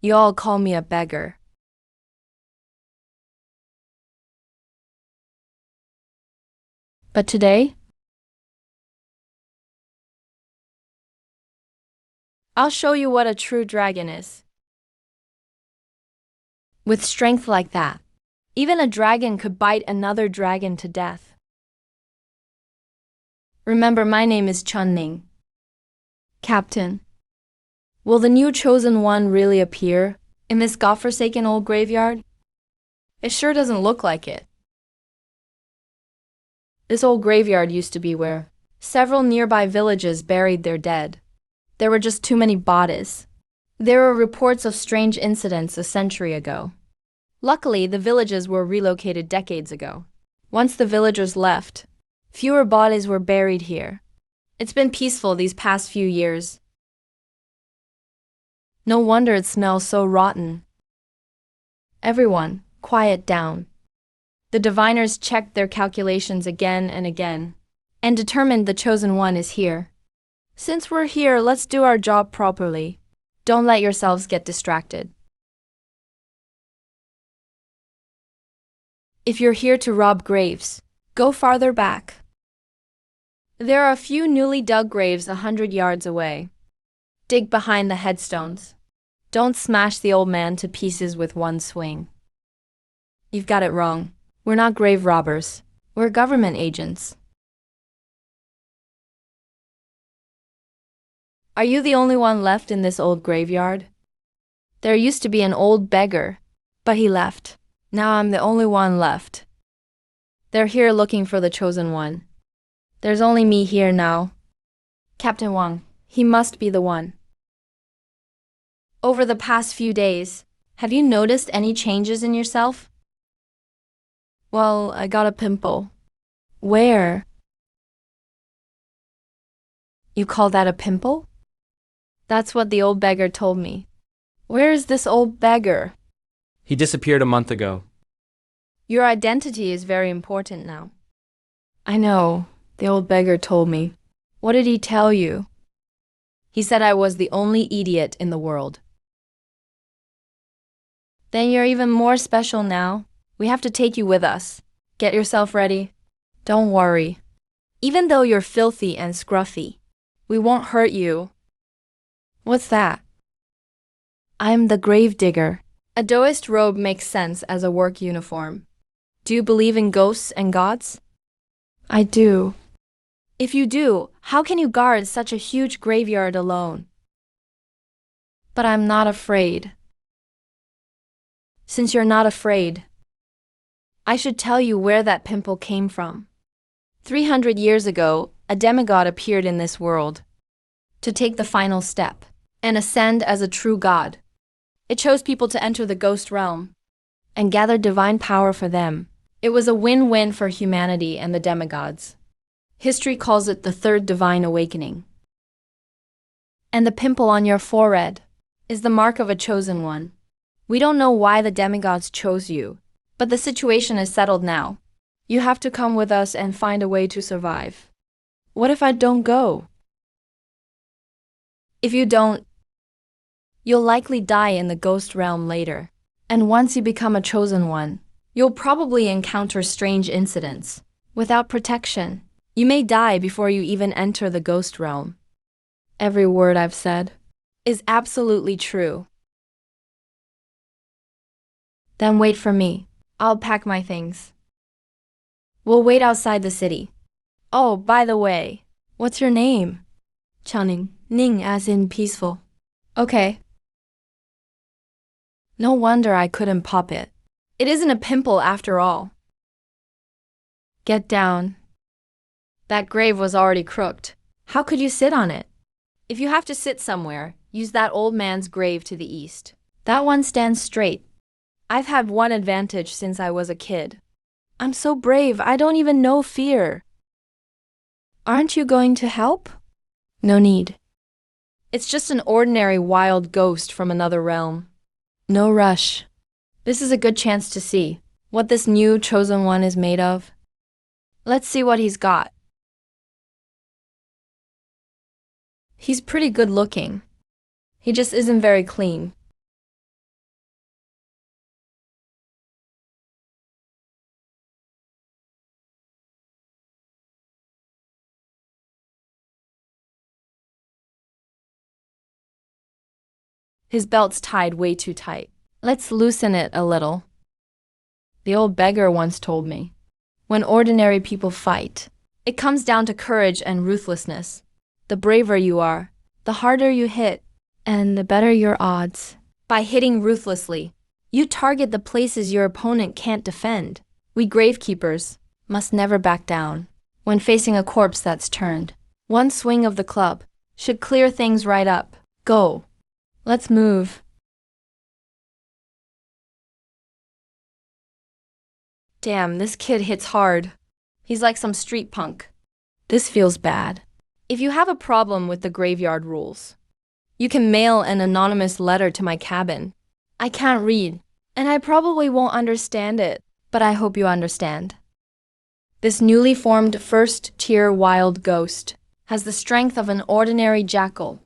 You all call me a beggar. But today, I'll show you what a true dragon is. With strength like that, even a dragon could bite another dragon to death. Remember, my name is Chunning. Captain, will the new chosen one really appear in this godforsaken old graveyard? It sure doesn't look like it. This old graveyard used to be where several nearby villages buried their dead. There were just too many bodies. There were reports of strange incidents a century ago. Luckily, the villages were relocated decades ago. Once the villagers left, fewer bodies were buried here. It's been peaceful these past few years. No wonder it smells so rotten. Everyone, quiet down. The diviners checked their calculations again and again, and determined the chosen one is here. Since we're here, let's do our job properly. Don't let yourselves get distracted. If you're here to rob graves, go farther back. There are a few newly dug graves 100 yards away. Dig behind the headstones. Don't smash the old man to pieces with one swing. You've got it wrong. We're not grave robbers. We're government agents. Are you the only one left in this old graveyard? There used to be an old beggar, but he left. Now I'm the only one left. They're here looking for the chosen one. There's only me here now. Captain Wang, he must be the one. Over the past few days, have you noticed any changes in yourself? Well, I got a pimple. Where? You call that a pimple? That's what the old beggar told me. Where is this old beggar? He disappeared a month ago. Your identity is very important now. I know, the old beggar told me. What did he tell you? He said I was the only idiot in the world. Then you're even more special now. We have to take you with us. Get yourself ready. Don't worry. Even though you're filthy and scruffy, we won't hurt you. What's that? I'm the grave digger. A Taoist robe makes sense as a work uniform. Do you believe in ghosts and gods? I do. If you do, how can you guard such a huge graveyard alone? But I'm not afraid. Since you're not afraid, I should tell you where that pimple came from. 300 years ago, a demigod appeared in this world to take the final step and ascend as a true god. It chose people to enter the ghost realm and gather divine power for them. It was a win-win for humanity and the demigods. History calls it the third divine awakening. And the pimple on your forehead is the mark of a chosen one. We don't know why the demigods chose you, but the situation is settled now. You have to come with us and find a way to survive. What if I don't go? If you don't, you'll likely die in the ghost realm later. And once you become a chosen one, you'll probably encounter strange incidents. Without protection, you may die before you even enter the ghost realm. Every word I've said is absolutely true. Then wait for me. I'll pack my things. We'll wait outside the city. Oh, by the way, what's your name? Channing. Ning as in peaceful. Okay. No wonder I couldn't pop it. It isn't a pimple after all. Get down. That grave was already crooked. How could you sit on it? If you have to sit somewhere, use that old man's grave to the east. That one stands straight. I've had one advantage since I was a kid. I'm so brave, I don't even know fear. Aren't you going to help? No need. It's just an ordinary wild ghost from another realm. No rush. This is a good chance to see what this new chosen one is made of. Let's see what he's got. He's pretty good looking. He just isn't very clean. His belt's tied way too tight. Let's loosen it a little. The old beggar once told me, when ordinary people fight, it comes down to courage and ruthlessness. The braver you are, the harder you hit, and the better your odds. By hitting ruthlessly, you target the places your opponent can't defend. We gravekeepers must never back down when facing a corpse that's turned. One swing of the club should clear things right up. Go. Let's move. Damn, this kid hits hard. He's like some street punk. This feels bad. If you have a problem with the graveyard rules, you can mail an anonymous letter to my cabin. I can't read, and I probably won't understand it, but I hope you understand. This newly formed first-tier wild ghost has the strength of an ordinary jackal.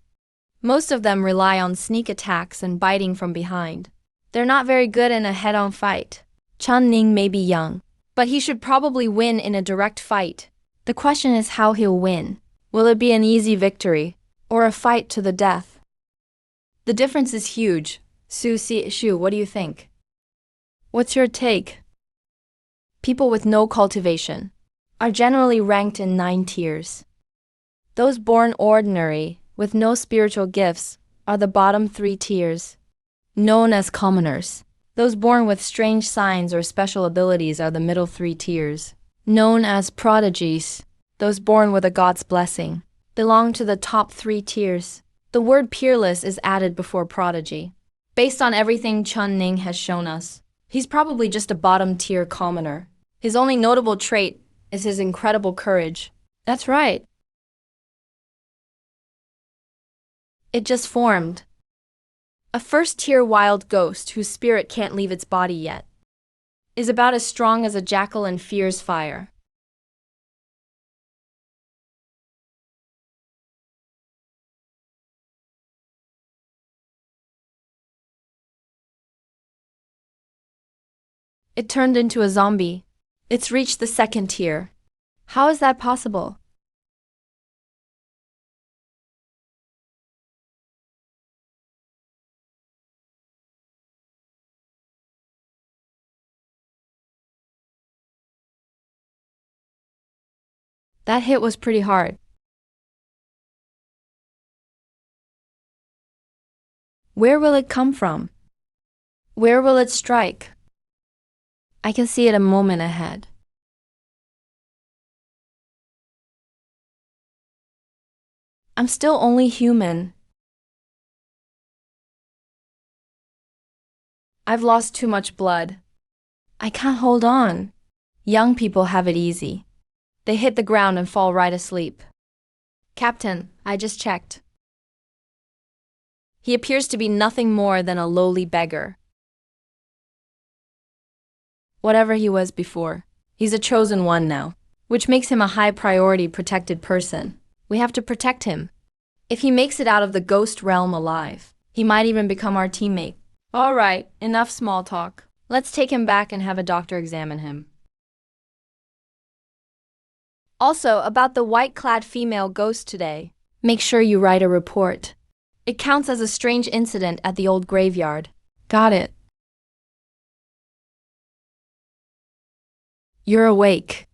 Most of them rely on sneak attacks and biting from behind. They're not very good in a head-on fight. Chun Ning may be young, but he should probably win in a direct fight. The question is how he'll win. Will it be an easy victory, or a fight to the death? The difference is huge. Su Si Shu, what do you think? What's your take? People with no cultivation are generally ranked in 9 tiers. Those born ordinary, with no spiritual gifts, are the bottom 3 tiers, known as commoners. Those born with strange signs or special abilities are the middle 3 tiers, known as prodigies. Those born with a god's blessing belong to the top 3 tiers. The word peerless is added before prodigy. Based on everything Chun Ning has shown us, he's probably just a bottom-tier commoner. His only notable trait is his incredible courage. That's right. It just formed. A first-tier wild ghost whose spirit can't leave its body yet is about as strong as a jackal and fears fire. It turned into a zombie. It's reached the 2nd tier. How is that possible? That hit was pretty hard. Where will it come from? Where will it strike? I can see it a moment ahead. I'm still only human. I've lost too much blood. I can't hold on. Young people have it easy. They hit the ground and fall right asleep. Captain, I just checked. He appears to be nothing more than a lowly beggar. Whatever he was before, he's a chosen one now, which makes him a high-priority protected person. We have to protect him. If he makes it out of the ghost realm alive, he might even become our teammate. All right, enough small talk. Let's take him back and have a doctor examine him. Also, about the white-clad female ghost today, make sure you write a report. It counts as a strange incident at the old graveyard. Got it. You're awake.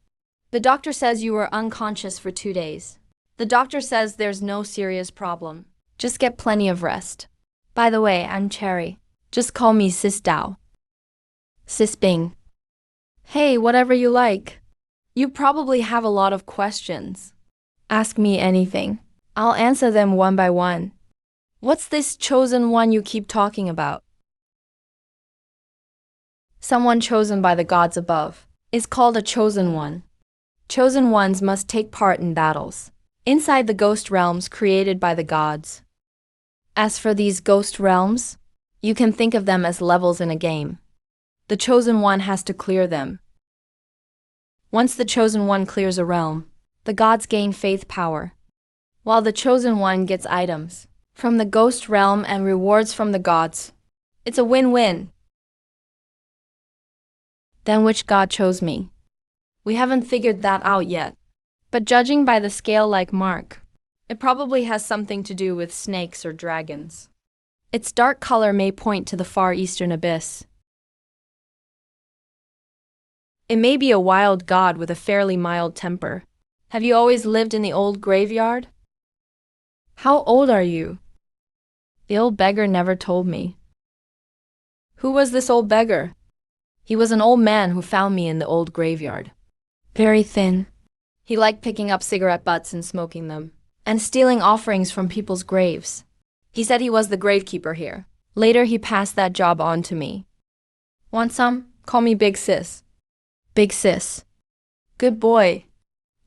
The doctor says you were unconscious for 2 days. The doctor says there's no serious problem. Just get plenty of rest. By the way, I'm Cherry. Just call me Sis Dao. Sis Bing. Hey, whatever you like. You probably have a lot of questions. Ask me anything. I'll answer them one by one. What's this chosen one you keep talking about? Someone chosen by the gods above is called a chosen one. Chosen ones must take part in battles inside the ghost realms created by the gods. As for these ghost realms, you can think of them as levels in a game. The chosen one has to clear them. Once the chosen one clears a realm, the gods gain faith power, while the chosen one gets items from the ghost realm and rewards from the gods. It's a win-win. Then which god chose me? We haven't figured that out yet. But judging by the scale-like mark, it probably has something to do with snakes or dragons. Its dark color may point to the far eastern abyss. It may be a wild god with a fairly mild temper. Have you always lived in the old graveyard? How old are you? The old beggar never told me. Who was this old beggar? He was an old man who found me in the old graveyard. Very thin. He liked picking up cigarette butts and smoking them, and stealing offerings from people's graves. He said he was the gravekeeper here. Later he passed that job on to me. Want some? Call me Big Sis. Big Sis. Good boy.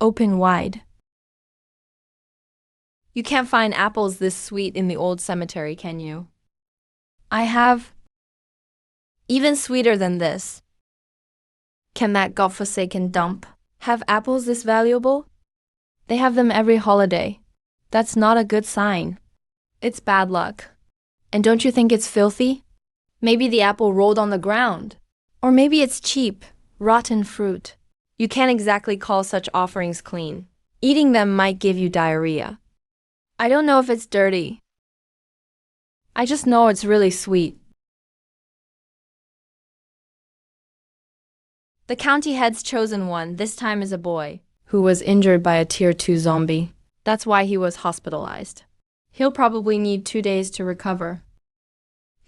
Open wide. You can't find apples this sweet in the old cemetery, can you? I have. Even sweeter than this. Can that godforsaken dump have apples this valuable? They have them every holiday. That's not a good sign. It's bad luck. And don't you think it's filthy? Maybe the apple rolled on the ground. Or maybe it's cheap, rotten fruit. You can't exactly call such offerings clean. Eating them might give you diarrhea. I don't know if it's dirty. I just know it's really sweet. The county head's chosen one this time is a boy who was injured by a Tier 2 zombie. That's why he was hospitalized. He'll probably need 2 days to recover.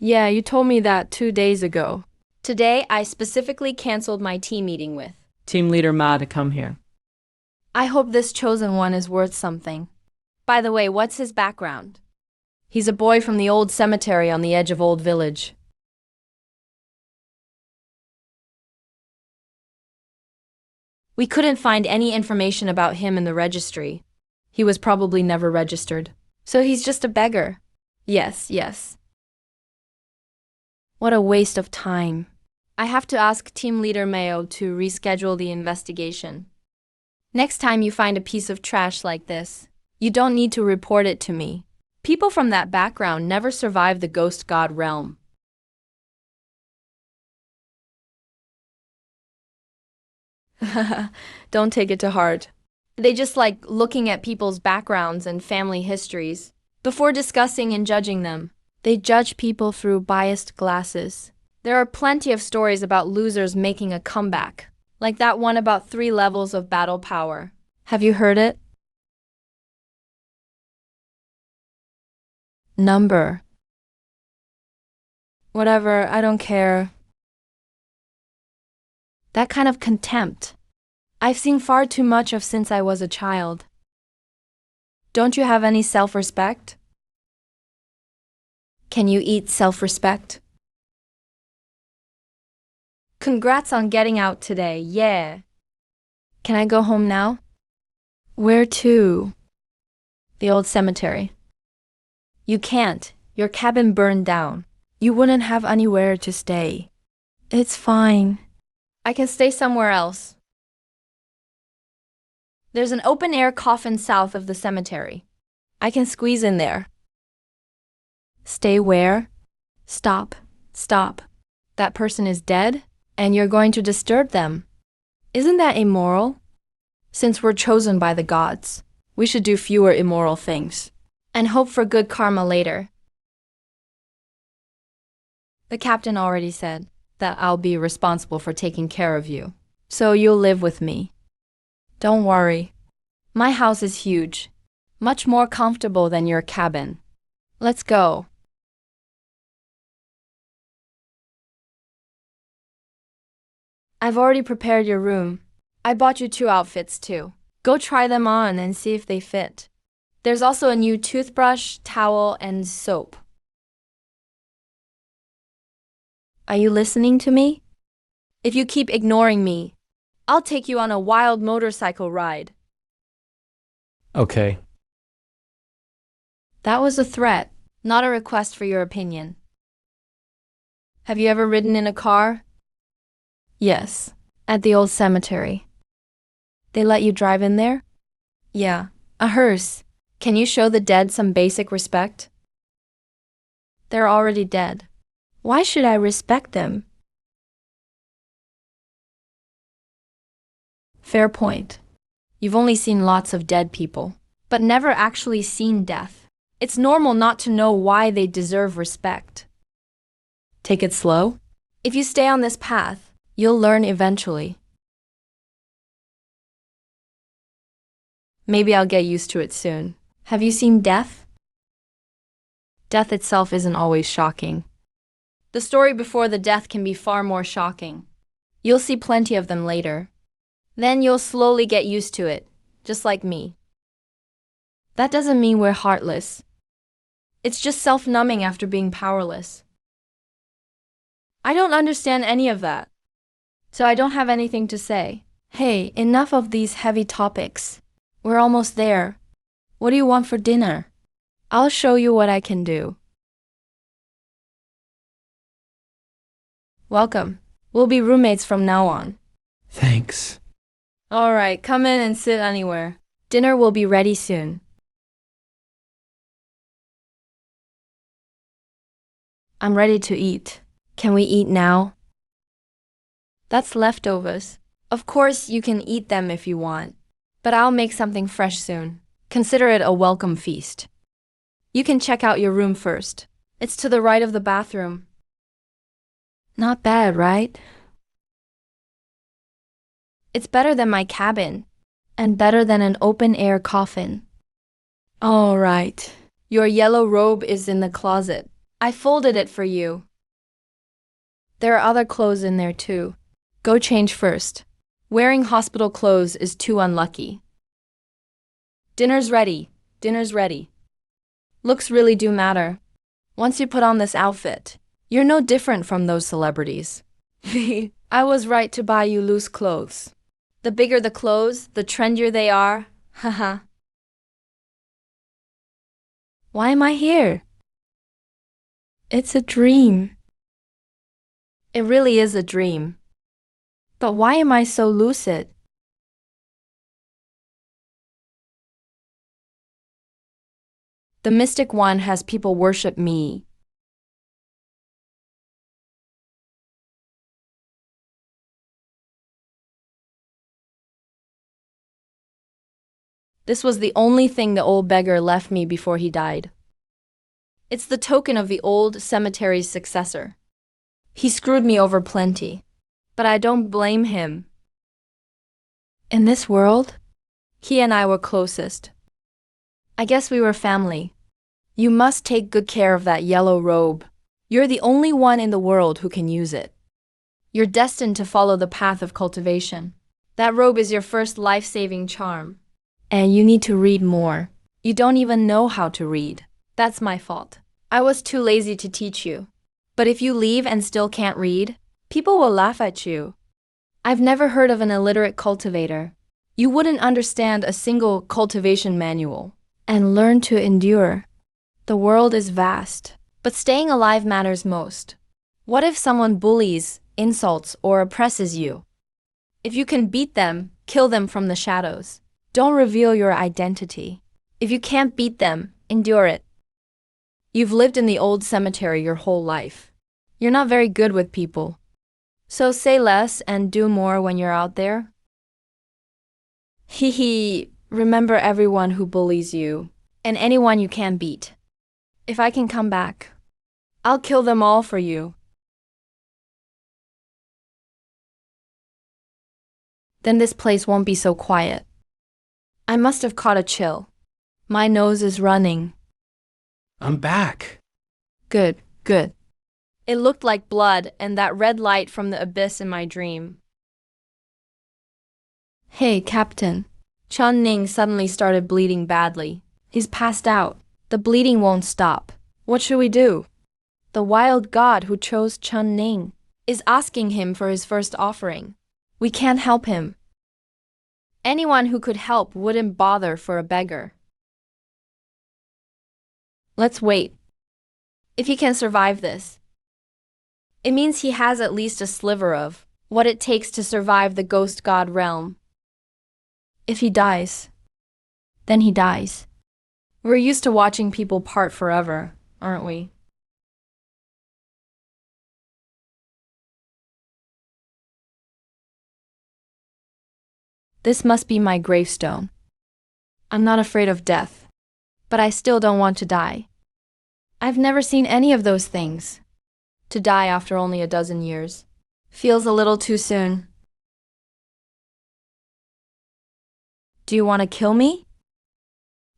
Yeah, you told me that 2 days ago. Today, I specifically canceled my team meeting with Team leader Ma to come here. I hope this chosen one is worth something. By the way, what's his background? He's a boy from the old cemetery on the edge of Old Village. We couldn't find any information about him in the registry. He was probably never registered. So he's just a beggar. Yes. What a waste of time. I have to ask Team Leader Mayo to reschedule the investigation. Next time you find a piece of trash like this, you don't need to report it to me. People from that background never survive the ghost god realm. Don't take it to heart. They just like looking at people's backgrounds and family histories before discussing and judging them. They judge people through biased glasses. There are plenty of stories about losers making a comeback, like that one about 3 levels of battle power. Have you heard it? Number. Whatever, I don't care. That kind of contempt. I've seen far too much of since I was a child. Don't you have any self-respect? Can you eat self-respect? Congrats on getting out today, yeah. Can I go home now? Where to? The old cemetery. You can't. Your cabin burned down. You wouldn't have anywhere to stay. It's fine. I can stay somewhere else. There's an open-air coffin south of the cemetery. I can squeeze in there. Stay where? Stop. That person is dead, and you're going to disturb them. Isn't that immoral? Since we're chosen by the gods, we should do fewer immoral things, and hope for good karma later. The captain already said that I'll be responsible for taking care of you, so you'll live with me. Don't worry. My house is huge, much more comfortable than your cabin. Let's go. I've already prepared your room. I bought you 2 outfits too. Go try them on and see if they fit. There's also a new toothbrush, towel, and soap. Are you listening to me? If you keep ignoring me, I'll take you on a wild motorcycle ride. Okay. That was a threat, not a request for your opinion. Have you ever ridden in a car? Yes, at the old cemetery. They let you drive in there? Yeah, a hearse. Can you show the dead some basic respect? They're already dead. Why should I respect them? Fair point. You've only seen lots of dead people, but never actually seen death. It's normal not to know why they deserve respect. Take it slow. If you stay on this path, you'll learn eventually. Maybe I'll get used to it soon. Have you seen death? Death itself isn't always shocking. The story before the death can be far more shocking. You'll see plenty of them later. Then you'll slowly get used to it, just like me. That doesn't mean we're heartless. It's just self-numbing after being powerless. I don't understand any of that, so I don't have anything to say. Hey, enough of these heavy topics. We're almost there. What do you want for dinner? I'll show you what I can do. Welcome. We'll be roommates from now on. Thanks. All right, come in and sit anywhere. Dinner will be ready soon. I'm ready to eat. Can we eat now? That's leftovers. Of course, you can eat them if you want, but I'll make something fresh soon. Consider it a welcome feast. You can check out your room first. It's to the right of the bathroom. Not bad, right? It's better than my cabin, and better than an open-air coffin. All right. Your yellow robe is in the closet. I folded it for you. There are other clothes in there too. Go change first. Wearing hospital clothes is too unlucky. Dinner's ready. Dinner's ready. Looks really do matter. Once you put on this outfit, you're no different from those celebrities. I was right to buy you loose clothes. The bigger the clothes, the trendier they are. Haha. Why am I here? It's a dream. It really is a dream. But why am I so lucid? The Mystic One has people worship me. This was the only thing the old beggar left me before he died. It's the token of the old cemetery's successor. He screwed me over plenty, but I don't blame him. In this world, he and I were closest. I guess we were family. You must take good care of that yellow robe. You're the only one in the world who can use it. You're destined to follow the path of cultivation. That robe is your first life-saving charm. And you need to read more. You don't even know how to read. That's my fault. I was too lazy to teach you. But if you leave and still can't read, people will laugh at you. I've never heard of an illiterate cultivator. You wouldn't understand a single cultivation manual. And learn to endure. The world is vast, but staying alive matters most. What if someone bullies, insults, or oppresses you? If you can beat them, kill them from the shadows. Don't reveal your identity. If you can't beat them, endure it. You've lived in the old cemetery your whole life. You're not very good with people. So say less and do more when you're out there. Remember everyone who bullies you, and anyone you can beat. If I can come back, I'll kill them all for you. Then this place won't be so quiet. I must have caught a chill. My nose is running. I'm back. Good, good. It looked like blood and that red light from the abyss in my dream. Hey, Captain. Chun Ning suddenly started bleeding badly. He's passed out. The bleeding won't stop. What should we do? The wild god who chose Chun Ning is asking him for his first offering. We can't help him. Anyone who could help wouldn't bother for a beggar. Let's wait. If he can survive this, it means he has at least a sliver of what it takes to survive the ghost god realm. If he dies, then he dies. We're used to watching people part forever, aren't we? This must be my gravestone. I'm not afraid of death. But I still don't want to die. I've never seen any of those things. To die after only a dozen years feels a little too soon. Do you want to kill me?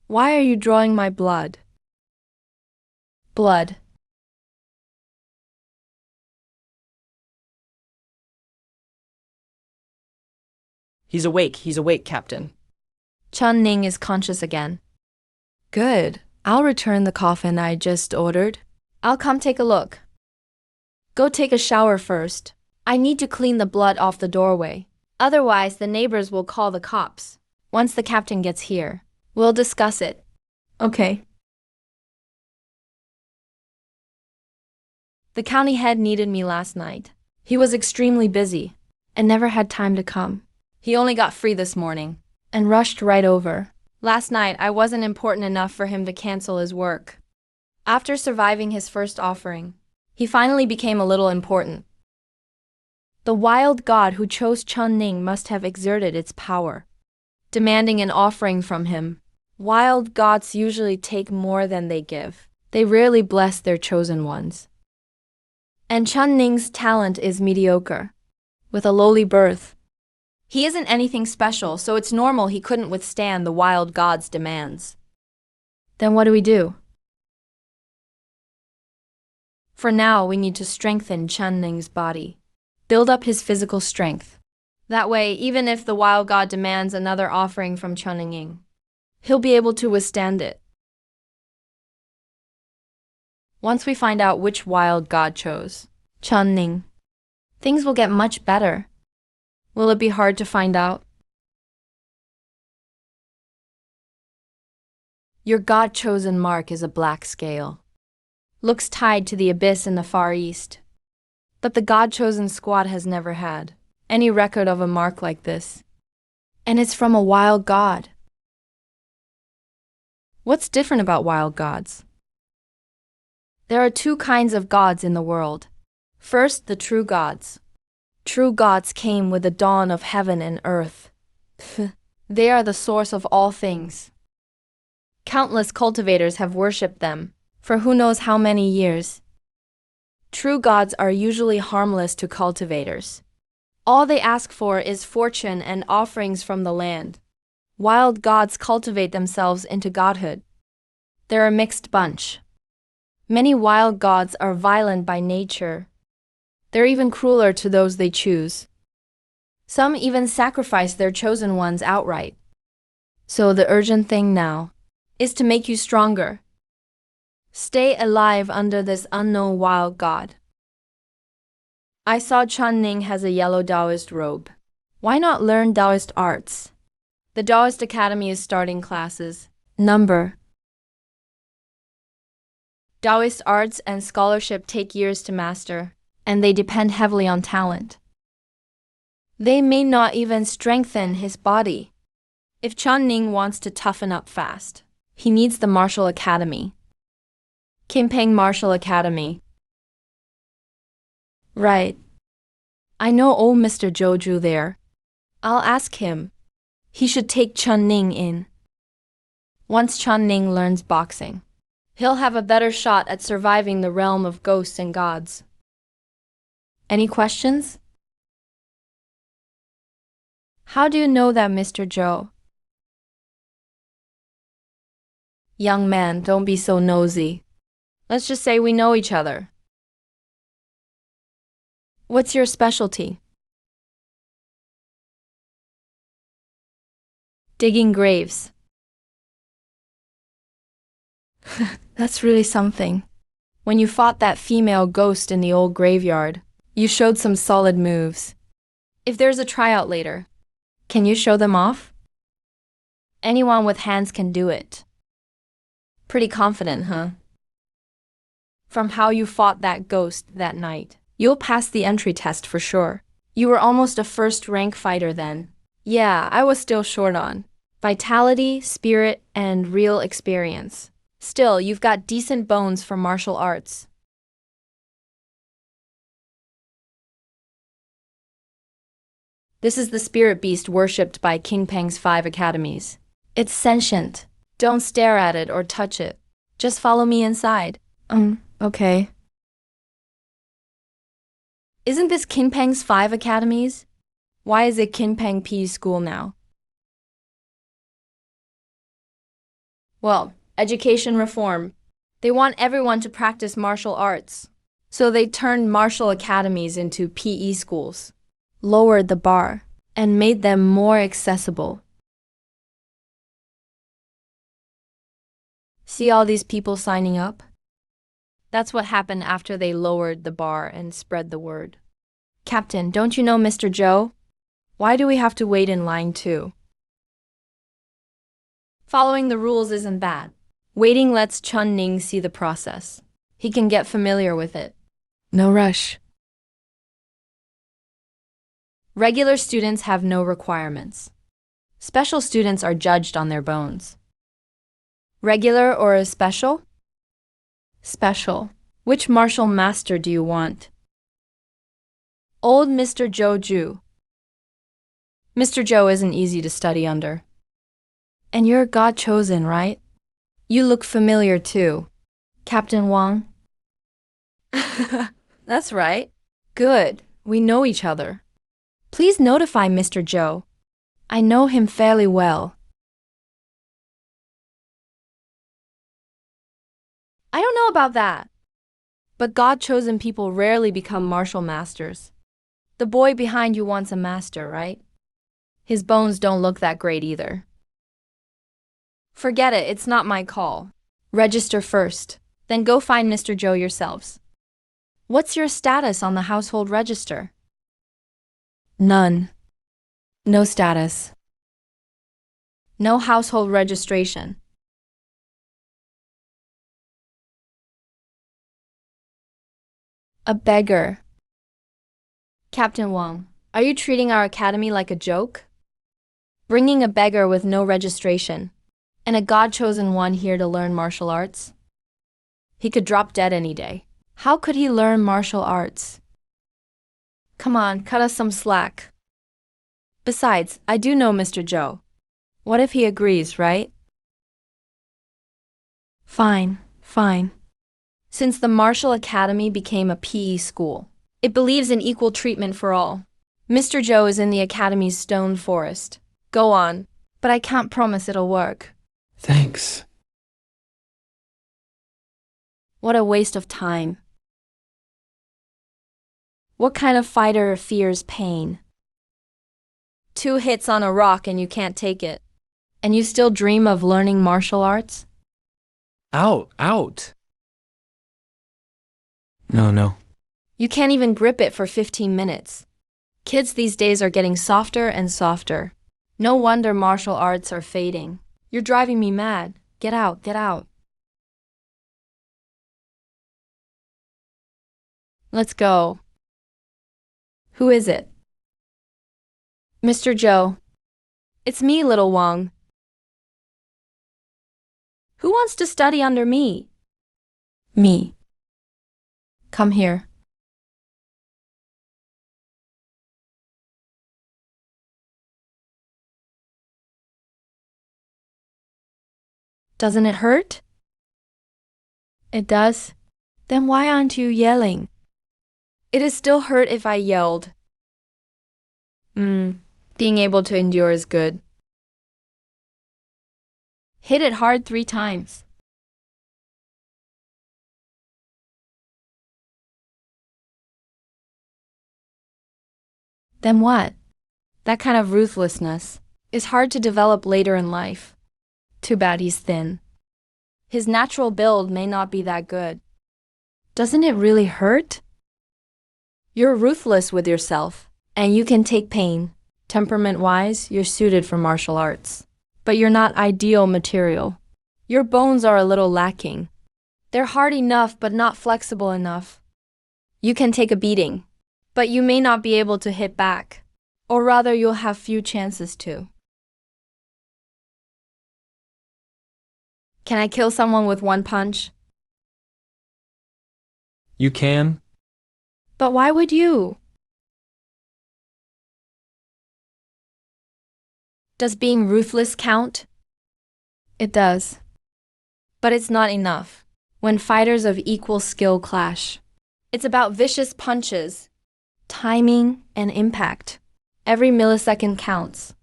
Why are you drawing my blood? Blood. He's awake, Captain. Chun Ning is conscious again. Good. I'll return the coffin I just ordered. I'll come take a look. Go take a shower first. I need to clean the blood off the doorway. Otherwise, the neighbors will call the cops. Once the captain gets here, we'll discuss it. Okay. The county head needed me last night. He was extremely busy and never had time to come. He only got free this morning and rushed right over. Last night, I wasn't important enough for him to cancel his work. After surviving his first offering, he finally became a little important. The wild god who chose Chun Ning must have exerted its power, demanding an offering from him. Wild gods usually take more than they give. They rarely bless their chosen ones. And Chun Ning's talent is mediocre, with a lowly birth. He isn't anything special, so it's normal he couldn't withstand the wild god's demands. Then what do we do? For now, we need to strengthen Chun Ning's body, build up his physical strength. That way, even if the wild god demands another offering from Chun Ning, he'll be able to withstand it. Once we find out which wild god chose Chun Ning, things will get much better. Will it be hard to find out? Your god-chosen mark is a black scale. Looks tied to the abyss in the Far East. But the god-chosen squad has never had any record of a mark like this. And it's from a wild god. What's different about wild gods? There are two kinds of gods in the world. First, the true gods. True gods came with the dawn of heaven and earth. They are the source of all things. Countless cultivators have worshipped them for who knows how many years. True gods are usually harmless to cultivators. All they ask for is fortune and offerings from the land. Wild gods cultivate themselves into godhood. They're a mixed bunch. Many wild gods are violent by nature. They're even crueler to those they choose. Some even sacrifice their chosen ones outright. So the urgent thing now is to make you stronger. Stay alive under this unknown wild god. I saw Chun Ning has a yellow Taoist robe. Why not learn Taoist arts? The Taoist Academy is starting classes. Number. Taoist arts and scholarship take years to master, and they depend heavily on talent. They may not even strengthen his body. If Chun Ning wants to toughen up fast, he needs the Martial Academy. Kinpeng Martial Academy. Right. I know old Mr. Joju there. I'll ask him. He should take Chun Ning in. Once Chun Ning learns boxing, he'll have a better shot at surviving the realm of ghosts and gods. Any questions? How do you know that, Mr. Zhou? Young man, don't be so nosy. Let's just say we know each other. What's your specialty? Digging graves. That's really something. When you fought that female ghost in the old graveyard, you showed some solid moves. If there's a tryout later, can you show them off? Anyone with hands can do it. Pretty confident, huh? From how you fought that ghost that night, you'll pass the entry test for sure. You were almost a first-rank fighter then. Yeah, I was still short on vitality, spirit, and real experience. Still, you've got decent bones for martial arts. This is the spirit beast worshipped by King Peng's 5 academies. It's sentient, Don't stare at it or touch it. Just follow me inside. Okay. Isn't this Kinpeng's 5 academies? Why is it Kinpeng P school now? Well, education reform. They want everyone to practice martial arts. So they turned martial academies into PE schools, lowered the bar, and made them more accessible. See all these people signing up? That's what happened after they lowered the bar and spread the word. Captain, don't you know Mr. Joe? Why do we have to wait in line too? Following the rules isn't bad. Waiting lets Chun Ning see the process. He can get familiar with it. No rush. Regular students have no requirements. Special students are judged on their bones. Regular or a special? Special. Which martial master do you want? Old Mr. Joe Ju. Mr. Joe isn't easy to study under. And you're God chosen, right? You look familiar too. Captain Wang? That's right. Good. We know each other. Please notify Mr. Joe. I know him fairly well. I don't know about that. But God-chosen people rarely become martial masters. The boy behind you wants a master, right? His bones don't look that great either. Forget it, it's not my call. Register first, then go find Mr. Joe yourselves. What's your status on the household register? None. No status. No household registration. A beggar. Captain Wang, are you treating our academy like a joke? Bringing a beggar with no registration, and a God-chosen one here to learn martial arts? He could drop dead any day. How could he learn martial arts? Come on, cut us some slack. Besides, I do know Mr. Joe. What if he agrees, right? Fine. Since the Martial Academy became a PE school, it believes in equal treatment for all. Mr. Joe is in the Academy's stone forest. Go on, but I can't promise it'll work. Thanks. What a waste of time. What kind of fighter fears pain? 2 hits on a rock and you can't take it. And you still dream of learning martial arts? Out. No. You can't even grip it for 15 minutes. Kids these days are getting softer and softer. No wonder martial arts are fading. You're driving me mad. Get out. Let's go. Who is it? Mr. Joe. It's me, little Wang. Who wants to study under me? Me. Come here. Doesn't it hurt? It does? Then why aren't you yelling? It'd still hurt if I yelled. Being able to endure is good. Hit it hard 3 times. Then what? That kind of ruthlessness is hard to develop later in life. Too bad he's thin. His natural build may not be that good. Doesn't it really hurt? You're ruthless with yourself, and you can take pain. Temperament-wise, you're suited for martial arts. But you're not ideal material. Your bones are a little lacking. They're hard enough but not flexible enough. You can take a beating, but you may not be able to hit back. Or rather, you'll have few chances to. Can I kill someone with 1 punch? You can? But why would you? Does being ruthless count? It does. But it's not enough. When fighters of equal skill clash, it's about vicious punches, timing, and impact. Every millisecond counts.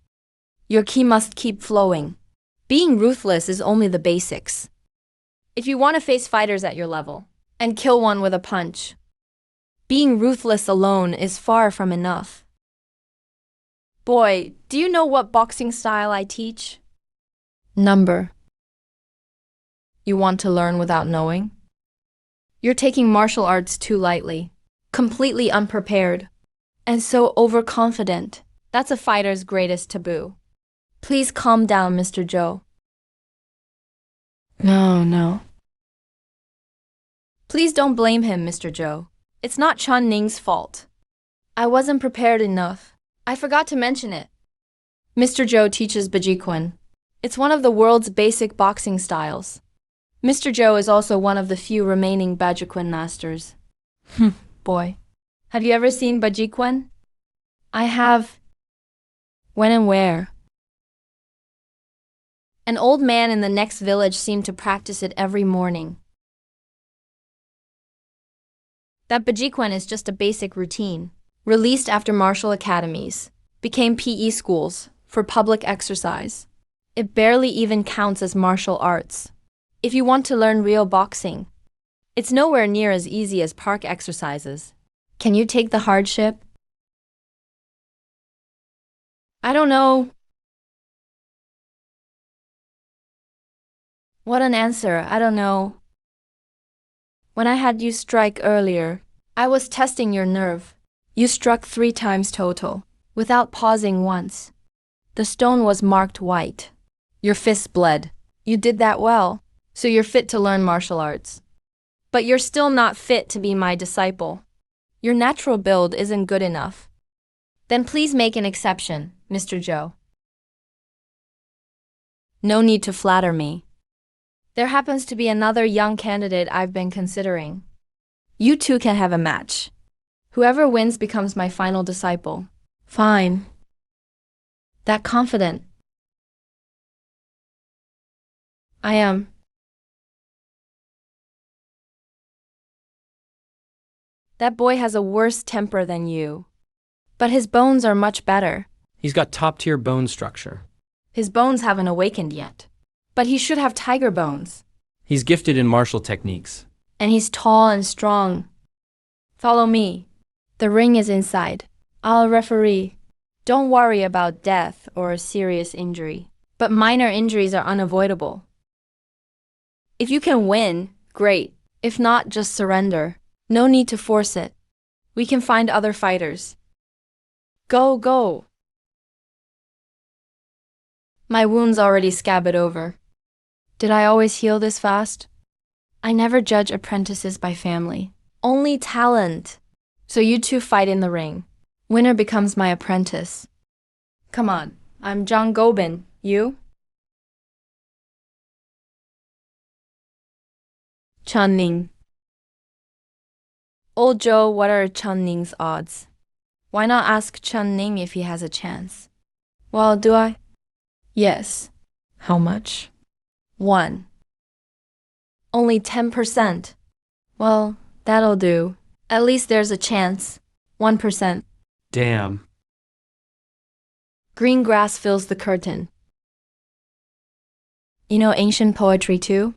Your ki must keep flowing. Being ruthless is only the basics. If you want to face fighters at your level and kill one with a punch, being ruthless alone is far from enough. Boy, do you know what boxing style I teach? Number. You want to learn without knowing? You're taking martial arts too lightly, completely unprepared, and so overconfident. That's a fighter's greatest taboo. Please calm down, Mr. Joe. No. Please don't blame him, Mr. Joe. It's not Chun Ning's fault. I wasn't prepared enough. I forgot to mention it. Mr. Joe teaches Bajikwan. It's one of the world's basic boxing styles. Mr. Joe is also one of the few remaining Bajikwan masters. Boy. Have you ever seen Bajikwan? I have. When and where? An old man in the next village seemed to practice it every morning. That Bajikwan is just a basic routine, released after martial academies, became PE schools for public exercise. It barely even counts as martial arts. If you want to learn real boxing, it's nowhere near as easy as park exercises. Can you take the hardship? I don't know. What an answer, I don't know. When I had you strike earlier, I was testing your nerve. You struck 3 times total, without pausing once. The stone was marked white. Your fists bled. You did that well, so you're fit to learn martial arts. But you're still not fit to be my disciple. Your natural build isn't good enough. Then please make an exception, Mr. Joe. No need to flatter me. There happens to be another young candidate I've been considering. You two can have a match. Whoever wins becomes my final disciple. Fine. That confident. I am. That boy has a worse temper than you. But his bones are much better. He's got top-tier bone structure. His bones haven't awakened yet. But he should have tiger bones. He's gifted in martial techniques. And he's tall and strong. Follow me. The ring is inside. I'll referee. Don't worry about death or a serious injury. But minor injuries are unavoidable. If you can win, great. If not, just surrender. No need to force it. We can find other fighters. Go. My wound's already scabbed over. Did I always heal this fast? I never judge apprentices by family. Only talent. So you two fight in the ring. Winner becomes my apprentice. Come on, I'm John Gobin. You? Chun Ning. Old Joe, what are Chun Ning's odds? Why not ask Chun Ning if he has a chance? Well, do I? Yes. How much? 1. Only 10%. Well, that'll do. At least there's a chance. 1%. Damn. Green grass fills the curtain. You know ancient poetry too?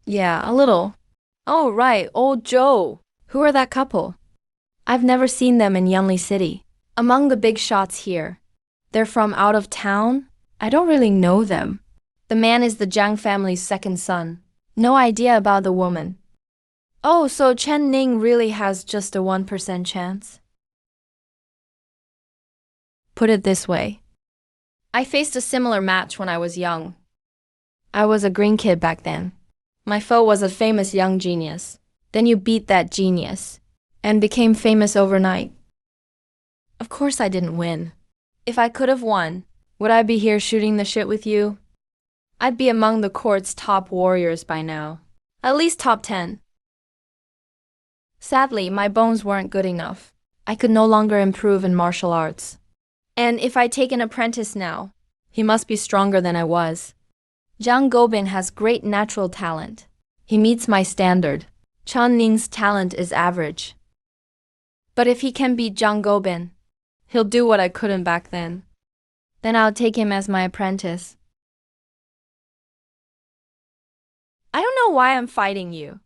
Yeah, a little. Oh, right, Old Joe. Who are that couple? I've never seen them in Yunli City. Among the big shots here. They're from out of town? I don't really know them. The man is the Jiang family's second son. No idea about the woman. Oh, so Chen Ning really has just a 1% chance? Put it this way. I faced a similar match when I was young. I was a green kid back then. My foe was a famous young genius. Then you beat that genius and became famous overnight. Of course I didn't win. If I could have won, would I be here shooting the shit with you? I'd be among the court's top warriors by now. At least top 10. Sadly, my bones weren't good enough. I could no longer improve in martial arts. And if I take an apprentice now, he must be stronger than I was. Zhang Gobin has great natural talent. He meets my standard. Chen Ning's talent is average. But if he can beat Zhang Gobin, he'll do what I couldn't back then. Then I'll take him as my apprentice. I don't know why I'm fighting you,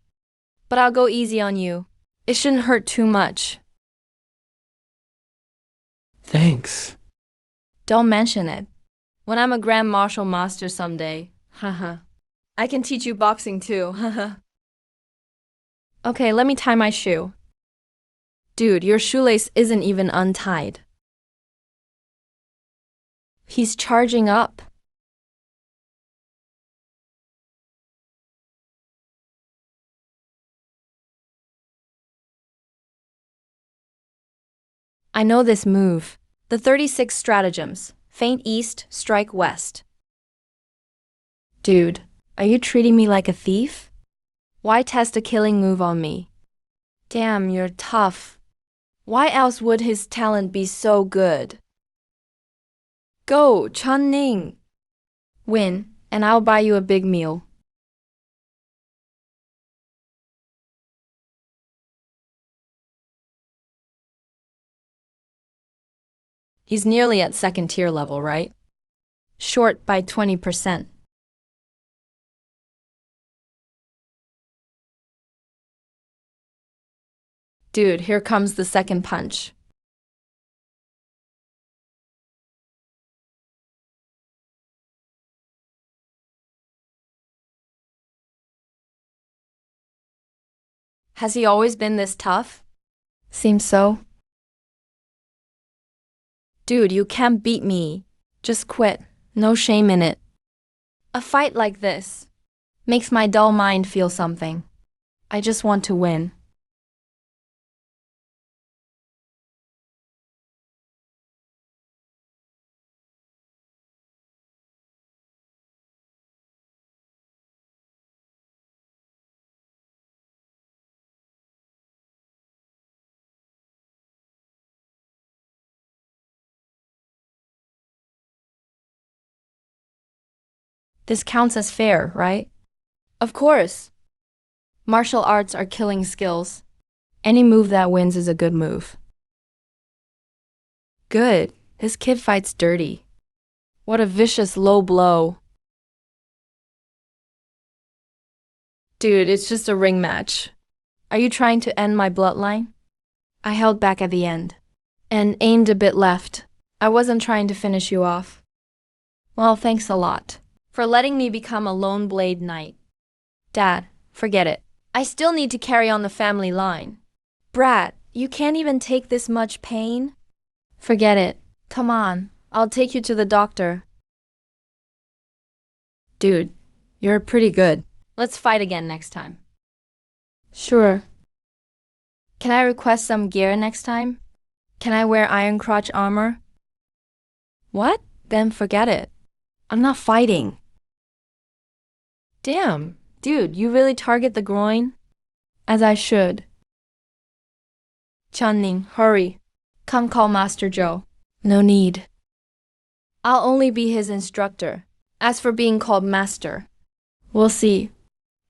but I'll go easy on you. It shouldn't hurt too much. Thanks. Don't mention it. When I'm a Grand Martial Master someday, haha. I can teach you boxing too, haha. Okay, let me tie my shoe. Dude, your shoelace isn't even untied. He's charging up. I know this move. The 36 stratagems. Feint east, strike west. Dude, are you treating me like a thief? Why test a killing move on me? Damn, you're tough. Why else would his talent be so good? Go, Chen Ning. Win, and I'll buy you a big meal. He's nearly at second tier level, right? Short by 20%. Dude, here comes the second punch. Has he always been this tough? Seems so. Dude, you can't beat me. Just quit. No shame in it. A fight like this makes my dull mind feel something. I just want to win. This counts as fair, right? Of course. Martial arts are killing skills. Any move that wins is a good move. Good. This kid fights dirty. What a vicious low blow. Dude, it's just a ring match. Are you trying to end my bloodline? I held back at the end and aimed a bit left. I wasn't trying to finish you off. Well, thanks a lot for letting me become a lone blade knight. Dad, forget it. I still need to carry on the family line. Brat, you can't even take this much pain? Forget it. Come on, I'll take you to the doctor. Dude, you're pretty good. Let's fight again next time. Sure. Can I request some gear next time? Can I wear iron crotch armor? What? Then forget it. I'm not fighting. Damn, dude, you really target the groin? As I should. Chen Ning, hurry. Come call Master Zhou. No need. I'll only be his instructor. As for being called master, we'll see.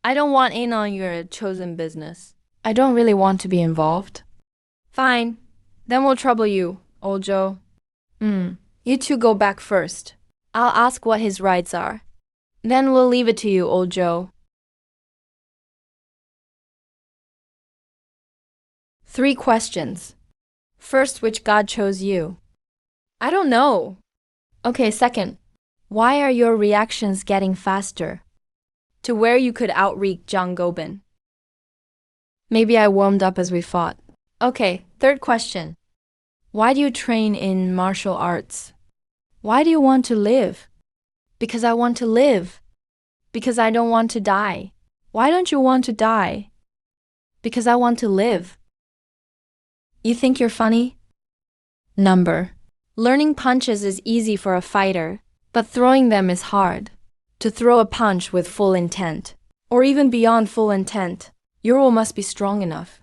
I don't want in on your chosen business. I don't really want to be involved. Fine. Then we'll trouble you, old Zhou. You two go back first. I'll ask what his rights are. Then we'll leave it to you, old Zhou. 3 questions. First, which god chose you? I don't know. Okay, second. Why are your reactions getting faster? To where you could outreach Zhang Gobin. Maybe I warmed up as we fought. Okay, third question. Why do you train in martial arts? Why do you want to live? Because I want to live. Because I don't want to die. Why don't you want to die? Because I want to live. You think you're funny? Number. Learning punches is easy for a fighter, but throwing them is hard. To throw a punch with full intent, or even beyond full intent, your will must be strong enough.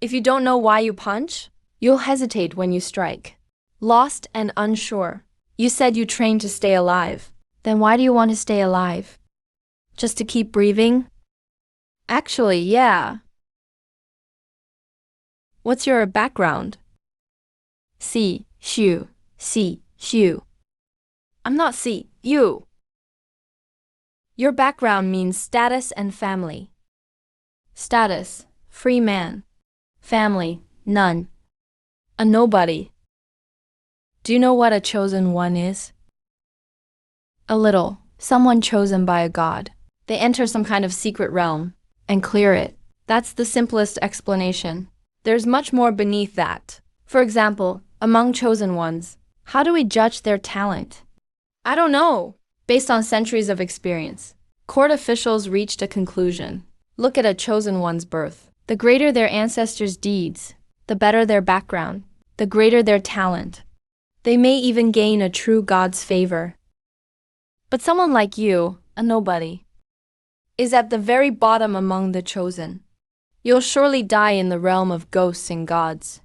If you don't know why you punch, you'll hesitate when you strike. Lost and unsure. You said you trained to stay alive. Then why do you want to stay alive? Just to keep breathing? Actually, yeah. What's your background? Shu. I'm not you. Your background means status and family. Status, free man. Family, none. A nobody. Do you know what a chosen one is? A little. Someone chosen by a god. They enter some kind of secret realm and clear it. That's the simplest explanation. There's much more beneath that. For example, among chosen ones, how do we judge their talent? I don't know. Based on centuries of experience, court officials reached a conclusion. Look at a chosen one's birth. The greater their ancestors' deeds, the better their background, the greater their talent. They may even gain a true god's favor. But someone like you, a nobody, is at the very bottom among the chosen. You'll surely die in the realm of ghosts and gods.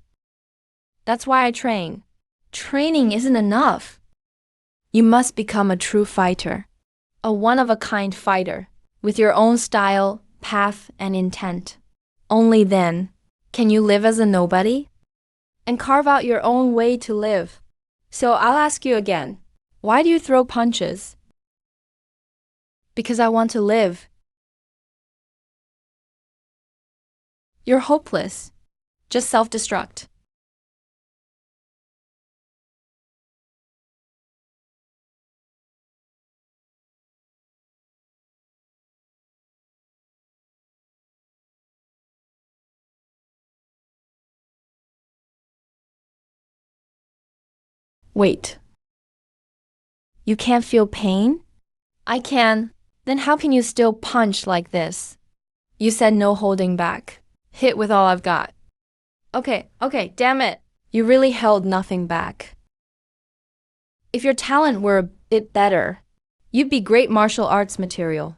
That's why I train. Training isn't enough. You must become a true fighter, a one-of-a-kind fighter, with your own style, path, and intent. Only then can you live as a nobody and carve out your own way to live. So I'll ask you again, why do you throw punches? Because I want to live. You're hopeless. Just self-destruct. Wait. You can't feel pain? I can. Then how can you still punch like this? You said no holding back. Hit with all I've got. Okay, damn it. You really held nothing back. If your talent were a bit better, you'd be great martial arts material.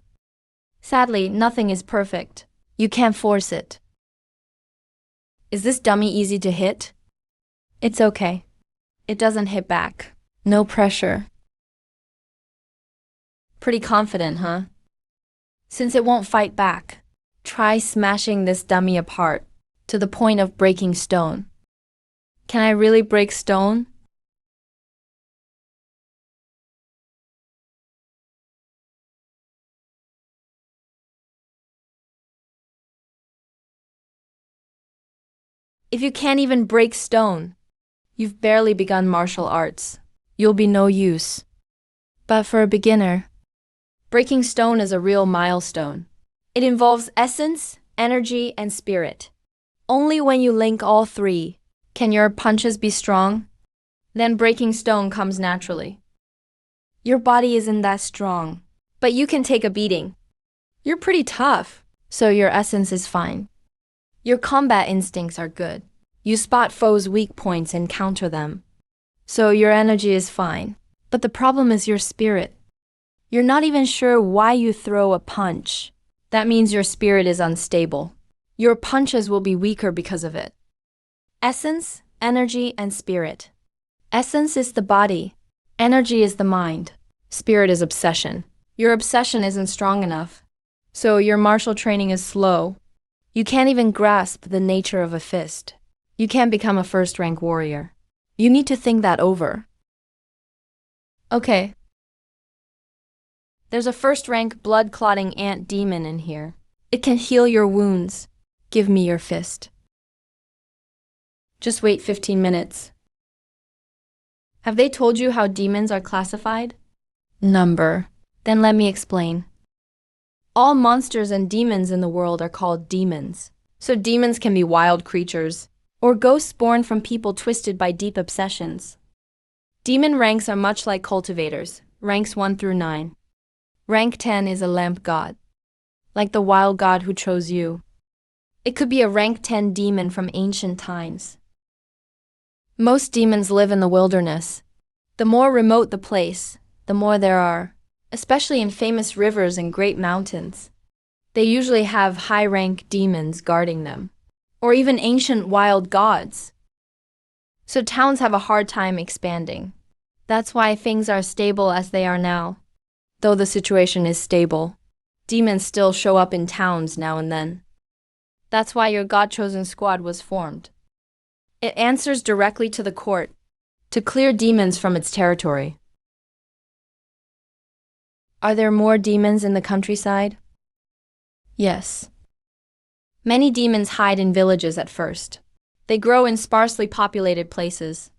Sadly, nothing is perfect. You can't force it. Is this dummy easy to hit? It's okay. It doesn't hit back. No pressure. Pretty confident, huh? Since it won't fight back, try smashing this dummy apart to the point of breaking stone. Can I really break stone? If you can't even break stone, you've barely begun martial arts. You'll be no use. But for a beginner, breaking stone is a real milestone. It involves essence, energy, and spirit. Only when you link all three can your punches be strong. Then breaking stone comes naturally. Your body isn't that strong, but you can take a beating. You're pretty tough, so your essence is fine. Your combat instincts are good. You spot foes' weak points and counter them. So your energy is fine. But the problem is your spirit. You're not even sure why you throw a punch. That means your spirit is unstable. Your punches will be weaker because of it. Essence, energy, and spirit. Essence is the body. Energy is the mind. Spirit is obsession. Your obsession isn't strong enough. So your martial training is slow. You can't even grasp the nature of a fist. You can't become a first-rank warrior. You need to think that over. Okay. There's a first-rank blood-clotting ant demon in here. It can heal your wounds. Give me your fist. Just wait 15 minutes. Have they told you how demons are classified? Number. Then let me explain. All monsters and demons in the world are called demons. So demons can be wild creatures, or ghosts born from people twisted by deep obsessions. Demon ranks are much like cultivators, ranks 1 through 9. Rank 10 is a lamp god, like the wild god who chose you. It could be a rank 10 demon from ancient times. Most demons live in the wilderness. The more remote the place, the more there are, especially in famous rivers and great mountains. They usually have high-rank demons guarding them, or even ancient wild gods. So towns have a hard time expanding. That's why things are stable as they are now. Though the situation is stable, Demons still show up in towns now and then. That's why your God-chosen squad was formed. It answers directly to the court to clear demons from its territory. Are there more demons in the countryside? Yes. Many demons hide in villages at first. They grow in sparsely populated places.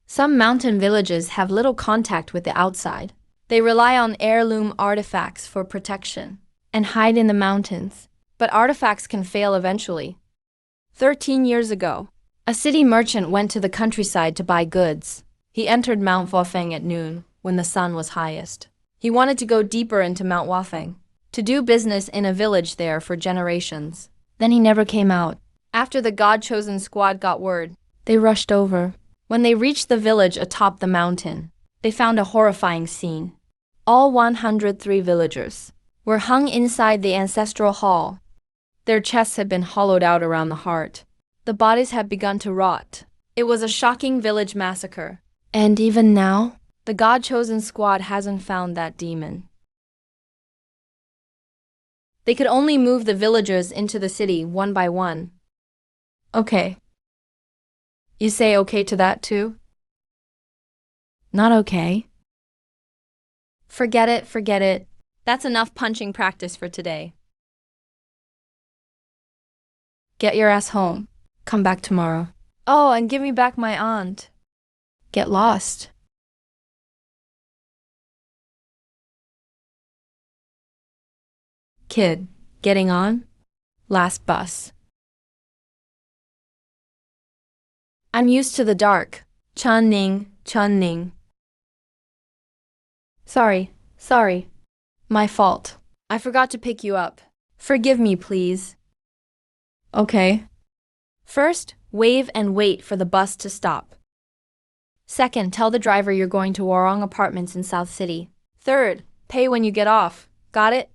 Some mountain villages have little contact with the outside. They rely on heirloom artifacts for protection and hide in the mountains. But artifacts can fail eventually. 13 years ago, a city merchant went to the countryside to buy goods. He entered Mount Wafeng at noon, when the sun was highest. He wanted to go deeper into Mount Wafeng, to do business in a village there for generations. Then he never came out. After the God-chosen squad got word, they rushed over. When they reached the village atop the mountain, they found a horrifying scene. All 103 villagers were hung inside the ancestral hall. Their chests had been hollowed out around the heart. The bodies had begun to rot. It was a shocking village massacre. And even now, the God-chosen squad hasn't found that demon. They could only move the villagers into the city one by one. Okay. You say okay to that too? Not okay. Forget it, forget it. That's enough punching practice for today. Get your ass home. Come back tomorrow. Oh, and give me back my aunt. Get lost. Kid, getting on? Last bus. I'm used to the dark. Chun-ning, Chun-ning. Sorry. My fault. I forgot to pick you up. Forgive me, please. Okay. First, wave and wait for the bus to stop. Second, tell the driver you're going to Warong Apartments in South City. Third, pay when you get off. Got it?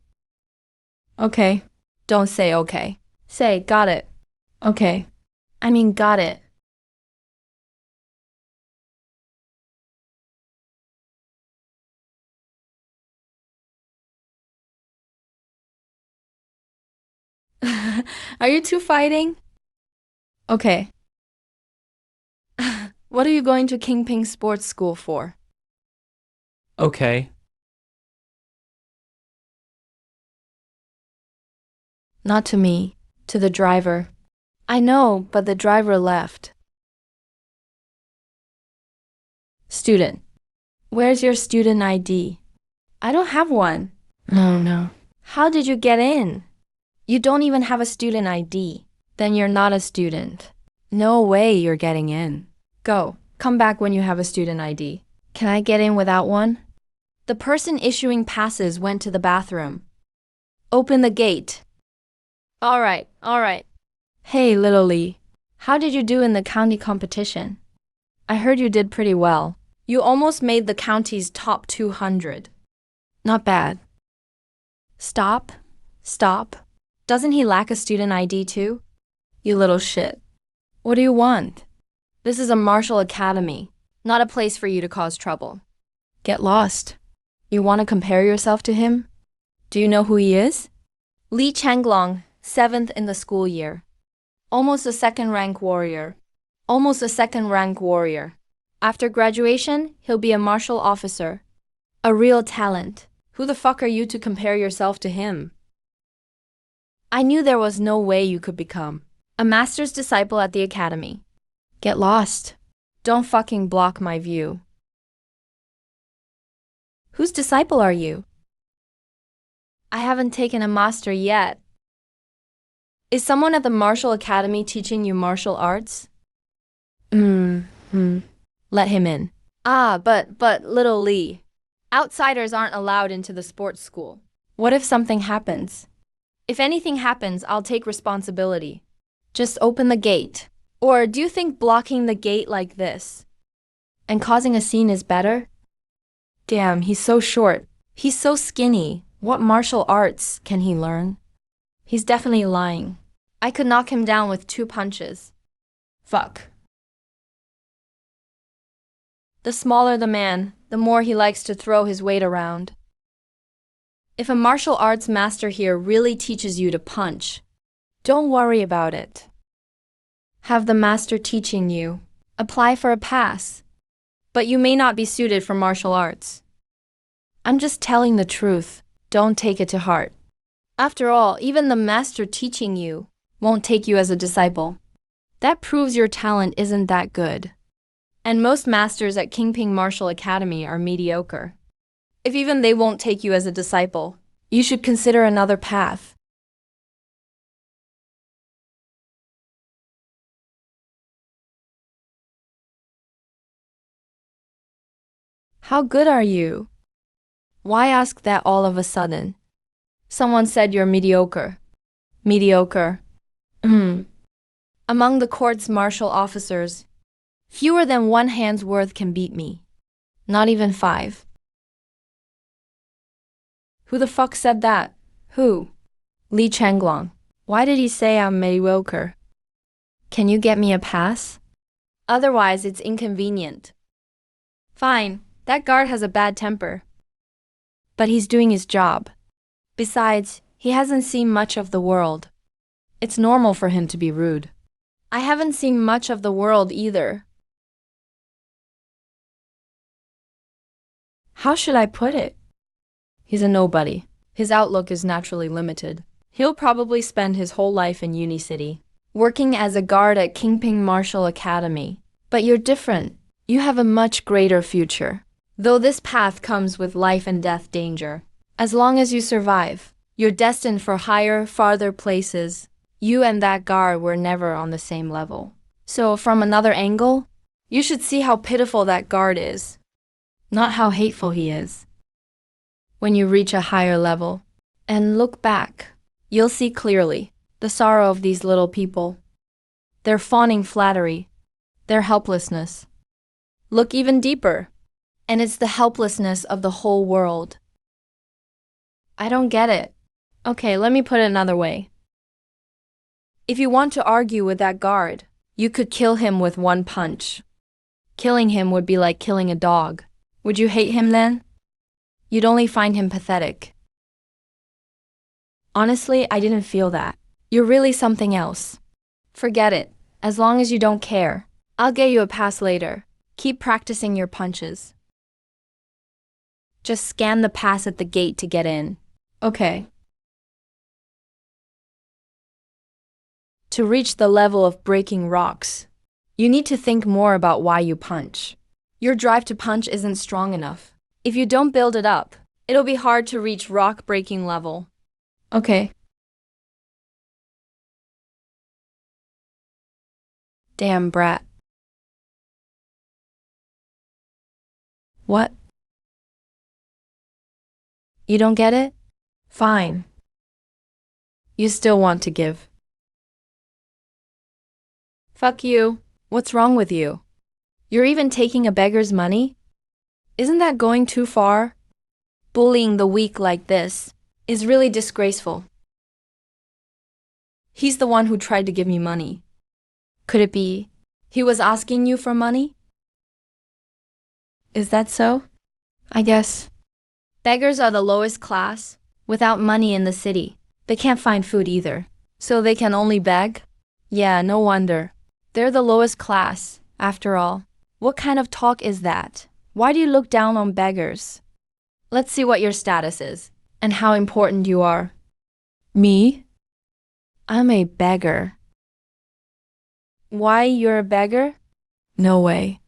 Okay. Don't say okay. Say, got it. Okay. I mean, got it. Are you two fighting? Okay. What are you going to Kingping Sports School for? Okay. Not to me, to the driver. I know, but the driver left. Student. Where's your student ID? I don't have one. No. How did you get in? You don't even have a student ID. Then you're not a student. No way you're getting in. Go. Come back when you have a student ID. Can I get in without one? The person issuing passes went to the bathroom. Open the gate. All right. Hey, little Lee. How did you do in the county competition? I heard you did pretty well. You almost made the county's top 200. Not bad. Stop. Doesn't he lack a student ID too? You little shit. What do you want? This is a martial academy, not a place for you to cause trouble. Get lost. You want to compare yourself to him? Do you know who he is? Li Changlong, 7th in the school year. Almost a second-rank warrior. After graduation, he'll be a martial officer. A real talent. Who the fuck are you to compare yourself to him? I knew there was no way you could become a master's disciple at the academy. Get lost. Don't fucking block my view. Whose disciple are you? I haven't taken a master yet. Is someone at the martial academy teaching you martial arts? Let him in. But little Lee. Outsiders aren't allowed into the sports school. What if something happens? If anything happens, I'll take responsibility. Just open the gate. Or do you think blocking the gate like this and causing a scene is better? Damn, he's so short. He's so skinny. What martial arts can he learn? He's definitely lying. I could knock him down with 2 punches. Fuck. The smaller the man, the more he likes to throw his weight around. If a martial arts master here really teaches you to punch, don't worry about it. Have the master teaching you. Apply for a pass. But you may not be suited for martial arts. I'm just telling the truth. Don't take it to heart. After all, even the master teaching you won't take you as a disciple. That proves your talent isn't that good. And most masters at Kingping Martial Academy are mediocre. If even they won't take you as a disciple, you should consider another path. How good are you? Why ask that all of a sudden? Someone said you're mediocre. Mediocre. Among the court's martial officers, fewer than one hand's worth can beat me. Not even 5. Who the fuck said that? Who? Li Changlong. Why did he say I'm mediocre? Can you get me a pass? Otherwise, it's inconvenient. Fine, that guard has a bad temper. But he's doing his job. Besides, he hasn't seen much of the world. It's normal for him to be rude. I haven't seen much of the world either. How should I put it? He's a nobody. His outlook is naturally limited. He'll probably spend his whole life in Uni City, working as a guard at Kingping Martial Academy. But you're different. You have a much greater future. Though this path comes with life and death danger. As long as you survive, you're destined for higher, farther places. You and that guard were never on the same level. So from another angle, you should see how pitiful that guard is, not how hateful he is. When you reach a higher level and look back, you'll see clearly the sorrow of these little people, their fawning flattery, their helplessness. Look even deeper, and it's the helplessness of the whole world. I don't get it. Okay, let me put it another way. If you want to argue with that guard, you could kill him with one punch. Killing him would be like killing a dog. Would you hate him then? You'd only find him pathetic. Honestly, I didn't feel that. You're really something else. Forget it. As long as you don't care, I'll get you a pass later. Keep practicing your punches. Just scan the pass at the gate to get in. Okay. To reach the level of breaking rocks, you need to think more about why you punch. Your drive to punch isn't strong enough. If you don't build it up, it'll be hard to reach rock breaking level. Okay. Damn brat. What? You don't get it? Fine. You still want to give. Fuck you. What's wrong with you? You're even taking a beggar's money? Isn't that going too far? Bullying the weak like this is really disgraceful. He's the one who tried to give me money. Could it be he was asking you for money? Is that so? I guess. Beggars are the lowest class, without money in the city. They can't find food either, so they can only beg? Yeah, no wonder. They're the lowest class, after all. What kind of talk is that? Why do you look down on beggars? Let's see what your status is, and how important you are. Me? I'm a beggar. Why, you're a beggar? No way.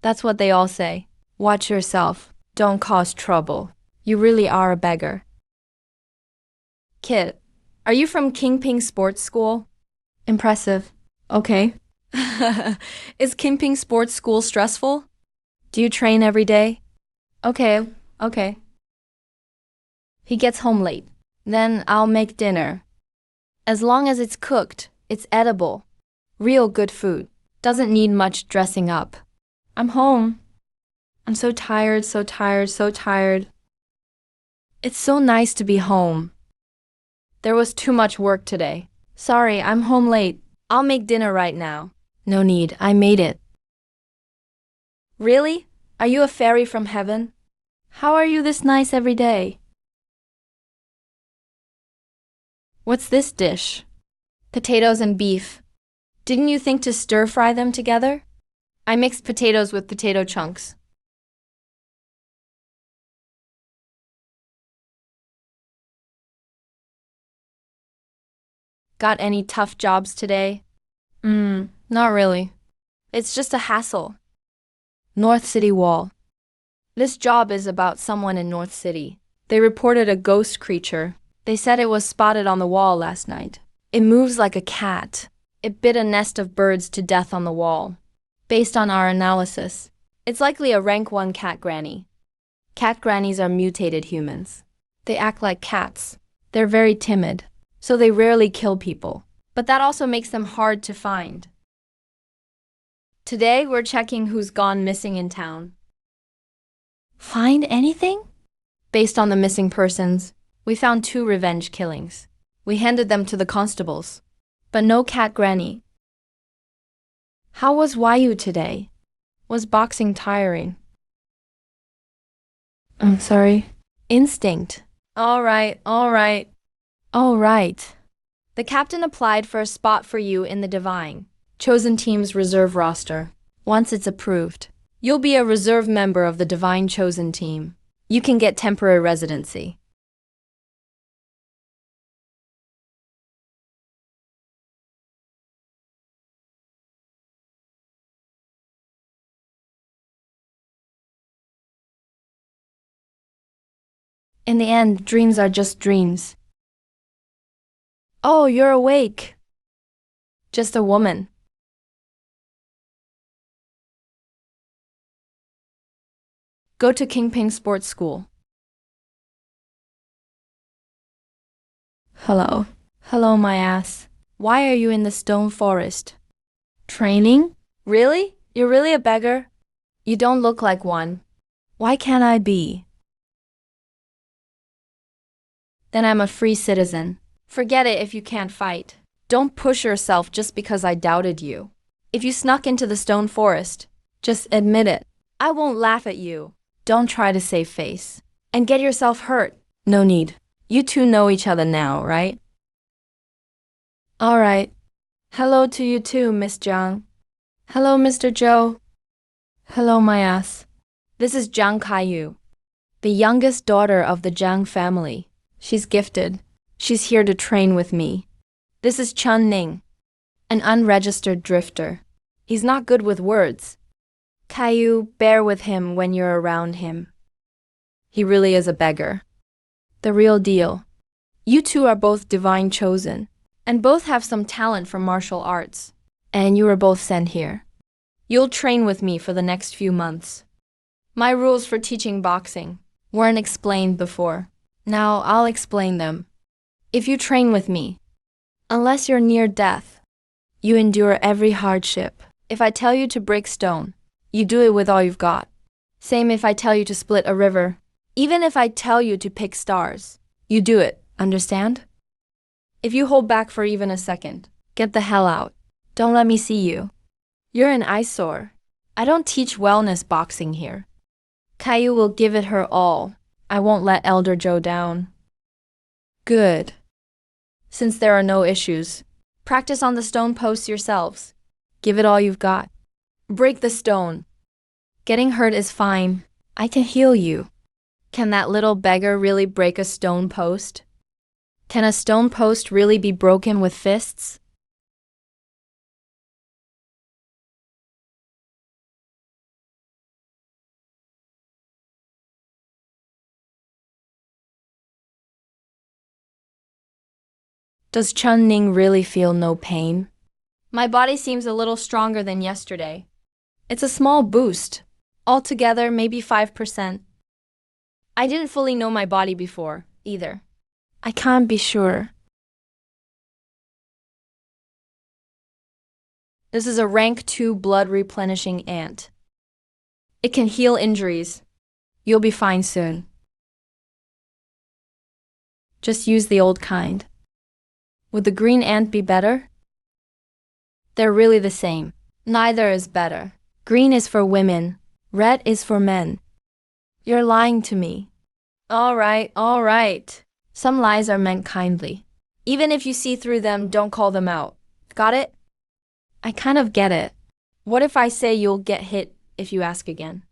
That's what they all say. Watch yourself. Don't cause trouble. You really are a beggar. Kid, are you from Kingping Sports School? Impressive. Okay. Is Kingping Sports School stressful? Do you train every day? Okay. He gets home late. Then I'll make dinner. As long as it's cooked, it's edible. Real good food. Doesn't need much dressing up. I'm home. I'm so tired. It's so nice to be home. There was too much work today. Sorry, I'm home late. I'll make dinner right now. No need, I made it. Really? Are you a fairy from heaven? How are you this nice every day? What's this dish? Potatoes and beef. Didn't you think to stir fry them together? I mixed potatoes with potato chunks. Got any tough jobs today? Not really. It's just a hassle. North City Wall. This job is about someone in North City. They reported a ghost creature. They said it was spotted on the wall last night. It moves like a cat. It bit a nest of birds to death on the wall. Based on our analysis, it's likely a rank 1 cat granny. Cat grannies are mutated humans. They act like cats. They're very timid, so they rarely kill people. But that also makes them hard to find. Today, we're checking who's gone missing in town. Find anything? Based on the missing persons, we found 2 revenge killings. We handed them to the constables, but no cat granny. How was Wayu today? Was boxing tiring? I'm sorry. Instinct. All right. The captain applied for a spot for you in the Divine Chosen Team's reserve roster. Once it's approved, you'll be a reserve member of the Divine Chosen Team. You can get temporary residency. In the end, dreams are just dreams. Oh, you're awake. Just a woman. Go to Kingping Sports School. Hello, my ass. Why are you in the stone forest? Training? Really? You're really a beggar? You don't look like one. Why can't I be? Then I'm a free citizen. Forget it if you can't fight. Don't push yourself just because I doubted you. If you snuck into the stone forest, just admit it. I won't laugh at you. Don't try to save face. And get yourself hurt. No need. You two know each other now, right? All right. Hello to you too, Miss Zhang. Hello, Mr. Zhou. Hello, my ass. This is Zhang Kaiyu, the youngest daughter of the Zhang family. She's gifted. She's here to train with me. This is Chun Ning, an unregistered drifter. He's not good with words. Kaiyu, bear with him when you're around him. He really is a beggar. The real deal. You two are both divine chosen, and both have some talent for martial arts. And you were both sent here. You'll train with me for the next few months. My rules for teaching boxing weren't explained before. Now I'll explain them. If you train with me, unless you're near death, you endure every hardship. If I tell you to break stone, you do it with all you've got. Same if I tell you to split a river. Even if I tell you to pick stars, you do it, understand? If you hold back for even a second, get the hell out. Don't let me see you. You're an eyesore. I don't teach wellness boxing here. Kaiyu will give it her all. I won't let Elder Joe down. Good. Since there are no issues, practice on the stone posts yourselves. Give it all you've got. Break the stone. Getting hurt is fine. I can heal you. Can that little beggar really break a stone post? Can a stone post really be broken with fists? Does Chun Ning really feel no pain? My body seems a little stronger than yesterday. It's a small boost. Altogether, maybe 5%. I didn't fully know my body before, either. I can't be sure. This is a rank 2 blood replenishing ant. It can heal injuries. You'll be fine soon. Just use the old kind. Would the green ant be better? They're really the same. Neither is better. Green is for women. Red is for men. You're lying to me. All right. Some lies are meant kindly. Even if you see through them, don't call them out. Got it? I kind of get it. What if I say you'll get hit if you ask again?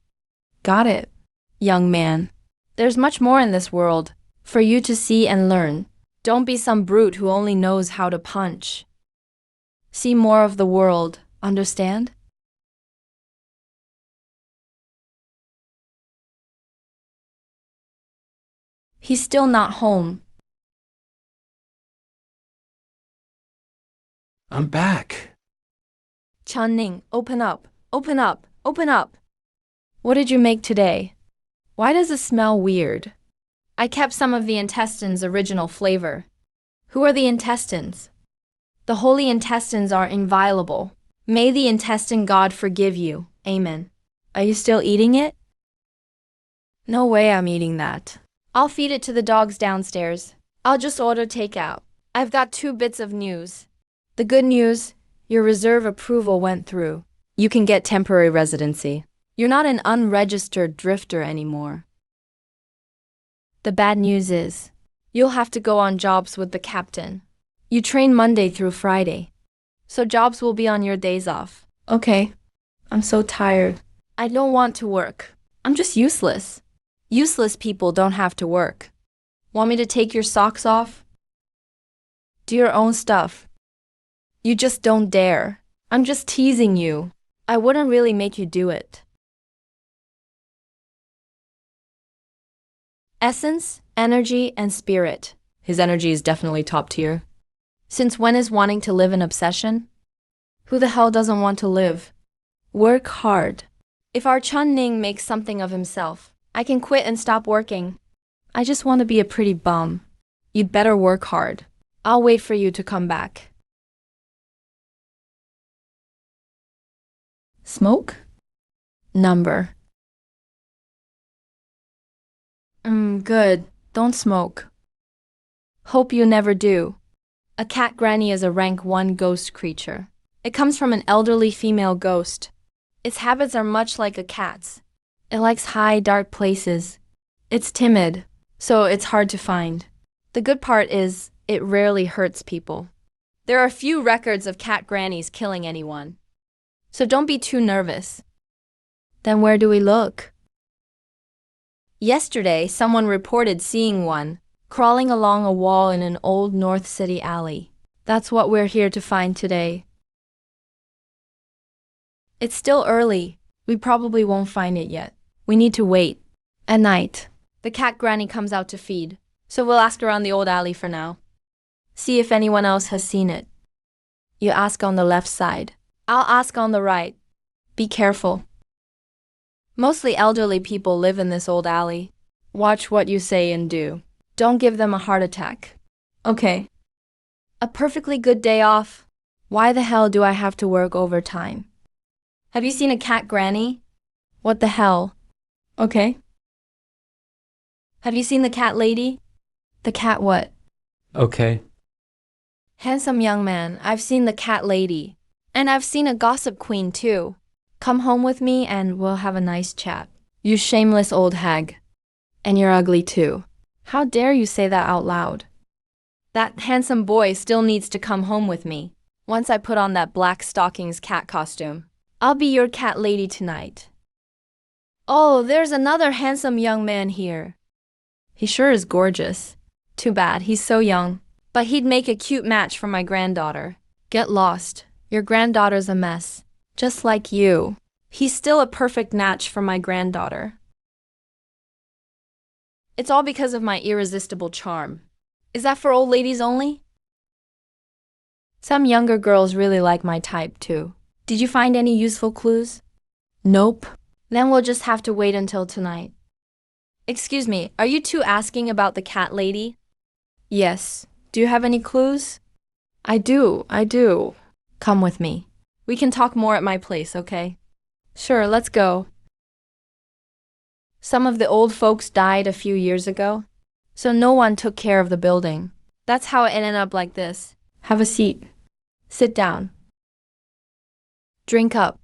Got it, young man. There's much more in this world for you to see and learn. Don't be some brute who only knows how to punch. See more of the world, understand? He's still not home. I'm back. Chun-Ning, open up, open up, open up. What did you make today? Why does it smell weird? I kept some of the intestines' original flavor. Who are the intestines? The holy intestines are inviolable. May the intestine God forgive you. Amen. Are you still eating it? No way I'm eating that. I'll feed it to the dogs downstairs. I'll just order takeout. I've got 2 bits of news. The good news, your reserve approval went through. You can get temporary residency. You're not an unregistered drifter anymore. The bad news is, you'll have to go on jobs with the captain. You train Monday through Friday, so jobs will be on your days off. Okay, I'm so tired. I don't want to work. I'm just useless. Useless people don't have to work. Want me to take your socks off? Do your own stuff. You just don't dare. I'm just teasing you. I wouldn't really make you do it. Essence, energy, and spirit. His energy is definitely top tier. Since when is wanting to live an obsession? Who the hell doesn't want to live? Work hard. If our Chun-Ning makes something of himself, I can quit and stop working. I just want to be a pretty bum. You'd better work hard. I'll wait for you to come back. Smoke? Number. Good. Don't smoke. Hope you never do. A cat granny is a rank 1 ghost creature. It comes from an elderly female ghost. Its habits are much like a cat's. It likes high, dark places. It's timid, so it's hard to find. The good part is, it rarely hurts people. There are few records of cat grannies killing anyone. So don't be too nervous. Then where do we look? Yesterday, someone reported seeing one crawling along a wall in an old North City alley. That's what we're here to find today. It's still early. We probably won't find it yet. We need to wait. At night, the cat granny comes out to feed, so we'll ask around the old alley for now. See if anyone else has seen it. You ask on the left side. I'll ask on the right. Be careful. Mostly elderly people live in this old alley. Watch what you say and do. Don't give them a heart attack. Okay. A perfectly good day off. Why the hell do I have to work overtime? Have you seen a cat granny? What the hell? Okay. Have you seen the cat lady? The cat what? Okay. Handsome young man, I've seen the cat lady. And I've seen a gossip queen too. Come home with me and we'll have a nice chat. You shameless old hag. And you're ugly too. How dare you say that out loud? That handsome boy still needs to come home with me. Once I put on that black stockings cat costume. I'll be your cat lady tonight. Oh, there's another handsome young man here. He sure is gorgeous. Too bad, he's so young. But he'd make a cute match for my granddaughter. Get lost. Your granddaughter's a mess. Just like you. He's still a perfect match for my granddaughter. It's all because of my irresistible charm. Is that for old ladies only? Some younger girls really like my type too. Did you find any useful clues? Nope. Then we'll just have to wait until tonight. Excuse me, are you two asking about the cat lady? Yes. Do you have any clues? I do. Come with me. We can talk more at my place, okay? Sure, let's go. Some of the old folks died a few years ago, so no one took care of the building. That's how it ended up like this. Have a seat. Sit down. Drink up.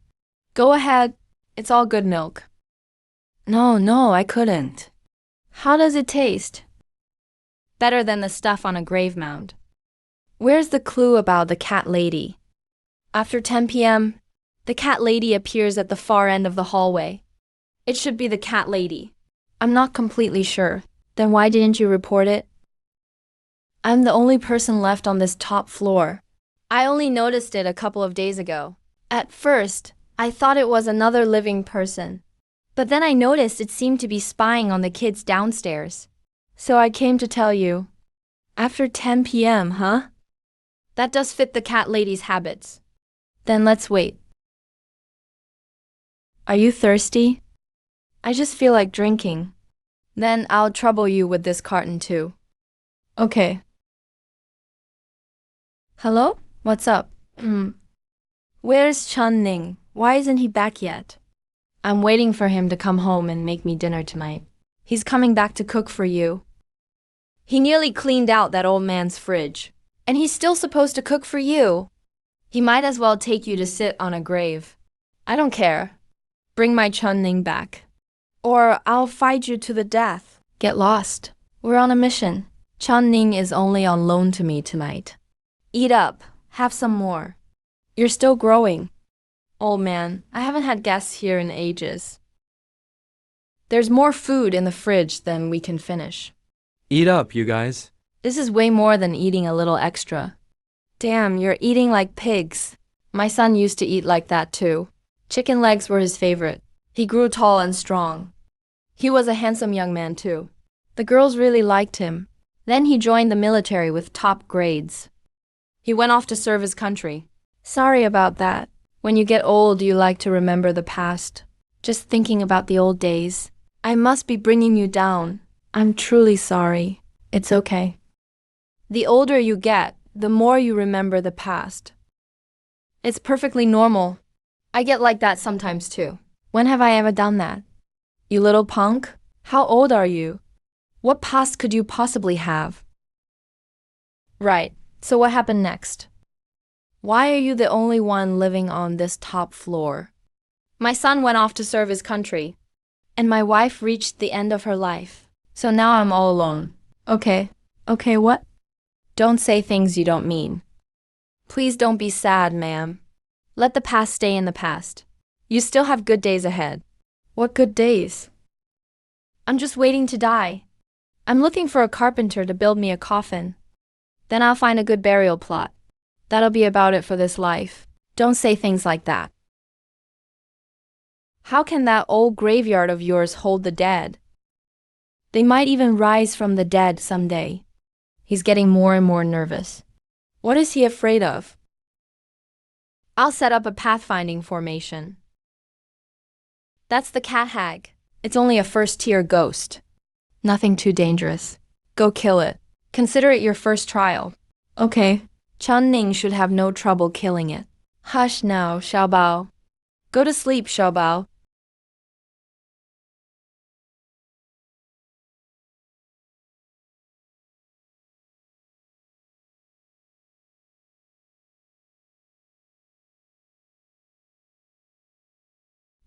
Go ahead. It's all good milk. No, I couldn't. How does it taste? Better than the stuff on a grave mound. Where's the clue about the cat lady? After 10 p.m., the cat lady appears at the far end of the hallway. It should be the cat lady. I'm not completely sure. Then why didn't you report it? I'm the only person left on this top floor. I only noticed it a couple of days ago. At first, I thought it was another living person. But then I noticed it seemed to be spying on the kids downstairs. So I came to tell you. After 10 p.m., huh? That does fit the cat lady's habits. Then let's wait. Are you thirsty? I just feel like drinking. Then I'll trouble you with this carton too. Okay. Hello? What's up? Where's Chun Ning? Why isn't he back yet? I'm waiting for him to come home and make me dinner tonight. He's coming back to cook for you. He nearly cleaned out that old man's fridge. And he's still supposed to cook for you. He might as well take you to sit on a grave. I don't care. Bring my Chun Ning back. Or I'll fight you to the death. Get lost. We're on a mission. Chun Ning is only on loan to me tonight. Eat up. Have some more. You're still growing. Old man, I haven't had guests here in ages. There's more food in the fridge than we can finish. Eat up, you guys. This is way more than eating a little extra. Damn, you're eating like pigs. My son used to eat like that too. Chicken legs were his favorite. He grew tall and strong. He was a handsome young man too. The girls really liked him. Then he joined the military with top grades. He went off to serve his country. Sorry about that. When you get old, you like to remember the past. Just thinking about the old days. I must be bringing you down. I'm truly sorry. It's okay. The older you get, the more you remember the past. It's perfectly normal. I get like that sometimes too. When have I ever done that? You little punk? How old are you? What past could you possibly have? Right, so what happened next? Why are you the only one living on this top floor? My son went off to serve his country, and my wife reached the end of her life. So now I'm all alone. Okay, what? Don't say things you don't mean. Please don't be sad, ma'am. Let the past stay in the past. You still have good days ahead. What good days? I'm just waiting to die. I'm looking for a carpenter to build me a coffin. Then I'll find a good burial plot. That'll be about it for this life. Don't say things like that. How can that old graveyard of yours hold the dead? They might even rise from the dead someday. He's getting more and more nervous. What is he afraid of? I'll set up a pathfinding formation. That's the cat hag. It's only a first-tier ghost. Nothing too dangerous. Go kill it. Consider it your first trial. Okay. Chun Ning should have no trouble killing it. Hush now, Xiaobao. Go to sleep, Xiaobao.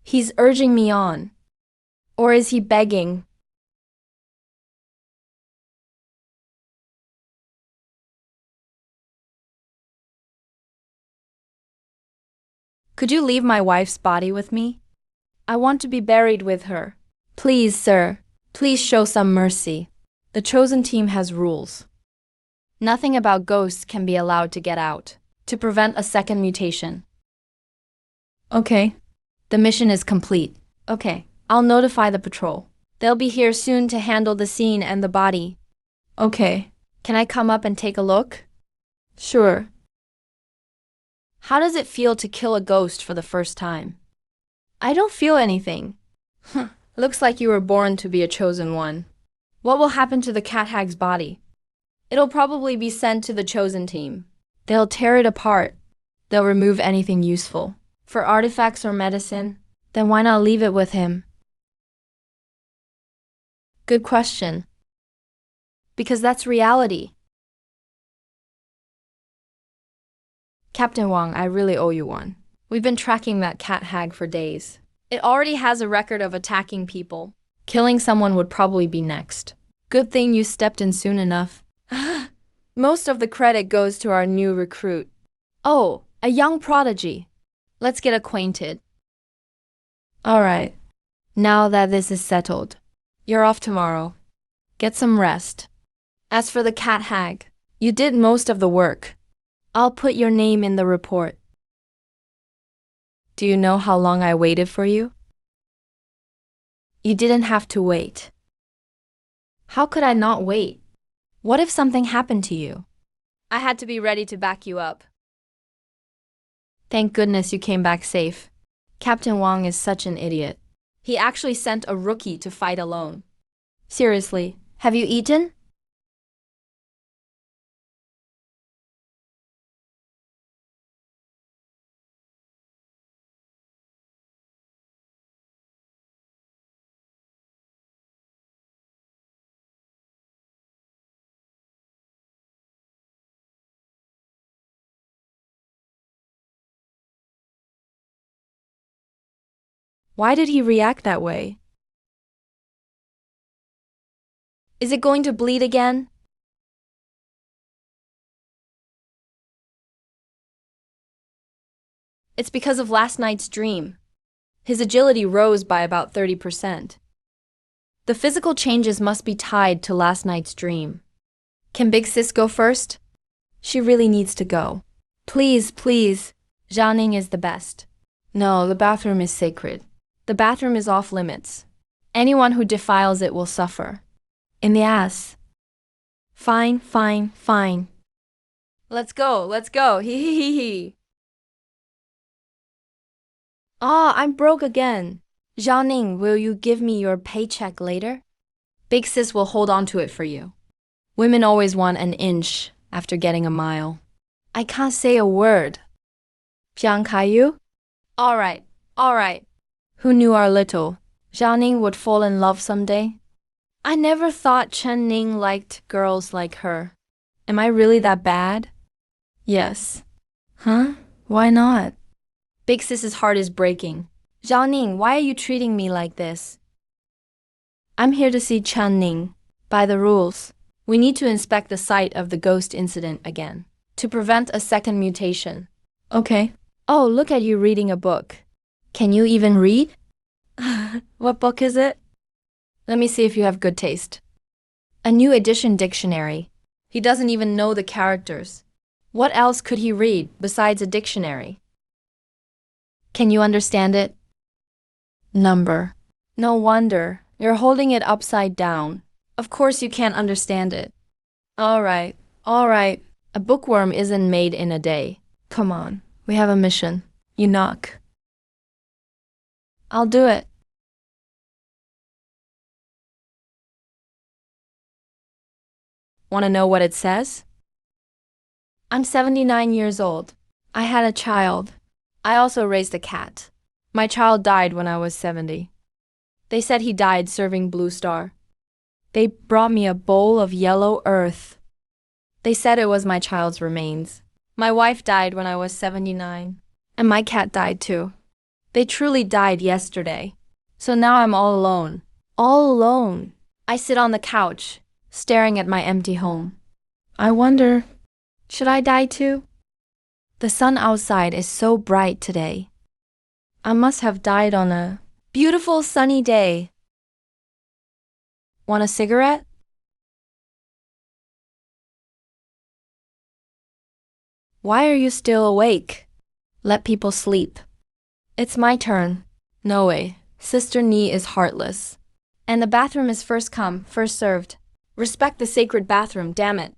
He's urging me on. Or is he begging? Could you leave my wife's body with me? I want to be buried with her. Please, sir. Please show some mercy. The chosen team has rules. Nothing about ghosts can be allowed to get out, to prevent a second mutation. Okay. The mission is complete. Okay. I'll notify the patrol. They'll be here soon to handle the scene and the body. Okay. Can I come up and take a look? Sure. How does it feel to kill a ghost for the first time? I don't feel anything. Looks like you were born to be a chosen one. What will happen to the cat hag's body? It'll probably be sent to the chosen team. They'll tear it apart. They'll remove anything useful. For artifacts or medicine, then why not leave it with him? Good question. Because that's reality. Captain Wang, I really owe you one. We've been tracking that cat hag for days. It already has a record of attacking people. Killing someone would probably be next. Good thing you stepped in soon enough. Most of the credit goes to our new recruit. Oh, a young prodigy. Let's get acquainted. All right. Now that this is settled, you're off tomorrow. Get some rest. As for the cat hag, you did most of the work. I'll put your name in the report. Do you know how long I waited for you? You didn't have to wait. How could I not wait? What if something happened to you? I had to be ready to back you up. Thank goodness you came back safe. Captain Wang is such an idiot. He actually sent a rookie to fight alone. Seriously, have you eaten? Why did he react that way? Is it going to bleed again? It's because of last night's dream. His agility rose by about 30%. The physical changes must be tied to last night's dream. Can Big Sis go first? She really needs to go. Please, please. Jianing is the best. No, the bathroom is sacred. The bathroom is off limits. Anyone who defiles it will suffer. In the ass. Fine, fine, fine. Let's go, hee hee hee hee. Ah, I'm broke again. Jianing, will you give me your paycheck later? Big Sis will hold on to it for you. Women always want an inch after getting a mile. I can't say a word. Jiang Kaiyu? All right. Who knew our little Jianing would fall in love someday? I never thought Chen Ning liked girls like her. Am I really that bad? Yes. Huh? Why not? Big Sis's heart is breaking. Jianing, why are you treating me like this? I'm here to see Chen Ning. By the rules, we need to inspect the site of the ghost incident again, to prevent a second mutation. Okay. Oh, look at you reading a book. Can you even read? What book is it? Let me see if you have good taste. A new edition dictionary. He doesn't even know the characters. What else could he read besides a dictionary? Can you understand it? Number. No wonder. You're holding it upside down. Of course you can't understand it. All right. A bookworm isn't made in a day. Come on, we have a mission. You knock. I'll do it. Want to know what it says? I'm 79 years old. I had a child. I also raised a cat. My child died when I was 70. They said he died serving Blue Star. They brought me a bowl of yellow earth. They said it was my child's remains. My wife died when I was 79. And my cat died too. They truly died yesterday. So now I'm all alone. All alone. I sit on the couch, staring at my empty home. I wonder, should I die too? The sun outside is so bright today. I must have died on a beautiful sunny day. Want a cigarette? Why are you still awake? Let people sleep. It's my turn. No way. Sister Ni is heartless. And the bathroom is first come, first served. Respect the sacred bathroom, damn it.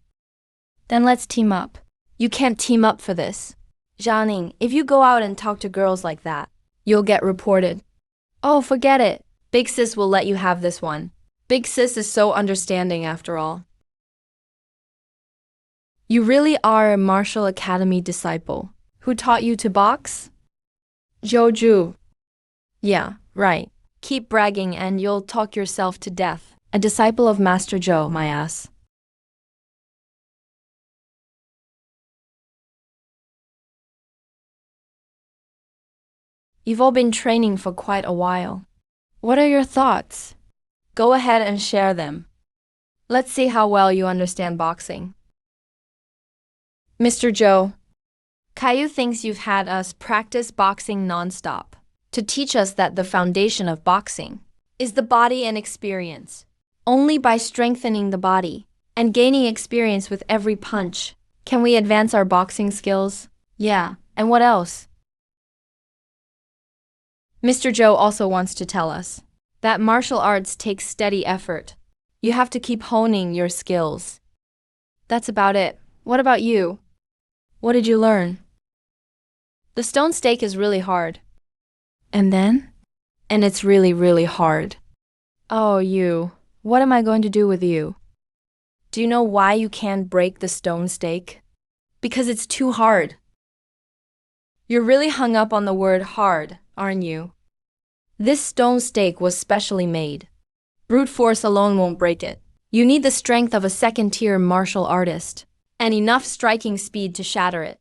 Then let's team up. You can't team up for this. Jianing, if you go out and talk to girls like that, you'll get reported. Oh, forget it. Big Sis will let you have this one. Big Sis is so understanding after all. You really are a martial academy disciple. Who taught you to box? Joju. Yeah, right. Keep bragging and you'll talk yourself to death. A disciple of Master Zhou, my ass. You've all been training for quite a while. What are your thoughts? Go ahead and share them. Let's see how well you understand boxing. Mr. Joe, Caillou thinks you've had us practice boxing nonstop to teach us that the foundation of boxing is the body and experience. Only by strengthening the body and gaining experience with every punch can we advance our boxing skills. Yeah, and what else? Mr. Joe also wants to tell us that martial arts takes steady effort. You have to keep honing your skills. That's about it. What about you? What did you learn? The stone stake is really hard. And then? And it's really, really hard. Oh, you. What am I going to do with you? Do you know why you can't break the stone stake? Because it's too hard. You're really hung up on the word hard, aren't you? This stone stake was specially made. Brute force alone won't break it. You need the strength of a second-tier martial artist and enough striking speed to shatter it.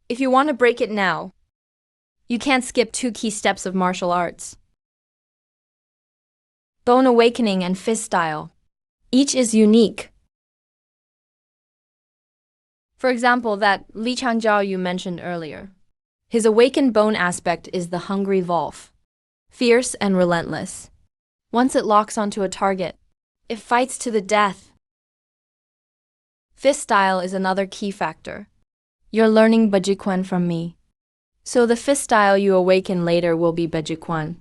If you want to break it now, you can't skip two key steps of martial arts: Bone Awakening and Fist Style. Each is unique. For example, that Li Changjiao you mentioned earlier. His awakened bone aspect is the hungry Wolf, fierce and relentless. Once it locks onto a target, it fights to the death. Fist style is another key factor. You're learning Bajikwan from me. So the fist style you awaken later will be Bajikwan.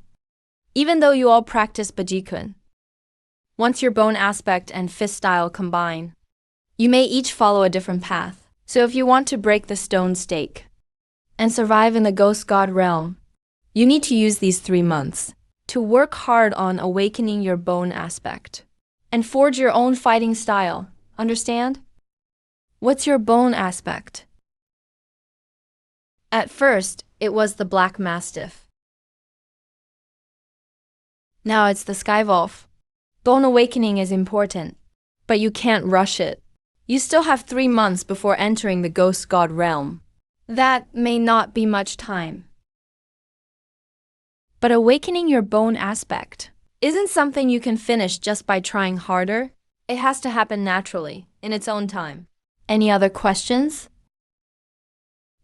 Even though you all practice Bajikwan, once your bone aspect and fist style combine, you may each follow a different path. So if you want to break the stone stake and survive in the ghost god realm, you need to use these 3 months to work hard on awakening your bone aspect and forge your own fighting style. Understand? What's your bone aspect? At first, it was the Black Mastiff. Now it's the Skywolf. Bone awakening is important, but you can't rush it. You still have 3 months before entering the ghost god realm. That may not be much time. But awakening your bone aspect isn't something you can finish just by trying harder. It has to happen naturally, in its own time. Any other questions?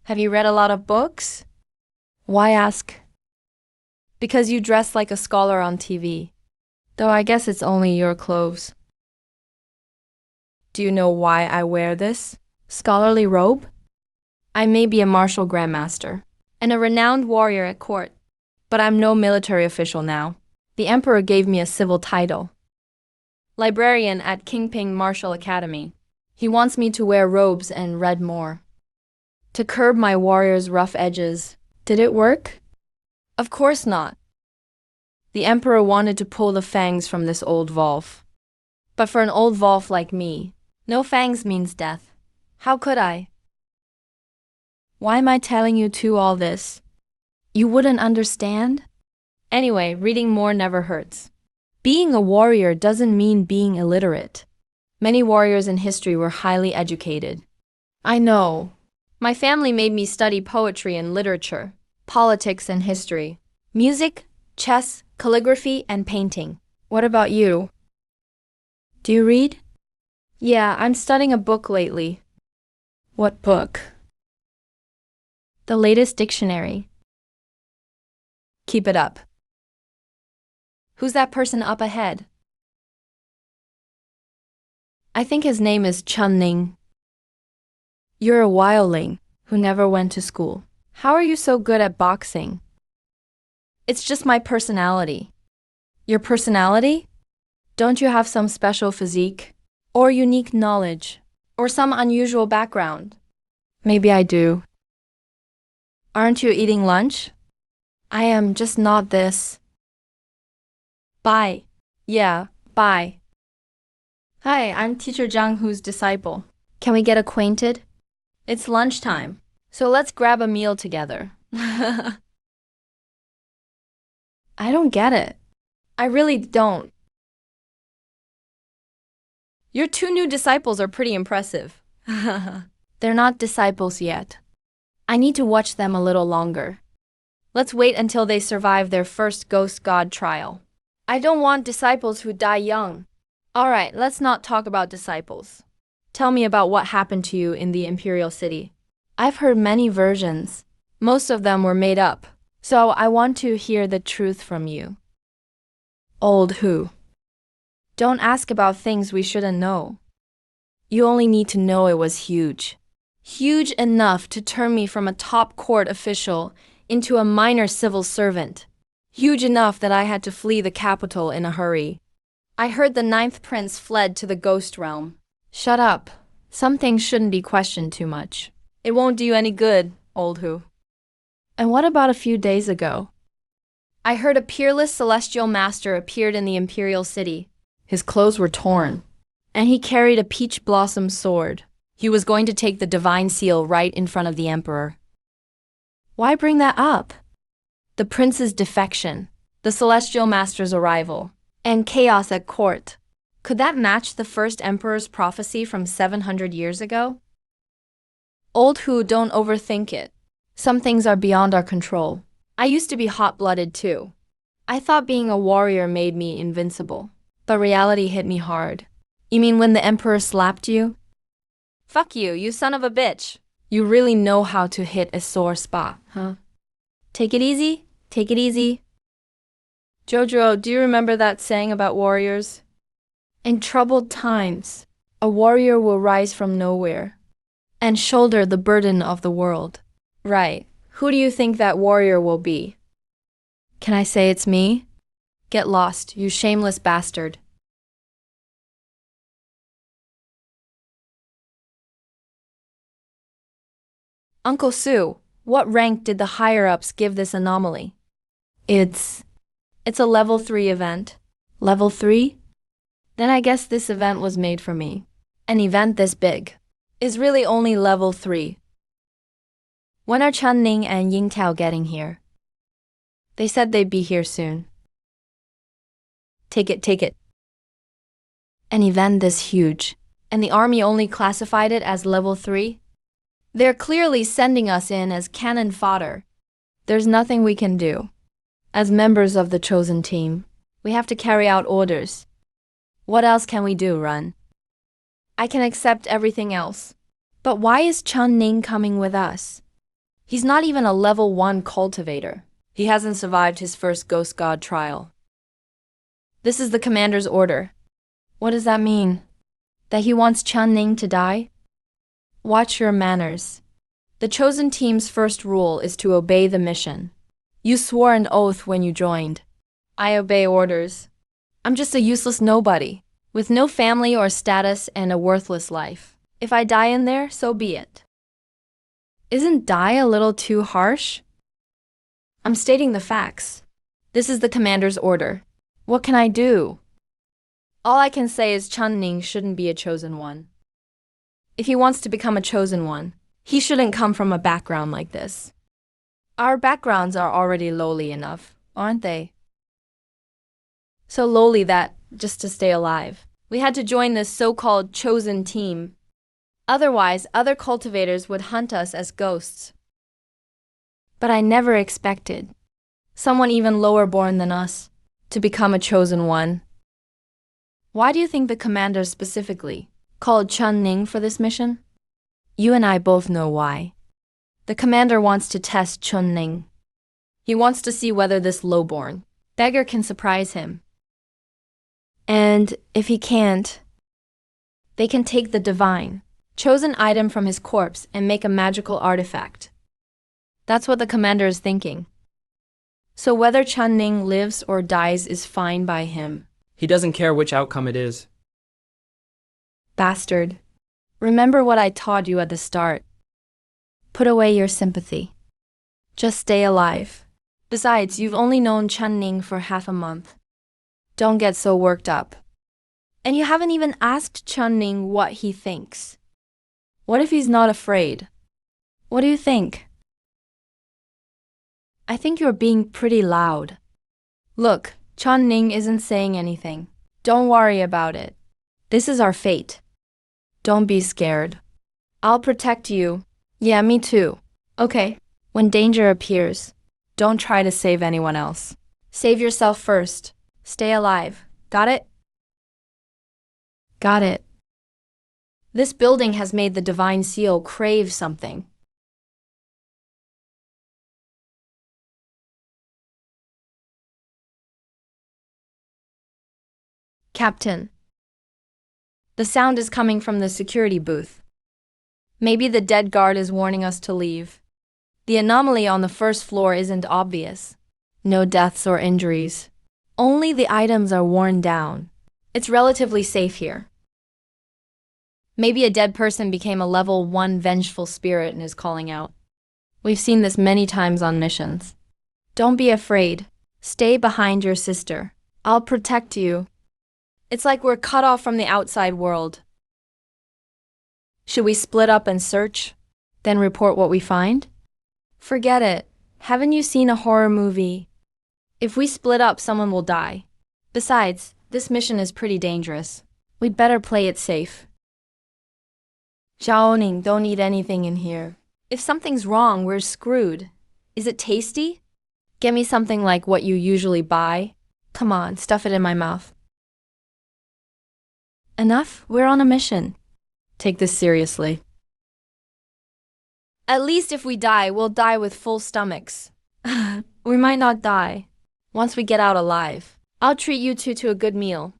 Have you read a lot of books? Why ask? Because you dress like a scholar on TV. Though I guess it's only your clothes. Do you know why I wear this scholarly robe? I may be a martial grandmaster and a renowned warrior at court, but I'm no military official now. The emperor gave me a civil title. Librarian at Kingping Martial Academy. He wants me to wear robes and read more, to curb my warrior's rough edges. Did it work? Of course not. The emperor wanted to pull the fangs from this old Wolf. But for an old Wolf like me, no fangs means death. How could I? Why am I telling you all this? You wouldn't understand? Anyway, reading more never hurts. Being a warrior doesn't mean being illiterate. Many warriors in history were highly educated. I know. My family made me study poetry and literature, politics and history, music, chess, calligraphy, and painting. What about you? Do you read? Yeah, I'm studying a book lately. What book? The latest dictionary. Keep it up. Who's that person up ahead? I think his name is Chunning. You're a wildling who never went to school. How are you so good at boxing? It's just my personality. Your personality? Don't you have some special physique? Or unique knowledge? Or some unusual background? Maybe I do. Aren't you eating lunch? I am, just not this. Bye. Yeah, bye. Hi, I'm Teacher Zhang Hu's disciple. Can we get acquainted? It's lunchtime, so let's grab a meal together. I don't get it. I really don't. Your 2 new disciples are pretty impressive. They're not disciples yet. I need to watch them a little longer. Let's wait until they survive their first ghost god trial. I don't want disciples who die young. All right, let's not talk about disciples. Tell me about what happened to you in the Imperial City. I've heard many versions. Most of them were made up. So I want to hear the truth from you. Old who? Don't ask about things we shouldn't know. You only need to know it was huge. Huge enough to turn me from a top court official into a minor civil servant. Huge enough that I had to flee the capital in a hurry. I heard the ninth prince fled to the ghost realm. Shut up. Some things shouldn't be questioned too much. It won't do you any good, old who. And what about a few days ago? I heard a peerless celestial master appeared in the Imperial City. His clothes were torn, and he carried a peach blossom sword. He was going to take the divine seal right in front of the emperor. Why bring that up? The prince's defection, the celestial master's arrival, and chaos at court. Could that match the first emperor's prophecy from 700 years ago? Old who, don't overthink it. Some things are beyond our control. I used to be hot-blooded too. I thought being a warrior made me invincible. But reality hit me hard. You mean when the emperor slapped you? Fuck you, you son of a bitch. You really know how to hit a sore spot, huh? Take it easy, take it easy. Jojo, do you remember that saying about warriors? In troubled times, a warrior will rise from nowhere and shoulder the burden of the world. Right. Who do you think that warrior will be? Can I say it's me? Get lost, you shameless bastard. Uncle Sue, what rank did the higher-ups give this anomaly? It's a level 3 event. Level 3? Then I guess this event was made for me. An event this big is really only level 3. When are Chunning and Yingtao getting here? They said they'd be here soon. Take it. An event this huge, and the army only classified it as level 3? They're clearly sending us in as cannon fodder. There's nothing we can do. As members of the chosen team, we have to carry out orders. What else can we do, Run? I can accept everything else. But why is Chunning coming with us? He's not even a level 1 cultivator. He hasn't survived his first ghost god trial. This is the commander's order. What does that mean? That he wants Chunning to die? Watch your manners. The chosen team's first rule is to obey the mission. You swore an oath when you joined. I obey orders. I'm just a useless nobody, with no family or status and a worthless life. If I die in there, so be it. Isn't die a little too harsh? I'm stating the facts. This is the commander's order. What can I do? All I can say is Chunning shouldn't be a chosen one. If he wants to become a chosen one, he shouldn't come from a background like this. Our backgrounds are already lowly enough, aren't they? So lowly that, just to stay alive, we had to join this so-called chosen team. Otherwise, other cultivators would hunt us as ghosts. But I never expected someone even lower born than us to become a chosen one. Why do you think the commander specifically called Chunning for this mission? You and I both know why. The commander wants to test Chunning. He wants to see whether this lowborn beggar can surprise him. And if he can't, they can take the divine, chosen item from his corpse and make a magical artifact. That's what the commander is thinking. So whether Chunning lives or dies is fine by him. He doesn't care which outcome it is. Bastard. Remember what I taught you at the start. Put away your sympathy. Just stay alive. Besides, you've only known Chunning for half a month. Don't get so worked up. And you haven't even asked Chunning what he thinks. What if he's not afraid? What do you think? I think you're being pretty loud. Look, Chunning isn't saying anything. Don't worry about it. This is our fate. Don't be scared. I'll protect you. Yeah, me too. Okay. When danger appears, don't try to save anyone else. Save yourself first. Stay alive. Got it? Got it. This building has made the divine seal crave something. Captain. The sound is coming from the security booth. Maybe the dead guard is warning us to leave. The anomaly on the first floor isn't obvious. No deaths or injuries. Only the items are worn down. It's relatively safe here. Maybe a dead person became a level 1 vengeful spirit and is calling out. We've seen this many times on missions. Don't be afraid. Stay behind your sister. I'll protect you. It's like we're cut off from the outside world. Should we split up and search, then report what we find? Forget it. Haven't you seen a horror movie? If we split up, someone will die. Besides, this mission is pretty dangerous. We'd better play it safe. Xiaoning, don't eat anything in here. If something's wrong, we're screwed. Is it tasty? Get me something like what you usually buy. Come on, stuff it in my mouth. Enough, we're on a mission. Take this seriously. At least if we die, we'll die with full stomachs. We might not die. Once we get out alive, I'll treat you two to a good meal.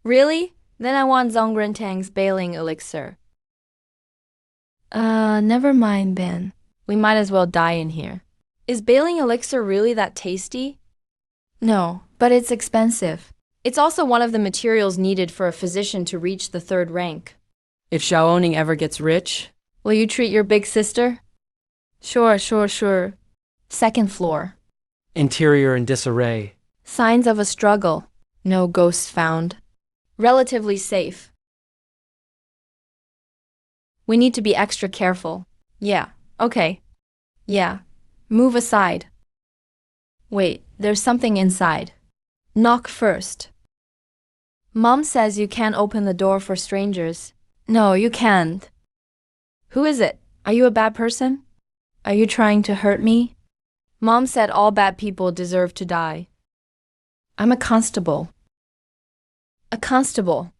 Really? Then I want Zongrentang's bailing elixir. Never mind, Ben. We might as well die in here. Is bailing elixir really that tasty? No, but it's expensive. It's also one of the materials needed for a physician to reach the 3rd rank. If Xiaoning ever gets rich, will you treat your big sister? Sure. 2nd floor. Interior in disarray. Signs of a struggle. No ghosts found. Relatively safe. We need to be extra careful. Yeah, okay. Yeah. Move aside. Wait, there's something inside. Knock first. Mom says you can't open the door for strangers. No, you can't. Who is it? Are you a bad person? Are you trying to hurt me? Mom said all bad people deserve to die. I'm a constable. A constable.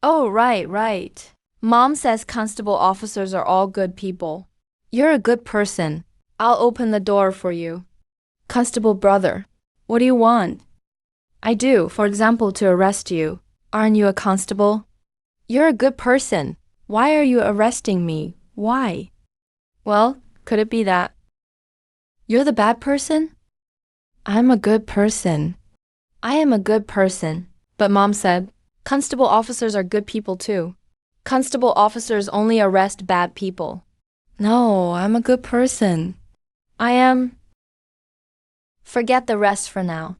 Oh, right. Mom says constable officers are all good people. You're a good person. I'll open the door for you. Constable brother, what do you want? I do, for example, to arrest you. Aren't you a constable? You're a good person. Why are you arresting me? Why? Well, could it be that? You're the bad person? I'm a good person. I am a good person. But Mom said, constable officers are good people too. Constable officers only arrest bad people. No, I'm a good person. I am. Forget the rest for now.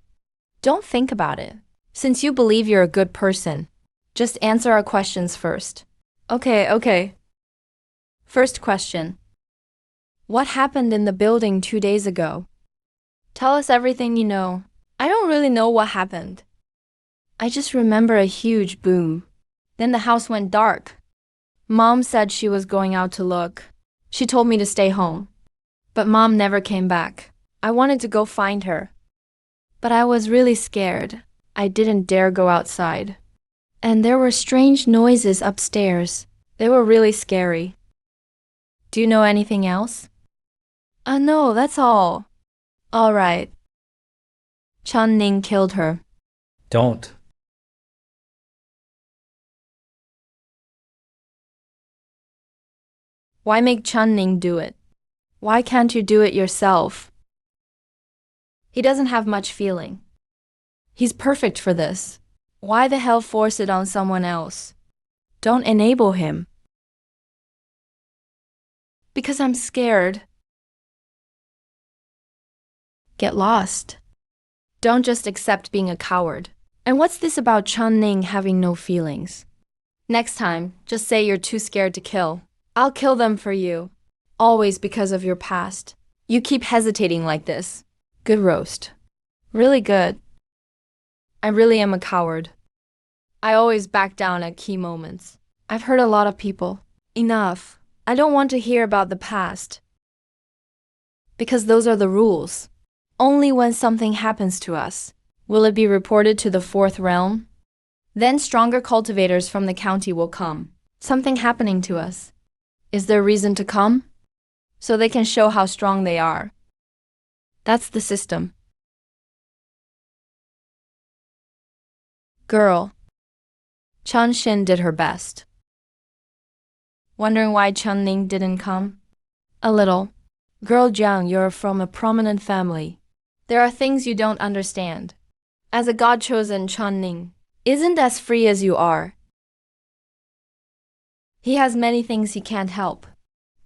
Don't think about it. Since you believe you're a good person, just answer our questions first. Okay. First question. What happened in the building 2 days ago? Tell us everything you know. I don't really know what happened. I just remember a huge boom. Then the house went dark. Mom said she was going out to look. She told me to stay home. But Mom never came back. I wanted to go find her. But I was really scared. I didn't dare go outside. And there were strange noises upstairs. They were really scary. Do you know anything else? No, that's all. All right. Chun Ning killed her. Don't. Why make Chun Ning do it? Why can't you do it yourself? He doesn't have much feeling. He's perfect for this. Why the hell force it on someone else? Don't enable him. Because I'm scared. Get lost. Don't just accept being a coward. And what's this about Chun Ning having no feelings? Next time, just say you're too scared to kill. I'll kill them for you. Always because of your past. You keep hesitating like this. Good roast. Really good. I really am a coward. I always back down at key moments. I've hurt a lot of people. Enough. I don't want to hear about the past. Because those are the rules. Only when something happens to us will it be reported to the 4th realm. Then stronger cultivators from the county will come. Something happening to us. Is there reason to come? So they can show how strong they are. That's the system. Girl. Chun Xin did her best. Wondering why Chun Ning didn't come? A little. Girl Jiang, you're from a prominent family. There are things you don't understand. As a god-chosen Chun Ning isn't as free as you are. He has many things he can't help.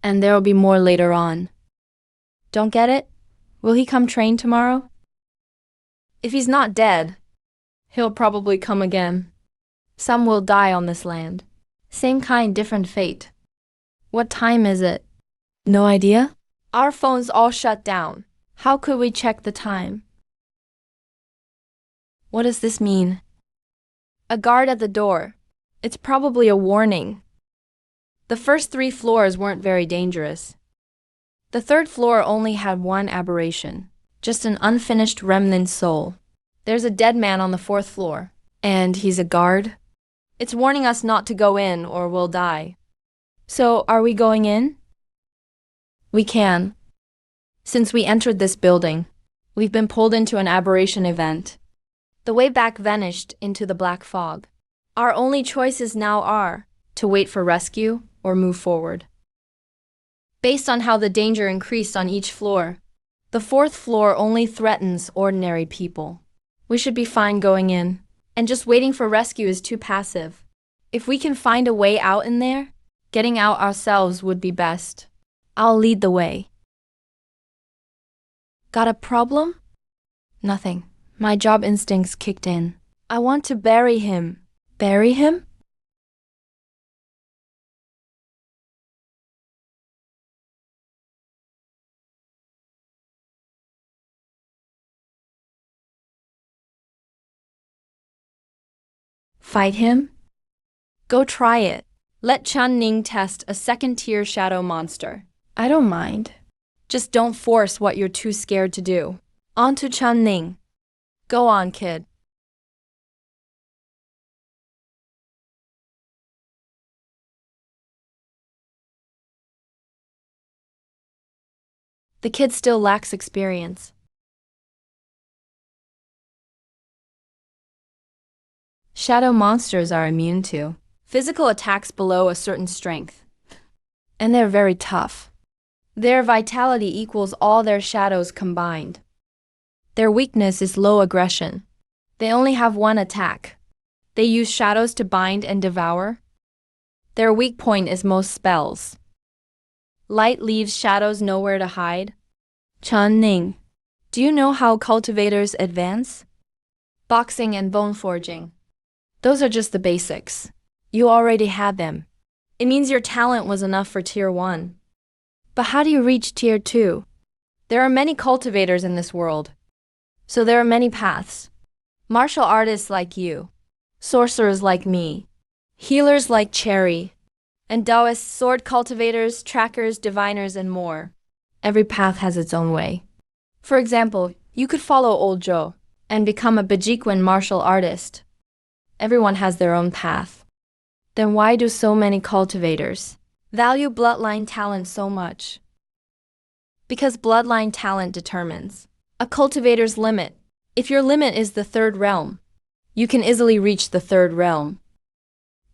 And there will be more later on. Don't get it? Will he come train tomorrow? If he's not dead, he'll probably come again. Some will die on this land. Same kind, different fate. What time is it? No idea? Our phones all shut down. How could we check the time? What does this mean? A guard at the door. It's probably a warning. The first 3 floors weren't very dangerous. The 3rd floor only had one aberration, just an unfinished remnant soul. There's a dead man on the 4th floor, and he's a guard. It's warning us not to go in or we'll die. So, are we going in? We can. Since we entered this building, we've been pulled into an aberration event. The way back vanished into the black fog. Our only choices now are to wait for rescue or move forward. Based on how the danger increased on each floor, the 4th floor only threatens ordinary people. We should be fine going in, and just waiting for rescue is too passive. If we can find a way out in there, getting out ourselves would be best. I'll lead the way. Got a problem? Nothing. My job instincts kicked in. I want to bury him. Bury him? Fight him? Go try it. Let Chun Ning test a 2nd-tier shadow monster. I don't mind. Just don't force what you're too scared to do. On to Chun Ning. Go on, kid. The kid still lacks experience. Shadow monsters are immune to physical attacks below a certain strength. And they're very tough. Their vitality equals all their shadows combined. Their weakness is low aggression. They only have one attack. They use shadows to bind and devour. Their weak point is most spells. Light leaves shadows nowhere to hide. Chun Ning, do you know how cultivators advance? Boxing and bone forging. Those are just the basics. You already had them. It means your talent was enough for Tier 1. But how do you reach Tier 2? There are many cultivators in this world. So there are many paths. Martial artists like you, sorcerers like me, healers like Cherry, and Taoist sword cultivators, trackers, diviners, and more. Every path has its own way. For example, you could follow Old Zhou and become a Bejiquan martial artist. Everyone has their own path. Then why do so many cultivators value bloodline talent so much? Because bloodline talent determines a cultivator's limit. If your limit is the 3rd realm, you can easily reach the 3rd realm.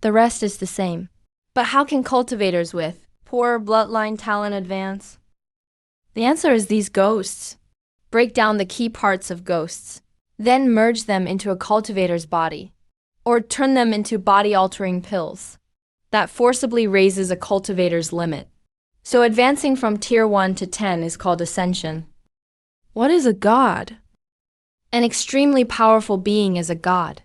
The rest is the same. But how can cultivators with poor bloodline talent advance? The answer is these ghosts. Break down the key parts of ghosts, then merge them into a cultivator's body, or turn them into body-altering pills. That forcibly raises a cultivator's limit. So advancing from Tier 1 to 10 is called Ascension. What is a god? An extremely powerful being is a god.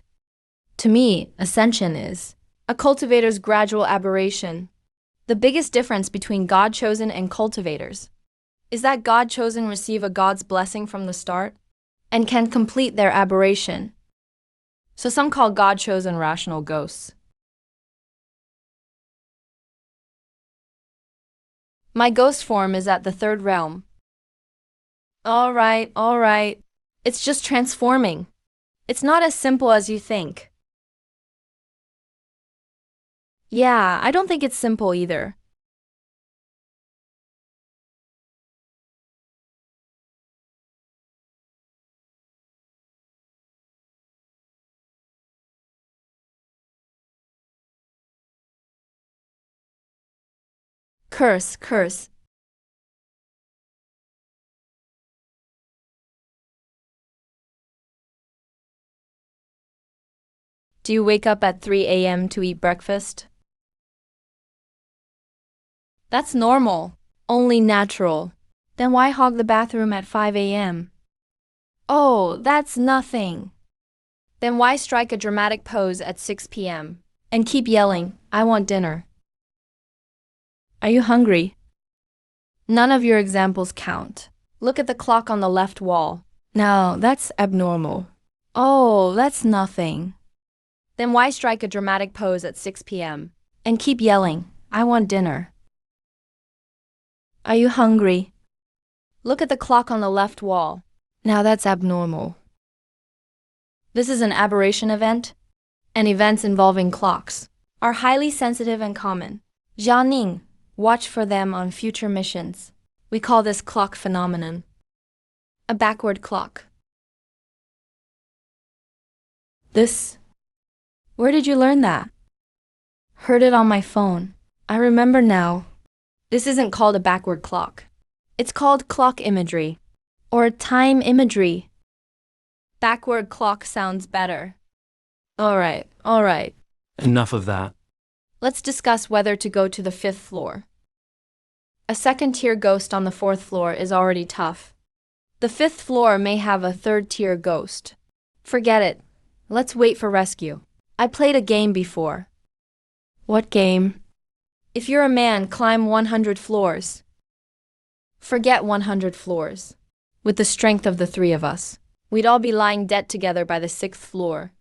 To me, Ascension is a cultivator's gradual aberration. The biggest difference between God-chosen and cultivators is that God-chosen receive a god's blessing from the start and can complete their aberration. So some call God-chosen rational ghosts. My ghost form is at the 3rd realm. All right. It's just transforming. It's not as simple as you think. Yeah, I don't think it's simple either. Curse, curse. Do you wake up at 3 a.m. to eat breakfast? That's normal. Only natural. Then why hog the bathroom at 5 a.m.? Oh, that's nothing. Then why strike a dramatic pose at 6 p.m. and keep yelling, I want dinner? Are you hungry? None of your examples count. Look at the clock on the left wall. No, that's abnormal. Oh, that's nothing. Then why strike a dramatic pose at 6 p.m. and keep yelling, I want dinner? Are you hungry? Look at the clock on the left wall. Now that's abnormal. This is an aberration event, and events involving clocks are highly sensitive and common. Jianing, watch for them on future missions. We call this clock phenomenon a backward clock. Where did you learn that? Heard it on my phone. I remember now. This isn't called a backward clock. It's called clock imagery, or time imagery. Backward clock sounds better. All right. Enough of that. Let's discuss whether to go to the 5th floor. A second-tier ghost on the 4th floor is already tough. The 5th floor may have a third-tier ghost. Forget it. Let's wait for rescue. I played a game before. What game? If you're a man, climb 100 floors. Forget 100 floors. With the strength of the three of us, we'd all be lying dead together by the 6th floor.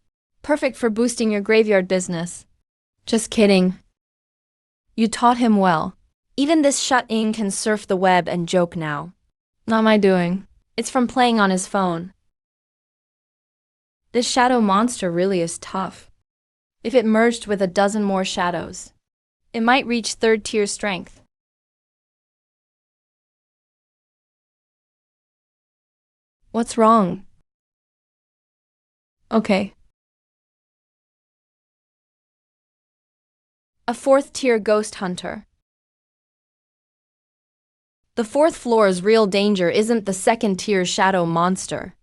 Perfect for boosting your graveyard business. Just kidding. You taught him well. Even this shut-in can surf the web and joke now. Not my doing. It's from playing on his phone. This shadow monster really is tough. If it merged with a dozen more shadows, it might reach 3rd-tier strength. What's wrong? Okay. A 4th-tier ghost hunter. The 4th floor's real danger isn't the 2nd-tier shadow monster.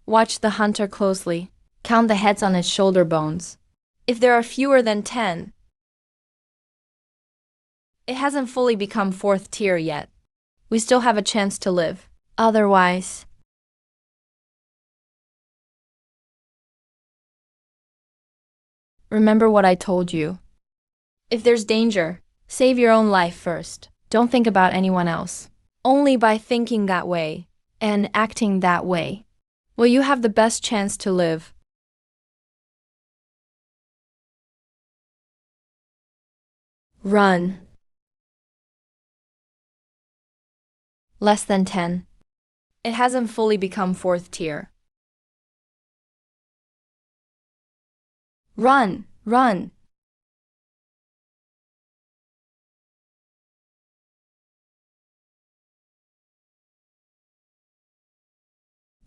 Watch the hunter closely. Count the heads on its shoulder bones. If there are fewer than 10, it hasn't fully become 4th tier yet. We still have a chance to live. Otherwise, remember what I told you. If there's danger, save your own life first. Don't think about anyone else. Only by thinking that way and acting that way will you have the best chance to live. Run. Less than 10. It hasn't fully become 4th tier. Run.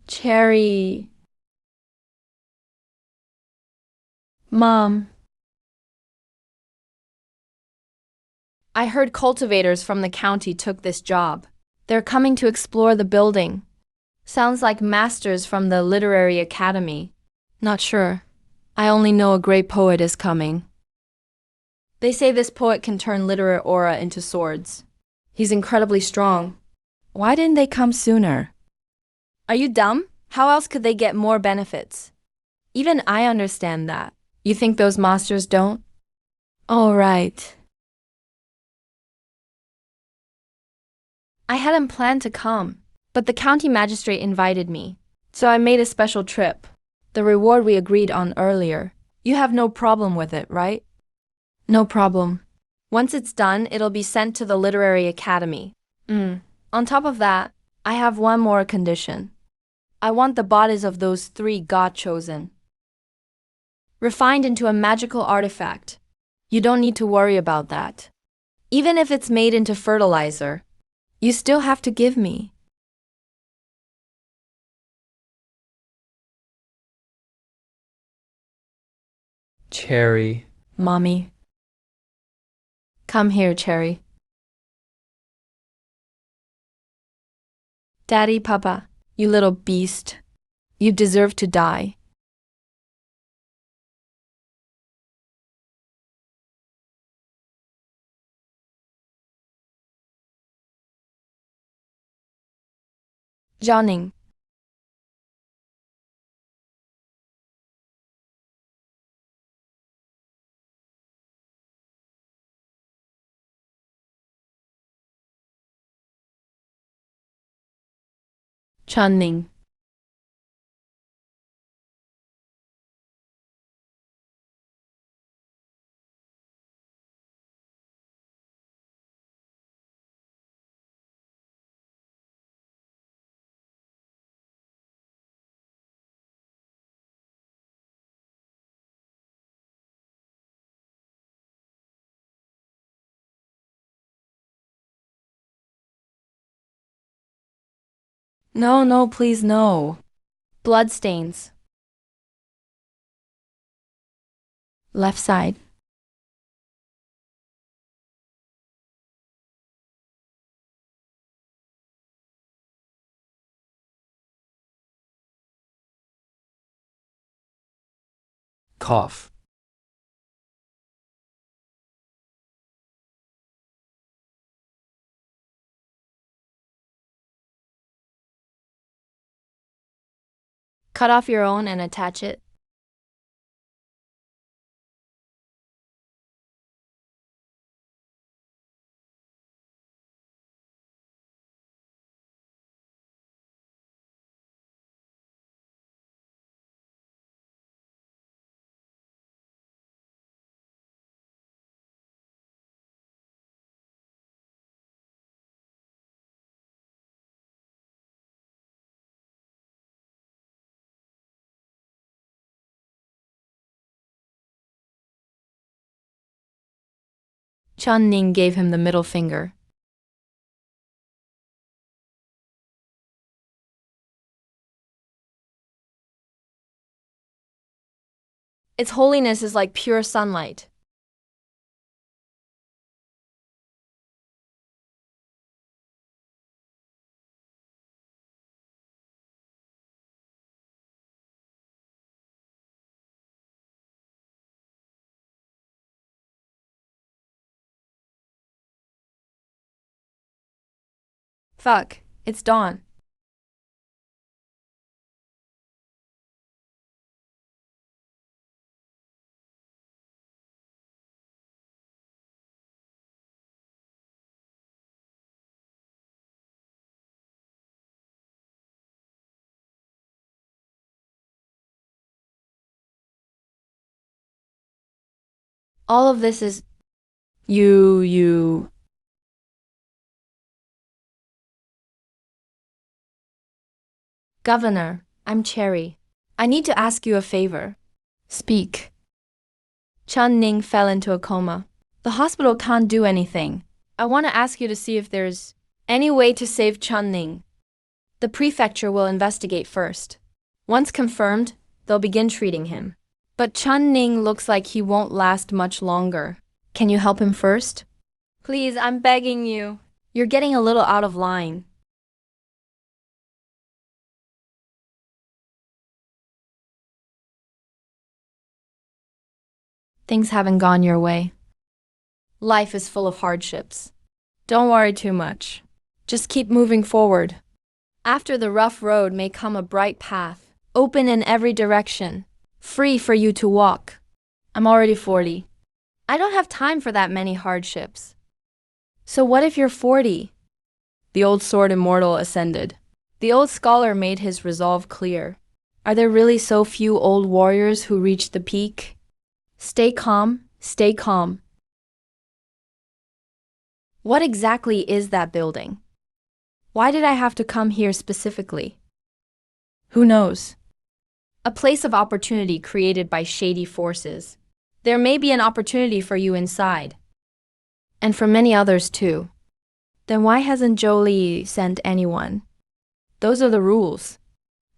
Cherry. Mom. I heard cultivators from the county took this job. They're coming to explore the building. Sounds like masters from the literary academy. Not sure. I only know a great poet is coming. They say this poet can turn literary aura into swords. He's incredibly strong. Why didn't they come sooner? Are you dumb? How else could they get more benefits? Even I understand that. You think those masters don't? All right. I hadn't planned to come, but the county magistrate invited me, so I made a special trip. The reward we agreed on earlier. You have no problem with it, right? No problem. Once it's done, it'll be sent to the literary academy. On top of that, I have one more condition. I want the bodies of those 3 God chosen. refined into a magical artifact. You don't need to worry about that. Even if it's made into fertilizer, you still have to give me. Cherry. Mommy. Come here, Cherry. Daddy, Papa, you little beast. You deserve to die. Jianing. Channing. No, no, please, no. Bloodstains. Left side. Cough. Cut off your own and attach it. Channing gave him the middle finger. Its holiness is like pure sunlight. Fuck, it's dawn. All of this is you. Governor, I'm Cherry. I need to ask you a favor. Speak. Channing fell into a coma. The hospital can't do anything. I want to ask you to see if there's any way to save Channing. The prefecture will investigate first. Once confirmed, they'll begin treating him. But Channing looks like he won't last much longer. Can you help him first? Please, I'm begging you. You're getting a little out of line. Things haven't gone your way. Life is full of hardships. Don't worry too much. Just keep moving forward. After the rough road may come a bright path, open in every direction, free for you to walk. I'm already 40. I don't have time for that many hardships. So what if you're 40? The old sword immortal ascended. The old scholar made his resolve clear. Are there really so few old warriors who reach the peak? Stay calm, stay calm. What exactly is that building? Why did I have to come here specifically? Who knows? a place of opportunity created by shady forces. There may be an opportunity for you inside. And for many others too. Then why hasn't Jolie sent anyone? Those are the rules.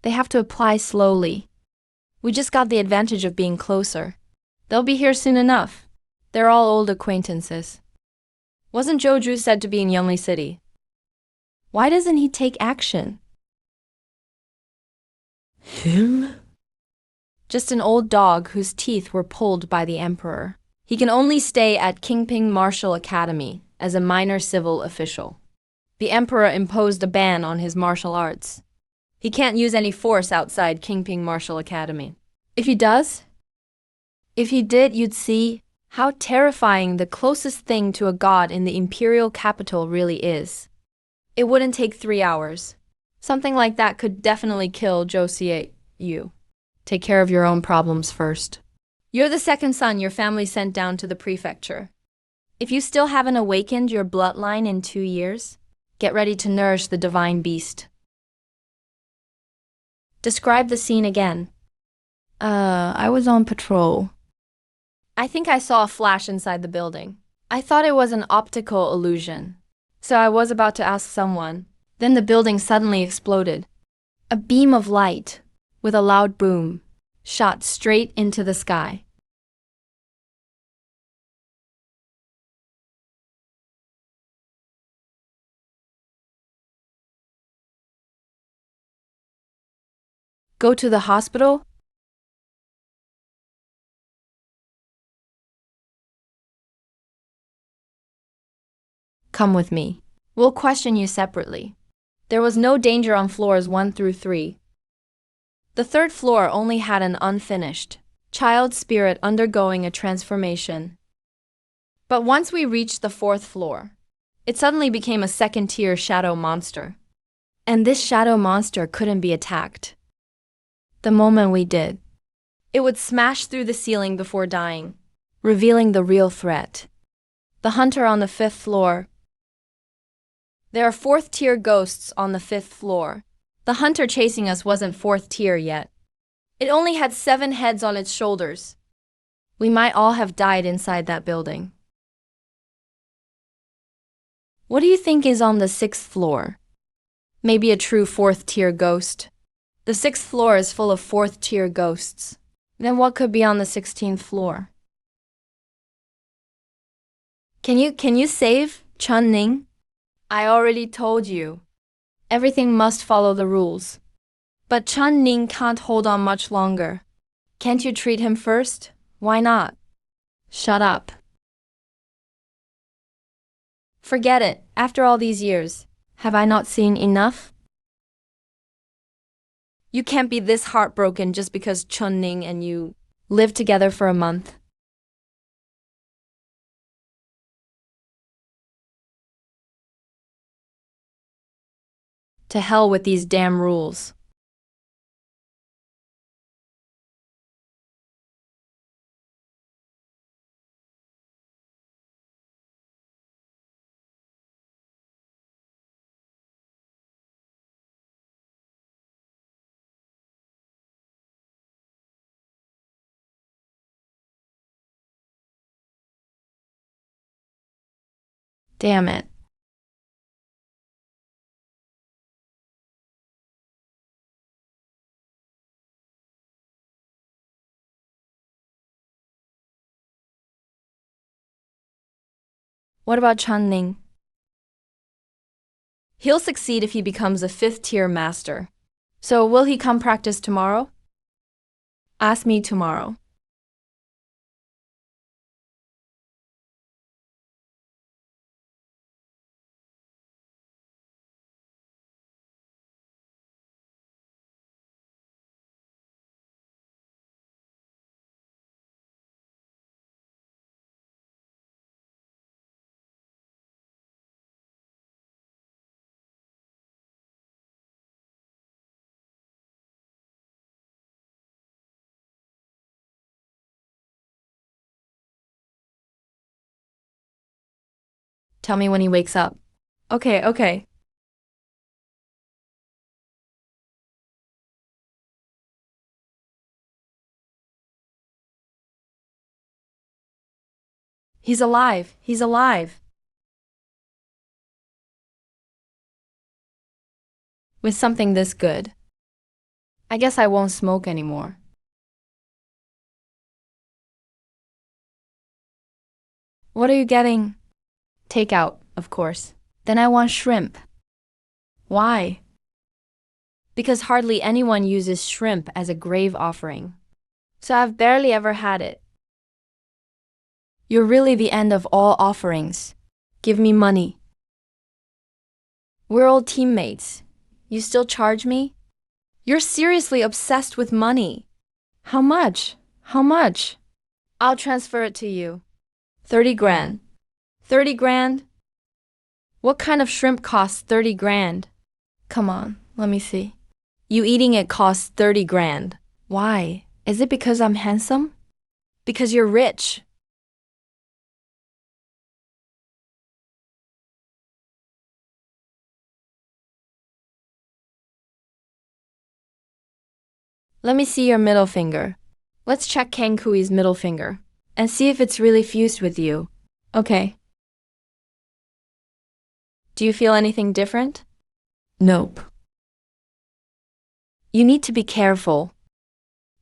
They have to apply slowly. We just got the advantage of being closer. They'll be here soon enough. They're all old acquaintances. Wasn't Joju said to be in Yunli City? Why doesn't he take action? Him? Just an old dog whose teeth were pulled by the emperor. He can only stay at Qingping Martial Academy as a minor civil official. The emperor imposed a ban on his martial arts. He can't use any force outside Qingping Martial Academy. If he does, if he did, you'd see how terrifying the closest thing to a god in the imperial capital really is. It wouldn't take 3 hours. Something like that could definitely kill Josie Yu. Take care of your own problems first. You're the second son your family sent down to the prefecture. If you still haven't awakened your bloodline in 2 years, get ready to nourish the divine beast. Describe the scene again. I was on patrol. I think I saw a flash inside the building. I thought it was an optical illusion. So I was about to ask someone. Then the building suddenly exploded. A beam of light, with a loud boom, shot straight into the sky. Go to the hospital? Come with me. We'll question you separately. There was no danger on floors 1 through 3. The third floor only had an unfinished child spirit undergoing a transformation. But once we reached the 4th floor, it suddenly became a second-tier shadow monster. And this shadow monster couldn't be attacked. The moment we did, it would smash through the ceiling before dying, revealing the real threat. The hunter on the 5th floor. There are 4th-tier ghosts on the 5th floor. The hunter chasing us wasn't 4th tier yet. It only had 7 heads on its shoulders. We might all have died inside that building. What do you think is on the 6th floor? Maybe a true 4th-tier ghost. The 6th floor is full of 4th-tier ghosts. Then what could be on the 16th floor? Can you save Chun Ning? I already told you. Everything must follow the rules. But Chun Ning can't hold on much longer. Can't you treat him first? Why not? Shut up. Forget it. After all these years, have I not seen enough? You can't be this heartbroken just because Chun Ning and you lived together for a month. To hell with these damn rules. Damn it. What about Chun Ning? He'll succeed if he becomes a 5th-tier master. So will he come practice tomorrow? Ask me tomorrow. Tell me when he wakes up. Okay. He's alive. He's alive. With something this good, I guess I won't smoke anymore. What are you getting? Takeout, of course. Then I want shrimp. Why? Because hardly anyone uses shrimp as a grave offering. So I've barely ever had it. You're really the end of all offerings. Give me money. We're old teammates. You still charge me? You're seriously obsessed with money. How much? How much? I'll transfer it to you. 30 grand. 30 grand? What kind of shrimp costs 30 grand? Come on, let me see. You eating it costs 30 grand. Why? Is it because I'm handsome? Because you're rich. Let me see your middle finger. Let's check Kankui's middle finger and see if it's really fused with you. Okay. Do you feel anything different? Nope. You need to be careful.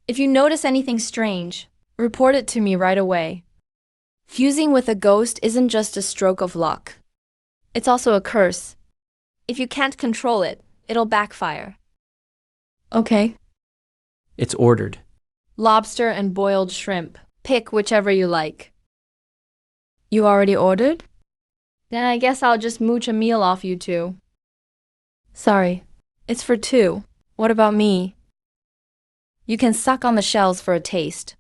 If you notice anything strange, report it to me right away. Fusing with a ghost isn't just a stroke of luck. It's also a curse. If you can't control it, it'll backfire. Okay. It's ordered. Lobster and boiled shrimp. Pick whichever you like. You already ordered? Then I guess I'll just mooch a meal off you two. Sorry, it's for two. What about me? You can suck on the shells for a taste.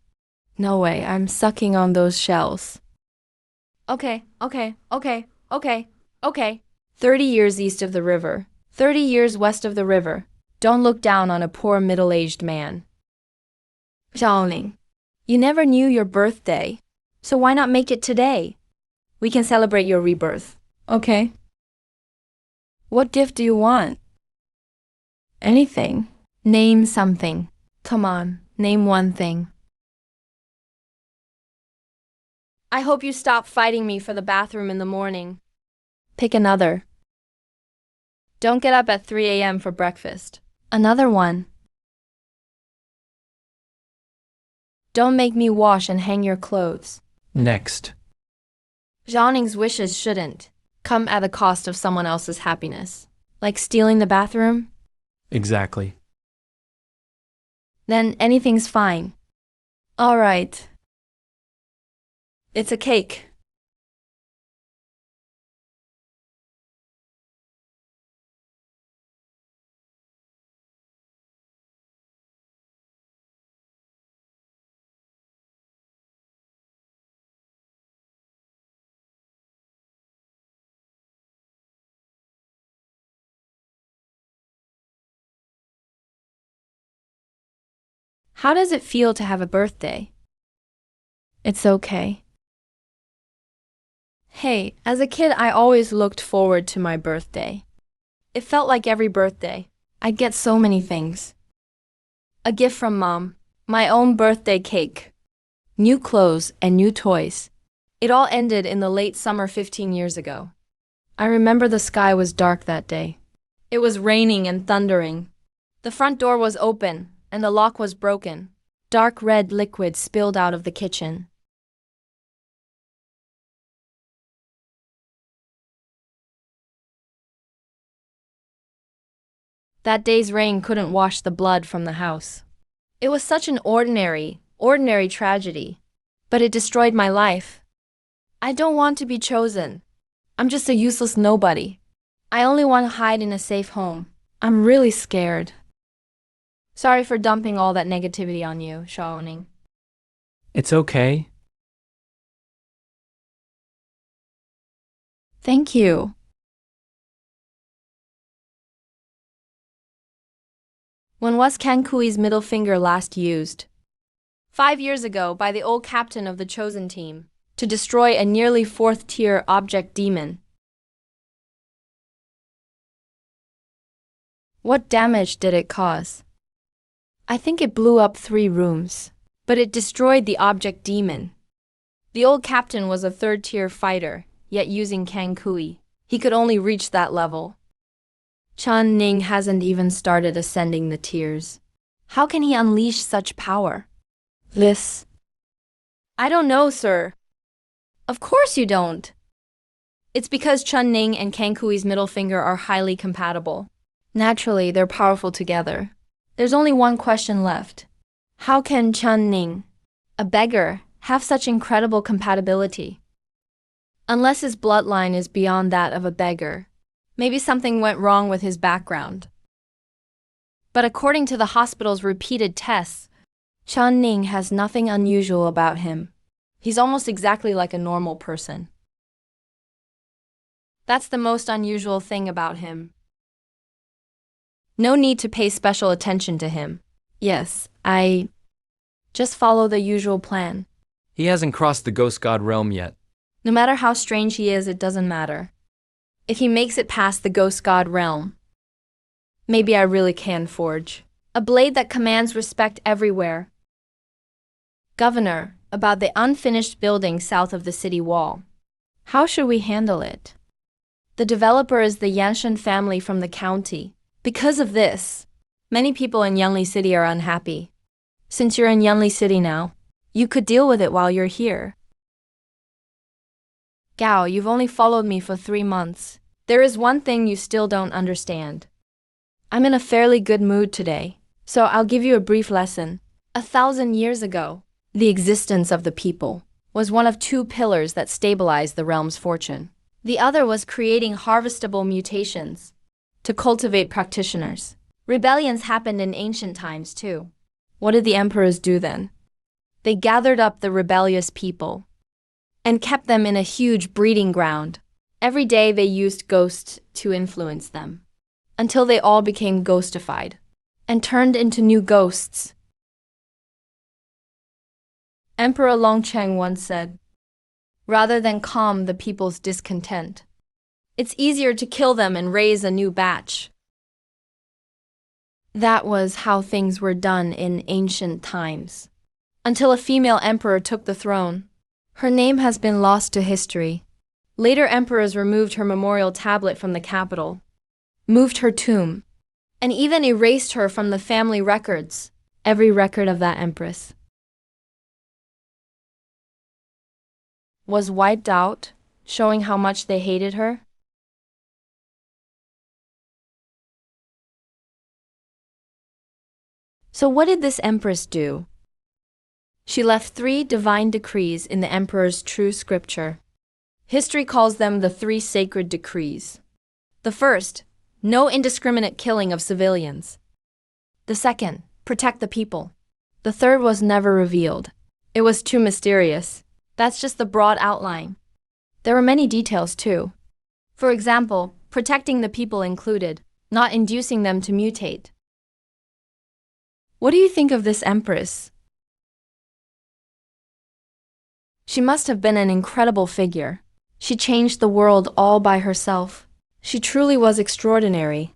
No way, I'm sucking on those shells. Okay. 30 years east of the river. 30 years west of the river. Don't look down on a poor middle-aged man. Xiaoling, you never knew your birthday, so why not make it today? We can celebrate your rebirth. Okay. What gift do you want? Anything. Name something. Come on, name one thing. I hope you stop fighting me for the bathroom in the morning. Pick another. Don't get up at 3 a.m. for breakfast. Another one. Don't make me wash and hang your clothes. Next. Zhanning's wishes shouldn't come at the cost of someone else's happiness. Like stealing the bathroom? Exactly. Then anything's fine. All right. It's a cake. How does it feel to have a birthday? It's okay. Hey, as a kid, I always looked forward to my birthday. It felt like every birthday. I'd get so many things. A gift from Mom, my own birthday cake, new clothes and new toys. It all ended in the late summer 15 years ago. I remember the sky was dark that day. It was raining and thundering. The front door was open and the lock was broken. Dark red liquid spilled out of the kitchen. That day's rain couldn't wash the blood from the house. It was such an ordinary tragedy. But it destroyed my life. I don't want to be chosen. I'm just a useless nobody. I only want to hide in a safe home. I'm really scared. Sorry for dumping all that negativity on you, Xiaoning. It's okay. Thank you. When was Kankui's middle finger last used? 5 years ago by the old captain of the chosen team to destroy a nearly 4th-tier object demon. What damage did it cause? I think it blew up 3 rooms, but it destroyed the object demon. The old captain was a third-tier fighter, yet using Kankui, he could only reach that level. Chun Ning hasn't even started ascending the tiers. How can he unleash such power? This. I don't know, sir. Of course you don't. It's because Chun Ning and Kankui's middle finger are highly compatible. Naturally, they're powerful together. There's only one question left. How can Chun Ning, a beggar, have such incredible compatibility? Unless his bloodline is beyond that of a beggar. Maybe something went wrong with his background. But according to the hospital's repeated tests, Chun Ning has nothing unusual about him. He's almost exactly like a normal person. That's the most unusual thing about him. No need to pay special attention to him. Yes, I just follow the usual plan. He hasn't crossed the ghost god realm yet. No matter how strange he is, it doesn't matter. If he makes it past the ghost god realm, maybe I really can forge a blade that commands respect everywhere. Governor, about the unfinished building south of the city wall. How should we handle it? The developer is the Yanshan family from the county. Because of this, many people in Yunli City are unhappy. Since you're in Yunli City now, you could deal with it while you're here. Gao, you've only followed me for 3 months. There is one thing you still don't understand. I'm in a fairly good mood today, so I'll give you a brief lesson. 1,000 years ago, the existence of the people was one of 2 pillars that stabilized the realm's fortune. The other was creating harvestable mutations to cultivate practitioners. Rebellions happened in ancient times too. What did the emperors do then? They gathered up the rebellious people and kept them in a huge breeding ground. Every day they used ghosts to influence them, until they all became ghostified and turned into new ghosts. Emperor Longcheng once said, rather than calm the people's discontent, it's easier to kill them and raise a new batch. That was how things were done in ancient times, until a female emperor took the throne. Her name has been lost to history. Later emperors removed her memorial tablet from the capital, moved her tomb, and even erased her from the family records, every record of that empress was wiped out, showing how much they hated her. So what did this empress do? She left 3 divine decrees in the emperor's true scripture. History calls them the 3 sacred decrees. The first, no indiscriminate killing of civilians. The second, protect the people. The third was never revealed. It was too mysterious. That's just the broad outline. There were many details too. For example, protecting the people included, not inducing them to mutate. What do you think of this empress? She must have been an incredible figure. She changed the world all by herself. She truly was extraordinary.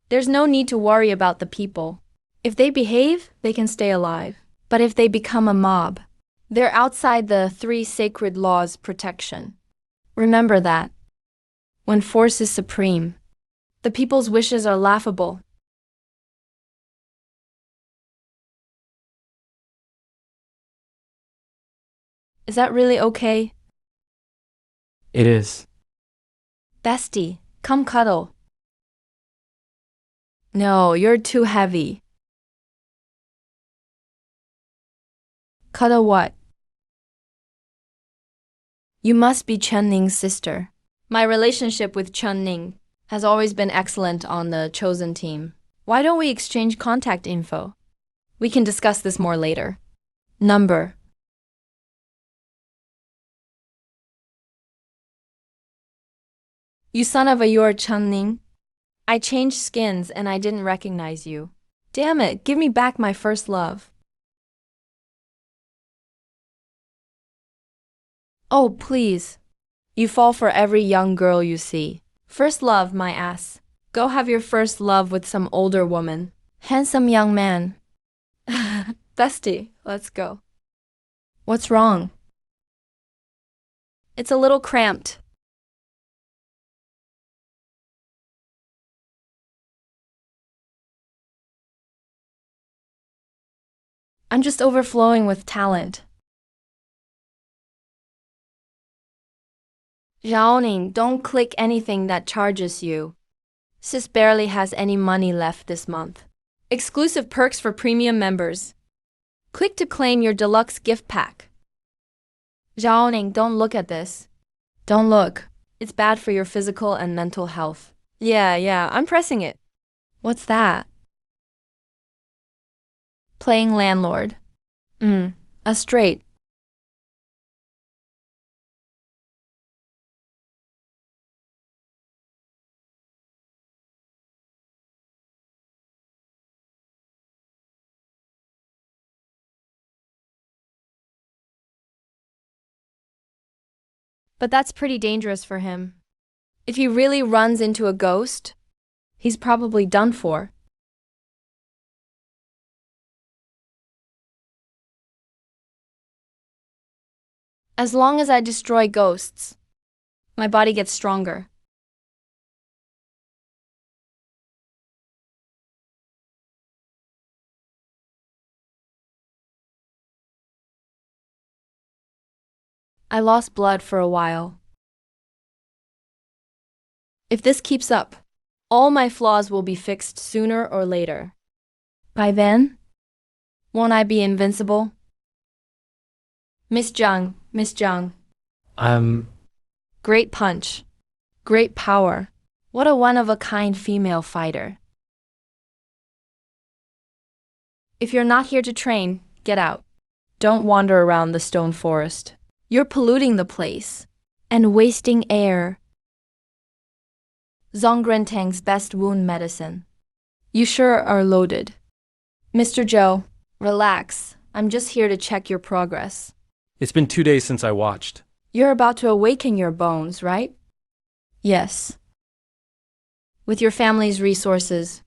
There's no need to worry about the people. If they behave, they can stay alive. But if they become a mob, they're outside the 3 sacred laws' protection. Remember that. When force is supreme, the people's wishes are laughable. Is that really okay? It is. Bestie, come cuddle. No, you're too heavy. Cuddle what? You must be Chun Ning's sister. My relationship with Chun Ning has always been excellent on the chosen team. Why don't we exchange contact info? We can discuss this more later. Number. You son of a you're Chun Ning? I changed skins and I didn't recognize you. Damn it, give me back my first love. Oh, please. You fall for every young girl you see. First love, my ass. Go have your first love with some older woman. Handsome young man. Bestie, let's go. What's wrong? It's a little cramped. I'm just overflowing with talent. Xiaoning, don't click anything that charges you. Sis barely has any money left this month. Exclusive perks for premium members. Click to claim your deluxe gift pack. Xiaoning, don't look at this. Don't look. It's bad for your physical and mental health. Yeah, I'm pressing it. What's that? Playing landlord. A straight. But that's pretty dangerous for him. If he really runs into a ghost, he's probably done for. As long as I destroy ghosts, my body gets stronger. I lost blood for a while. If this keeps up, all my flaws will be fixed sooner or later. By then, won't I be invincible? Miss Zhang. Great punch. Great power. What a one-of-a-kind female fighter. If you're not here to train, get out. Don't wander around the stone forest. You're polluting the place and wasting air. Zongrentang's best wound medicine. You sure are loaded. Mr. Zhou, relax. I'm just here to check your progress. It's been 2 days since I watched. You're about to awaken your bones, right? Yes. With your family's resources,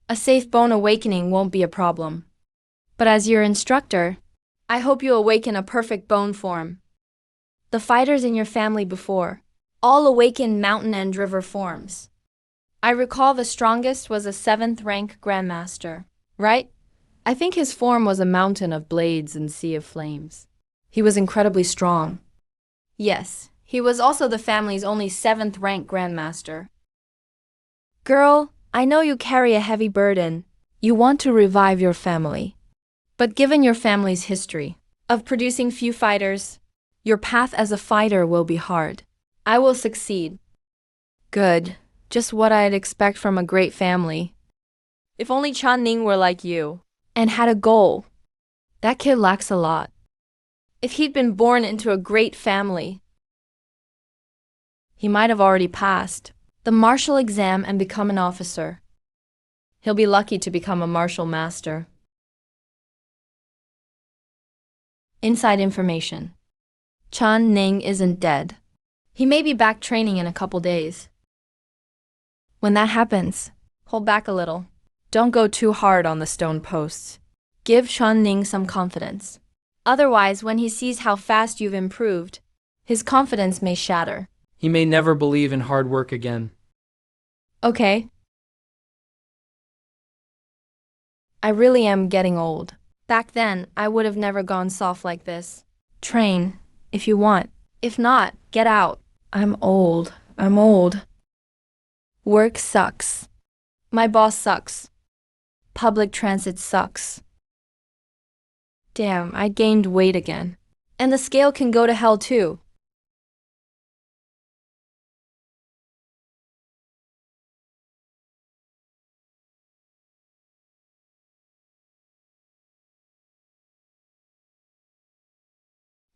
a safe bone awakening won't be a problem. But as your instructor, I hope you awaken a perfect bone form. The fighters in your family before all awakened mountain and river forms. I recall the strongest was a 7th rank grandmaster, right? I think his form was a mountain of blades and sea of flames. He was incredibly strong. Yes, he was also the family's only 7th rank grandmaster. Girl, I know you carry a heavy burden. You want to revive your family. But given your family's history of producing few fighters, your path as a fighter will be hard. I will succeed. Good. Just what I'd expect from a great family. If only Chan Ning were like you and had a goal. That kid lacks a lot. If he'd been born into a great family, he might have already passed the martial exam and become an officer. He'll be lucky to become a martial master. Inside information. Chan Ning isn't dead. He may be back training in a couple days. When that happens, hold back a little. Don't go too hard on the stone posts. Give Chan Ning some confidence. Otherwise, when he sees how fast you've improved, his confidence may shatter. He may never believe in hard work again. Okay. I really am getting old. Back then, I would have never gone soft like this. Train, if you want. If not, get out. I'm old. Work sucks. My boss sucks. Public transit sucks. Damn, I gained weight again. And the scale can go to hell too.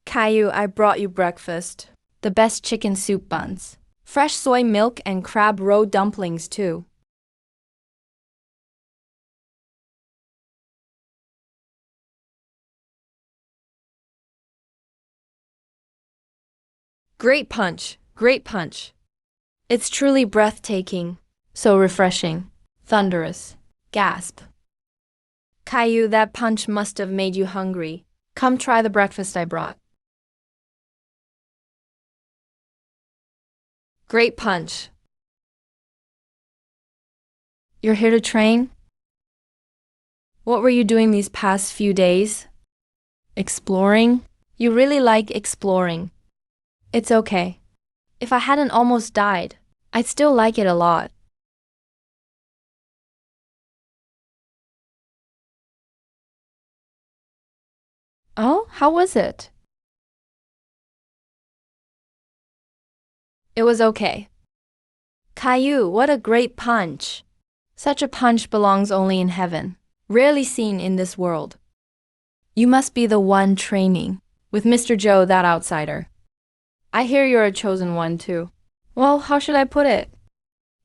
Caillou, I brought you breakfast. The best chicken soup buns. Fresh soy milk and crab roe dumplings too. Great punch. It's truly breathtaking. So refreshing. Thunderous. Gasp. Caillou, that punch must have made you hungry. Come try the breakfast I brought. Great punch. You're here to train? What were you doing these past few days? Exploring? You really like exploring. It's okay. If I hadn't almost died, I'd still like it a lot. Oh, how was it? It was okay. Caillou, what a great punch. Such a punch belongs only in heaven, rarely seen in this world. You must be the one training with Mr. Joe, that outsider. I hear you're a chosen one, too. Well, how should I put it?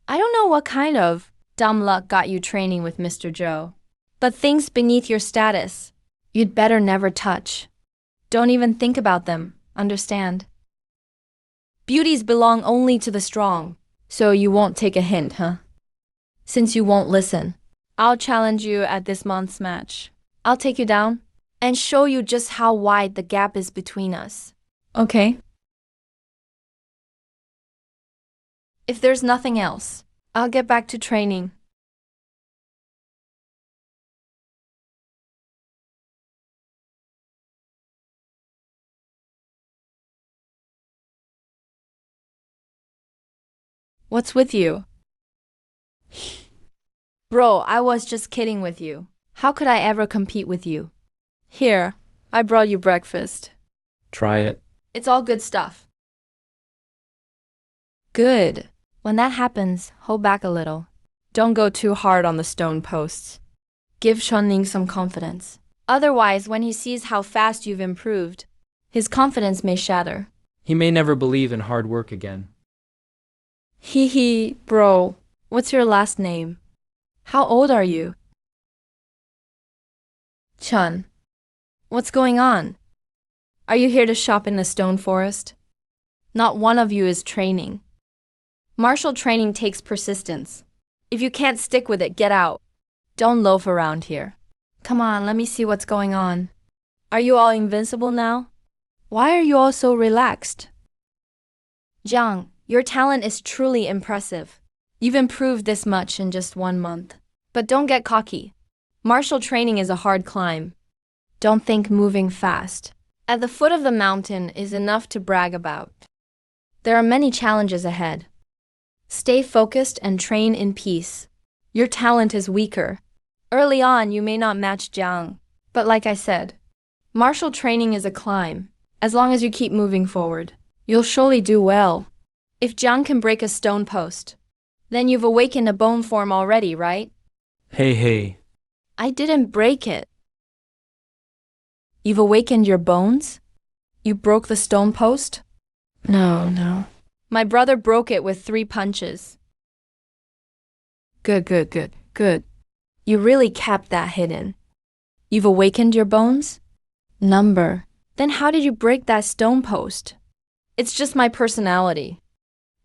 I don't know what kind of dumb luck got you training with Mr. Joe, but things beneath your status, you'd better never touch. Don't even think about them, understand? Beauties belong only to the strong, so you won't take a hint, huh? Since you won't listen, I'll challenge you at this month's match. I'll take you down and show you just how wide the gap is between us. Okay? If there's nothing else, I'll get back to training. What's with you? Bro, I was just kidding with you. How could I ever compete with you? Here, I brought you breakfast. Try it. It's all good stuff. Good. When that happens, hold back a little. Don't go too hard on the stone posts. Give Shunning some confidence. Otherwise, when he sees how fast you've improved, his confidence may shatter. He may never believe in hard work again. Hee hee, bro. What's your last name? How old are you? Chun. What's going on? Are you here to shop in the stone forest? Not one of you is training. Martial training takes persistence. If you can't stick with it, get out. Don't loaf around here. Come on, let me see what's going on. Are you all invincible now? Why are you all so relaxed? Jiang, your talent is truly impressive. You've improved this much in just 1 month. But don't get cocky. Martial training is a hard climb. Don't think moving fast at the foot of the mountain is enough to brag about. There are many challenges ahead. Stay focused and train in peace. Your talent is weaker. Early on, you may not match Jiang. But like I said, martial training is a climb. As long as you keep moving forward, you'll surely do well. If Jiang can break a stone post, then you've awakened a bone form already, right? Hey. I didn't break it. You've awakened your bones? You broke the stone post? No. My brother broke it with 3 punches. Good. You really kept that hidden. You've awakened your bones? Number. Then how did you break that stone post? It's just my personality.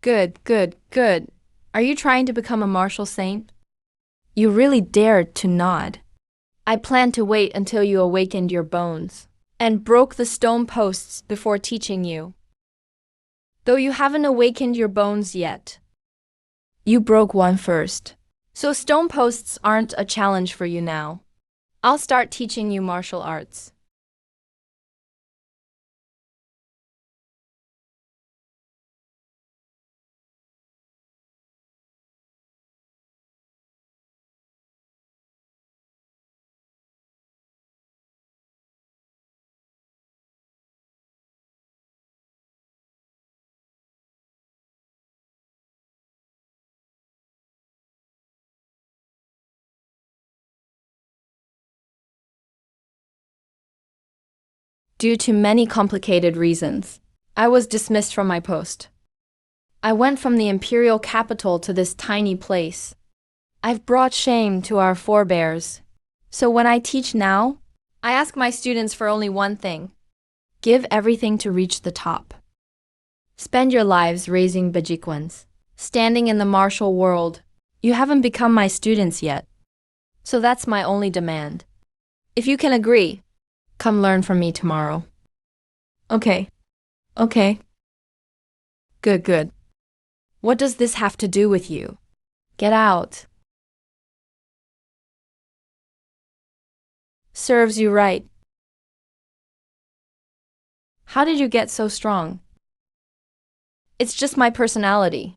Good. Are you trying to become a martial saint? You really dared to nod. I planned to wait until you awakened your bones and broke the stone posts before teaching you. Though you haven't awakened your bones yet. You broke one first, so stone posts aren't a challenge for you now. I'll start teaching you martial arts. Due to many complicated reasons, I was dismissed from my post. I went from the imperial capital to this tiny place. I've brought shame to our forebears. So when I teach now, I ask my students for only one thing. Give everything to reach the top. Spend your lives raising Bajiquans, standing in the martial world. You haven't become my students yet. So that's my only demand. If you can agree, come learn from me tomorrow. Okay. Good. What does this have to do with you? Get out. Serves you right. How did you get so strong? It's just my personality.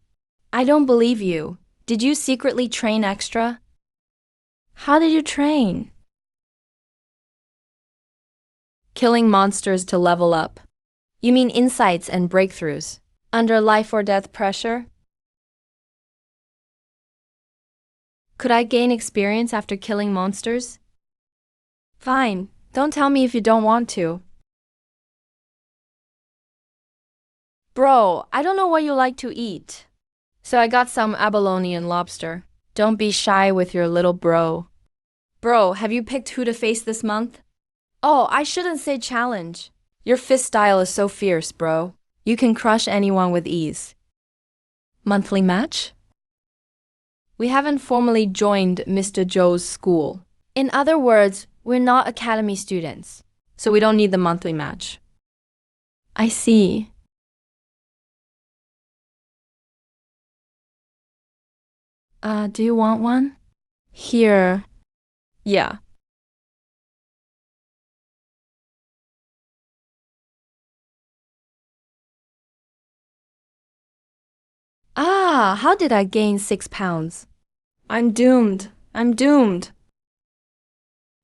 I don't believe you. Did you secretly train extra? How did you train? Killing monsters to level up. You mean insights and breakthroughs? Under life or death pressure? Could I gain experience after killing monsters? Fine, don't tell me if you don't want to. Bro, I don't know what you like to eat. So I got some abalone and lobster. Don't be shy with your little bro. Bro, have you picked who to face this month? Oh, I shouldn't say challenge. Your fist style is so fierce, bro. You can crush anyone with ease. Monthly match? We haven't formally joined Mr. Joe's school. In other words, we're not academy students, so we don't need the monthly match. I see. Do you want one? Here. Yeah. How did I gain 6 pounds? I'm doomed. I'm doomed.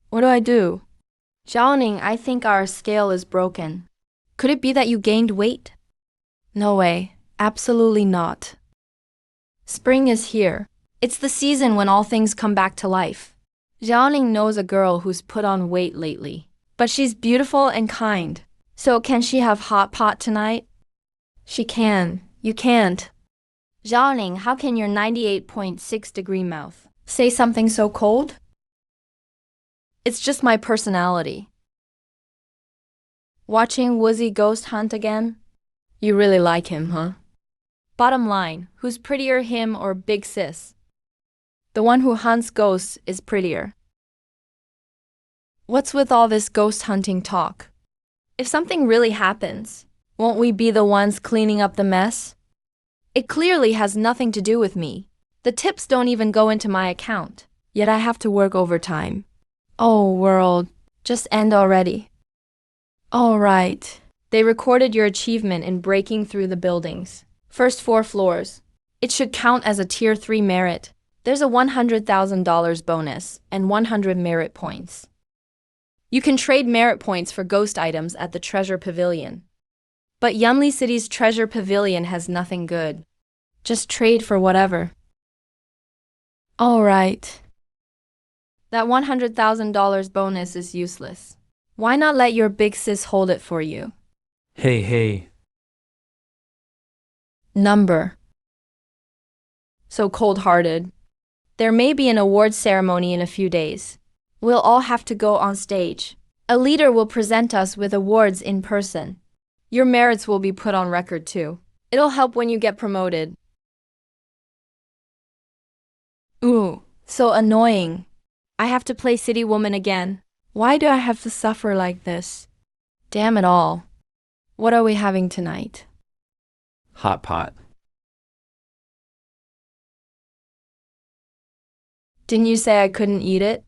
What do I do? Zhaoning, I think our scale is broken. Could it be that you gained weight? No way. Absolutely not. Spring is here. It's the season when all things come back to life. Zhaoning knows a girl who's put on weight lately, but she's beautiful and kind. So can she have hot pot tonight? She can. You can't. Zhaoning, how can your 98.6-degree mouth say something so cold? It's just my personality. Watching Woozy ghost hunt again? You really like him, huh? Bottom line, who's prettier, him or Big Sis? The one who hunts ghosts is prettier. What's with all this ghost hunting talk? If something really happens, won't we be the ones cleaning up the mess? It clearly has nothing to do with me. The tips don't even go into my account, yet I have to work overtime. Oh, world, just end already. All right. They recorded your achievement in breaking through the buildings. First 4 floors. It should count as a Tier 3 merit. There's a $100,000 bonus and 100 merit points. You can trade merit points for ghost items at the Treasure Pavilion. But Yunli City's Treasure Pavilion has nothing good. Just trade for whatever. All right. That $100,000 bonus is useless. Why not let your big sis hold it for you? Hey. Number. So cold-hearted. There may be an awards ceremony in a few days. We'll all have to go on stage. A leader will present us with awards in person. Your merits will be put on record too. It'll help when you get promoted. Ooh, so annoying. I have to play city woman again. Why do I have to suffer like this? Damn it all. What are we having tonight? Hot pot. Didn't you say I couldn't eat it?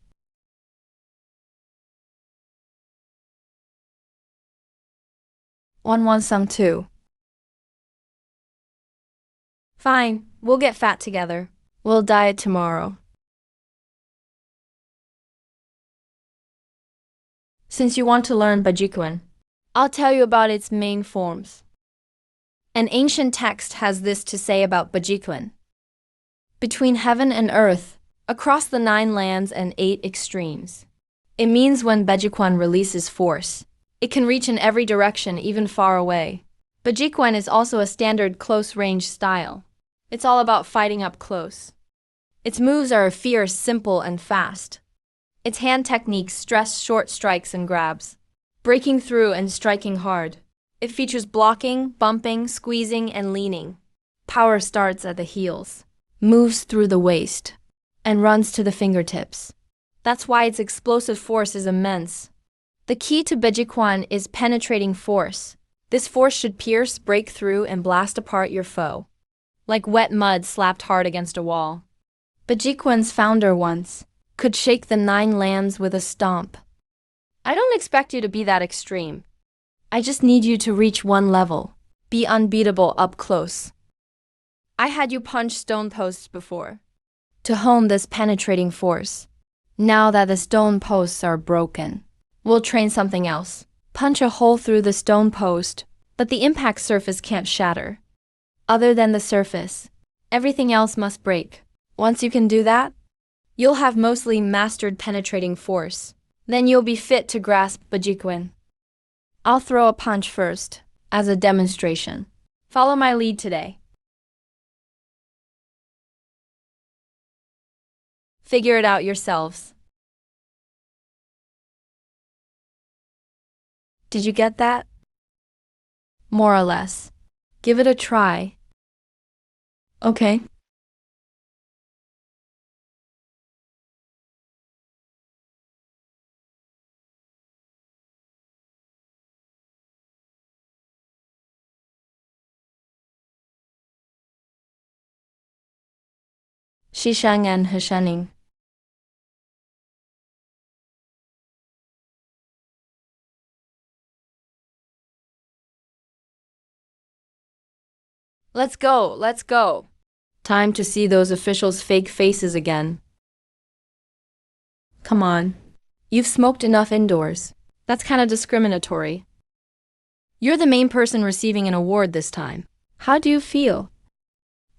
Want some too? Fine, we'll get fat together. We'll diet tomorrow. Since you want to learn Bajikuan, I'll tell you about its main forms. An ancient text has this to say about Bajikuan. Between heaven and earth, across the 9 lands and 8 extremes. It means when Bajikuan releases force, it can reach in every direction, even far away. Bajikuan is also a standard close-range style. It's all about fighting up close. Its moves are fierce, simple, and fast. Its hand techniques stress short strikes and grabs, breaking through and striking hard. It features blocking, bumping, squeezing, and leaning. Power starts at the heels, moves through the waist, and runs to the fingertips. That's why its explosive force is immense. The key to Bajikuan is penetrating force. This force should pierce, break through, and blast apart your foe. like wet mud slapped hard against a wall. Bajikwan's founder once could shake the 9 lands with a stomp. I don't expect you to be that extreme. I just need you to reach one level. Be unbeatable up close. I had you punch stone posts before to hone this penetrating force. Now that the stone posts are broken, we'll train something else. Punch a hole through the stone post, but the impact surface can't shatter. Other than the surface, everything else must break. Once you can do that, you'll have mostly mastered penetrating force. Then you'll be fit to grasp Bajikwan. I'll throw a punch first, as a demonstration. Follow my lead today. Figure it out yourselves. Did you get that? More or less. Give it a try. Okay. Shishang and Hishaning. Let's go, let's go. Time to see those officials' fake faces again. Come on. You've smoked enough indoors. That's kind of discriminatory. You're the main person receiving an award this time. How do you feel?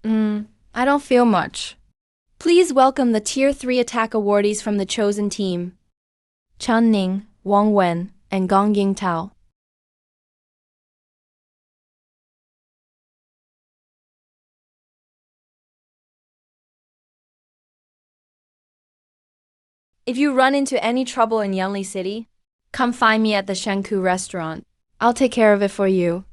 I don't feel much. Please welcome the Tier 3 attack awardees from the chosen team. Chan Ning, Wang Wen, and Gong Ying Tao. If you run into any trouble in Yunli City, come find me at the Shenku restaurant. I'll take care of it for you.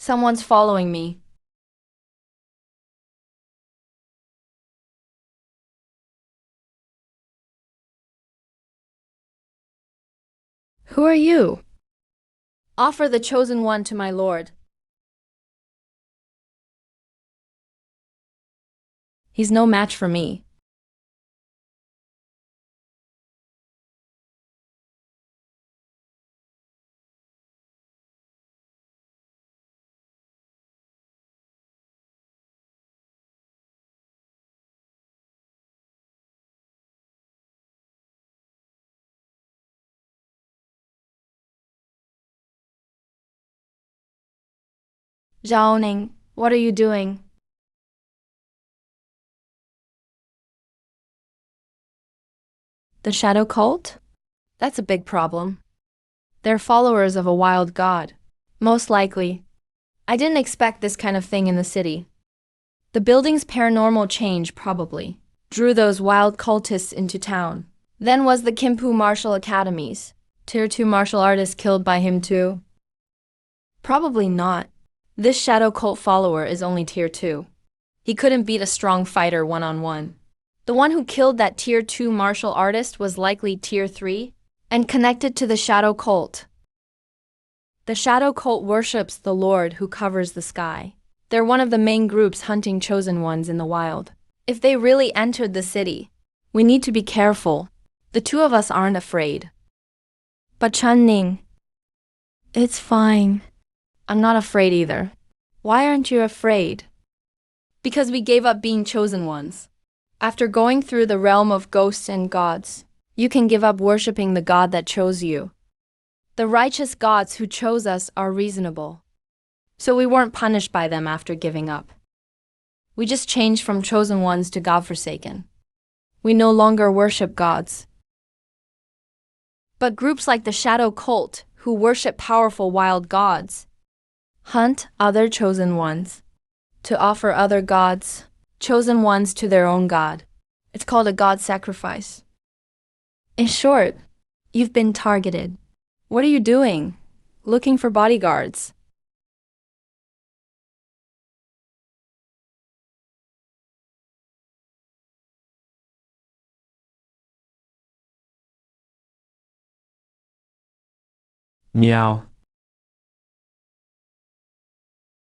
Someone's following me. Who are you? Offer the chosen one to my lord. He's no match for me. Zhao Ning, what are you doing? The shadow cult? That's a big problem. They're followers of a wild god. Most likely. I didn't expect this kind of thing in the city. The building's paranormal change probably drew those wild cultists into town. Then was the Kimpu Martial Academies. Tier 2 martial artists killed by him too? Probably not. This shadow cult follower is only Tier 2. He couldn't beat a strong fighter one-on-one. The one who killed that Tier 2 martial artist was likely Tier 3 and connected to the shadow cult. The shadow cult worships the Lord who covers the sky. They're one of the main groups hunting chosen ones in the wild. If they really entered the city, we need to be careful. The two of us aren't afraid. But Chan Ning, it's fine. I'm not afraid either. Why aren't you afraid? Because we gave up being chosen ones. After going through the realm of ghosts and gods, you can give up worshipping the God that chose you. The righteous gods who chose us are reasonable. So we weren't punished by them after giving up. We just changed from chosen ones to God-forsaken. We no longer worship gods. But groups like the shadow cult, who worship powerful wild gods, Hunt other chosen ones. To offer other gods, chosen ones to their own god. It's called a god sacrifice. In short, you've been targeted. What are you doing? Looking for bodyguards. Meow.